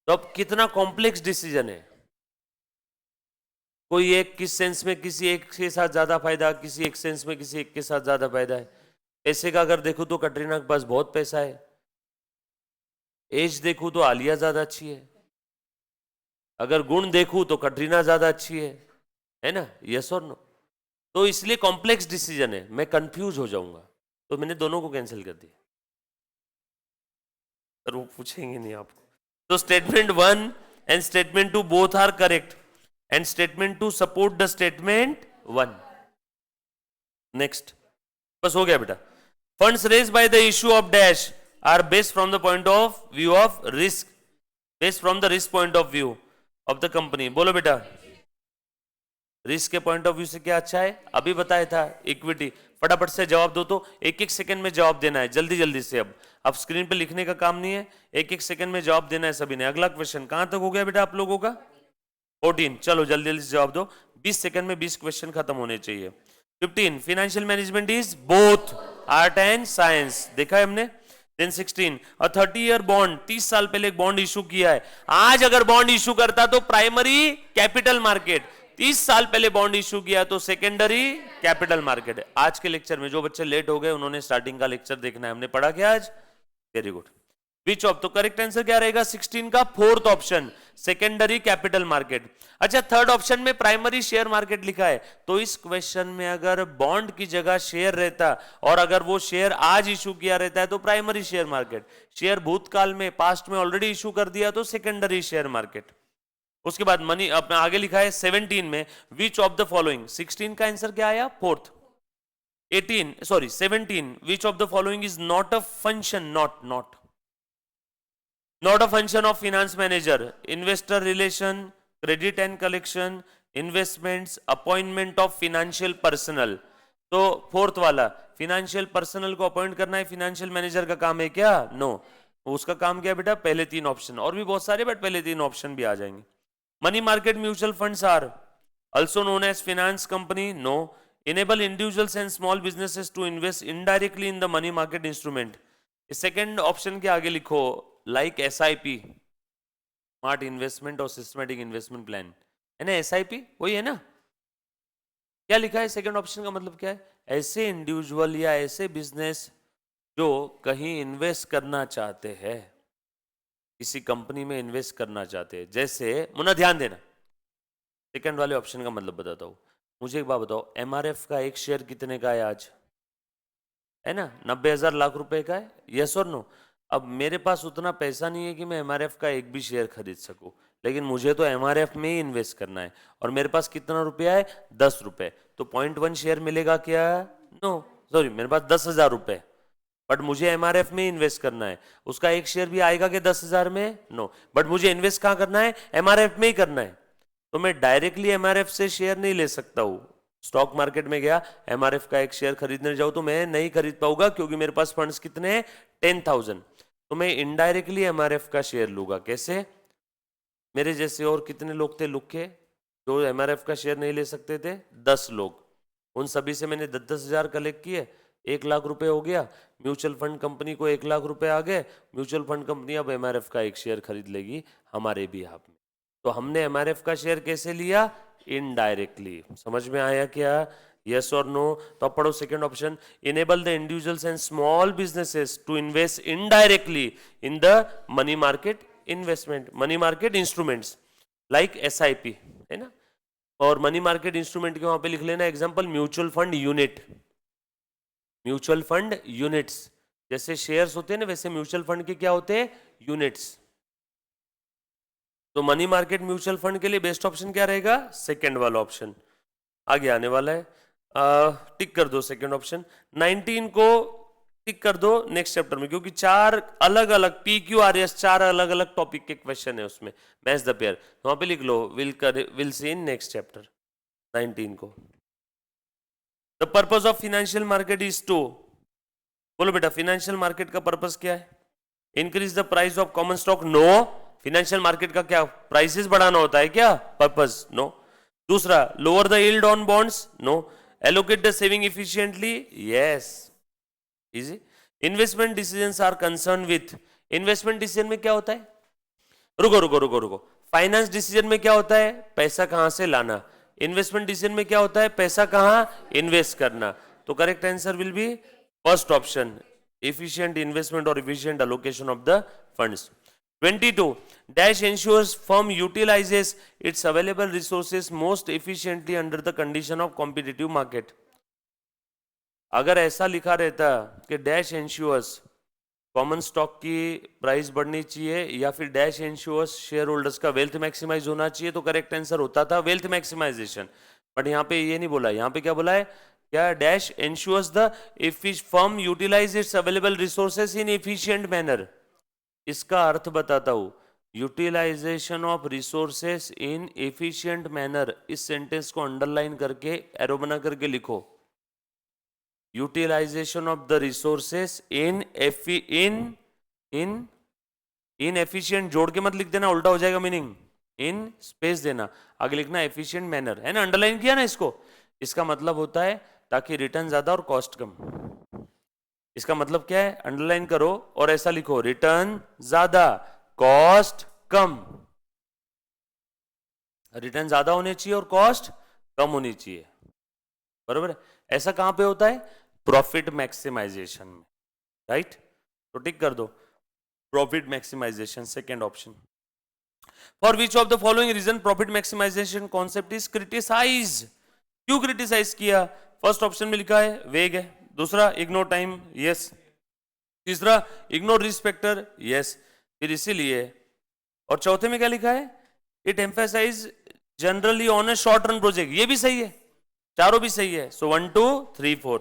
तो अब कितना कॉम्प्लेक्स डिसीजन है। कोई एक किस सेंस में किसी एक के साथ ज्यादा फायदा, किसी एक सेंस में किसी एक के साथ ज्यादा फायदा है। पैसे का अगर देखो तो कटरीना के पास बहुत पैसा है, एज देखूं तो आलिया ज्यादा अच्छी है, अगर गुण देखूं तो कटरीना ज्यादा अच्छी है ना, यस और नो? तो इसलिए कॉम्प्लेक्स डिसीजन है, मैं कंफ्यूज हो जाऊंगा, तो मैंने दोनों को कैंसिल कर दिया। पर वो पूछेंगे नहीं आपको। तो statement 1 and statement 2 both are correct and statement 2 support the statement 1। Next, बस हो गया बेटा। Funds raise by the issue of dash are based from the point of view of risk, based from the risk point of view of the company. बोलो बेटा, risk के point of view से क्या अच्छा है? अभी बताया था इक्विटी। फटाफट से जवाब दो, तो एक एक सेकंड में जवाब देना है, जल्दी जल्दी से। अब स्क्रीन पे लिखने का काम नहीं है, एक एक सेकंड में जवाब देना है सभी ने। अगला क्वेश्चन कहां तक हो गया बेटा आप लोगों का? 14। चलो जल्दी जल्दी से जवाब दो, 20 सेकंड में 20 क्वेश्चन खत्म होने चाहिए। 15, financial management is both art and science, देखा है हमने। देन 16, और 30-year बॉन्ड, 30 साल पहले एक बॉन्ड इशू किया है। आज अगर बॉन्ड इशू करता तो प्राइमरी कैपिटल मार्केट, 30 साल पहले बॉन्ड इशू किया तो सेकेंडरी कैपिटल मार्केट है। आज के लेक्चर में जो बच्चे लेट हो गए उन्होंने स्टार्टिंग का लेक्चर देखना है, हमने पढ़ा क्या आज? Very good. विच ऑफ, तो करेक्ट आंसर क्या रहेगा? 16 का fourth option, secondary capital market. अच्छा, थर्ड ऑप्शन में प्राइमरी शेयर मार्केट लिखा है, तो इस क्वेश्चन में अगर बॉन्ड की जगह शेयर रहता और अगर वो शेयर आज इशू किया रहता है तो प्राइमरी शेयर मार्केट, शेयर भूतकाल में पास्ट में ऑलरेडी इशू कर दिया तो सेकेंडरी शेयर मार्केट। उसके बाद मनी अपने आगे लिखा है 17 में, विच ऑफ द फॉलोइंग, 16 का आंसर क्या आया? Fourth. 17, which of the following is not a function, not a function of finance manager? Investor relation, credit and collection, investments, appointment of financial personal. तो फोर्थ वाला, फाइनेंशियल पर्सनल को appoint करना है financial manager का काम है क्या? No. उसका काम क्या है बेटा? पहले 3 ऑप्शन, और भी बहुत सारे बट पहले 3 ऑप्शन भी आ जाएंगे। Money market mutual funds are also known as finance company? No. Enable individuals and small businesses to invest indirectly in the money market instrument. Second option के आगे लिखो like SIP, स्मार्ट इन्वेस्टमेंट और systematic investment plan, है ना? SIP वही है ना? क्या लिखा है सेकेंड ऑप्शन का मतलब क्या है? ऐसे इंडिविजुअल या ऐसे बिजनेस जो कहीं इन्वेस्ट करना चाहते हैं, किसी कंपनी में इन्वेस्ट करना चाहते हैं, जैसे मुन्ना ध्यान देना, सेकंड वाले ऑप्शन का मतलब बताता हूं। मुझे एक बात बताओ, MRF का एक शेयर कितने का है आज? है ना, 90,000 लाख रुपए का है, यस और नो? अब मेरे पास उतना पैसा नहीं है कि मैं MRF का एक भी शेयर खरीद सकूं, लेकिन मुझे तो MRF में ही इन्वेस्ट करना है, और मेरे पास कितना रुपया है? 10 रुपए। तो 0.1 शेयर मिलेगा क्या? नो, सॉरी, मेरे पास 10,000 रुपए, बट मुझे MRF में इन्वेस्ट करना है। उसका एक शेयर भी आएगा कि 10,000 में? नो, बट मुझे इन्वेस्ट कहां करना है? MRF में ही करना है। तो मैं डायरेक्टली MRF से शेयर नहीं ले सकता हूं। स्टॉक मार्केट में गया, MRF का एक शेयर खरीदने जाऊं तो मैं नहीं खरीद पाऊंगा, क्योंकि मेरे पास फंड्स कितने हैं? 10,000। तो मैं इनडायरेक्टली MRF का शेयर लूंगा। कैसे? मेरे जैसे और कितने लोग थे लुक्के जो MRF का शेयर नहीं ले सकते थे? 10 लोग। उन सभी से मैंने 10,000 कलेक्ट किए, 1 लाख रुपए हो गया। म्यूचुअल फंड कंपनी को 1 लाख रुपए आ गए। म्यूचुअल फंड कंपनी अब MRF का एक शेयर खरीद लेगी हमारे बिहाफ में। तो हमने MRF का शेयर कैसे लिया? इनडायरेक्टली। समझ में आया क्या? यस और नो? तो अब पढ़ो second option, enable the individuals and small businesses to invest indirectly in the money market investment, money market instruments like SIP, है ना? और मनी मार्केट इंस्ट्रूमेंट के वहां पे लिख लेना example mutual fund unit, mutual fund units. जैसे shares होते हैं ना, वैसे म्यूचुअल फंड के क्या होते हैं? यूनिट्स। तो मनी मार्केट म्यूचुअल फंड के लिए बेस्ट ऑप्शन क्या रहेगा? सेकंड वाला ऑप्शन। आगे आने वाला है, टिक कर दो सेकंड ऑप्शन। 19 को टिक कर दो नेक्स्ट चैप्टर में, क्योंकि 4 अलग अलग PQRS 4 अलग अलग टॉपिक के क्वेश्चन है उसमें, मैच द पेयर। वहां पे लिख लो will see in next chapter 19 को। The purpose of financial market is to, बोलो बेटा फाइनेंशियल मार्केट का पर्पस क्या है? Increase the price of common stock? No. Financial market का क्या प्राइसेस बढ़ाना होता है क्या पर्पस? नो। दूसरा, lower the yield on bonds? No. Allocate the saving efficiently? Yes, easy. Investment decisions are concern with, investment decision में क्या होता है? रुको रुको रुको रुको, फाइनेंस डिसीजन में क्या होता है? पैसा कहां से लाना। इन्वेस्टमेंट डिसीजन में क्या होता है? पैसा कहां इन्वेस्ट करना। तो correct answer will B first option, efficient investment or efficient allocation of the funds. 22. Dash ensures firm utilizes its available resources most efficiently under the condition of competitive market. अगर ऐसा लिखा रहता कि डैश इंश्योर्स कॉमन स्टॉक की price बढ़नी चाहिए या फिर डैश इंश्योर्स शेयर होल्डर्स का वेल्थ मैक्सिमाइज होना चाहिए, तो करेक्ट आंसर होता था वेल्थ मैक्सिमाइजेशन. बट यहाँ पे ये नहीं बोला. यहाँ पे क्या बोला है? क्या? Dash ensures the firm utilize its available resources in efficient manner. इसका अर्थ बताता हूं. Utilization of resources in efficient manner, इस सेंटेंस को अंडरलाइन करके एरो बना करके लिखो. Utilization of the resources in efficient जोड़ के मत लिख देना, उल्टा हो जाएगा मीनिंग. इन स्पेस देना, आगे लिखना एफिशिएंट मैनर, है ना. अंडरलाइन किया ना इसको. इसका मतलब होता है ताकि रिटर्न ज्यादा और कॉस्ट कम. इसका मतलब क्या है? अंडरलाइन करो और ऐसा लिखो, रिटर्न ज्यादा कॉस्ट कम. रिटर्न ज्यादा होने चाहिए और कॉस्ट कम होनी चाहिए. बरोबर है. ऐसा कहां पे होता है? प्रॉफिट मैक्सिमाइजेशन में. राइट. तो टिक कर दो profit maximization, second option. For which of the following reason profit maximization concept is criticize. क्यों क्रिटिसाइज किया? फर्स्ट ऑप्शन में लिखा है वेग है. दूसरा इग्नोर टाइम, यस. तीसरा इग्नोर रिस्क फैक्टर, यस. फिर इसीलिए. और चौथे में क्या लिखा है? It emphasize generally on a short run project. ये भी सही है, चारों भी सही है. सो 1 2 3 4.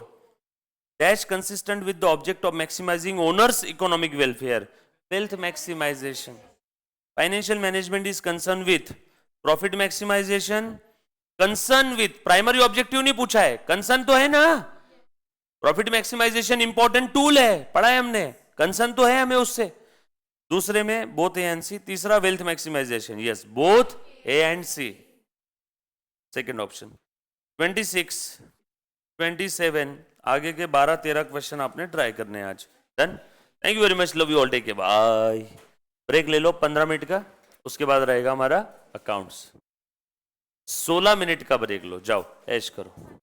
Dash consistent with the object of maximizing owners economic welfare. Wealth maximization. Financial management is concern with profit maximization. Concern with primary objective नहीं पूछा है, कंसर्न तो है ना. प्रॉफिट मैक्सिमाइजेशन इंपॉर्टेंट टूल है, पढ़ा है हमने. कंसर्न तो है हमें उससे. दूसरे में बोथ ए एंड सी. तीसरा wealth maximization, yes both A and C. Second option. 26 27 आगे के 12-13 क्वेश्चन आपने ट्राई करने हैं आज. Done. Thank you very much. Love you all. Take care. Bye. Break ले लो 15 मिनट का, उसके बाद रहेगा हमारा अकाउंट्स. 16 मिनट का ब्रेक लो. जाओ ऐश करो.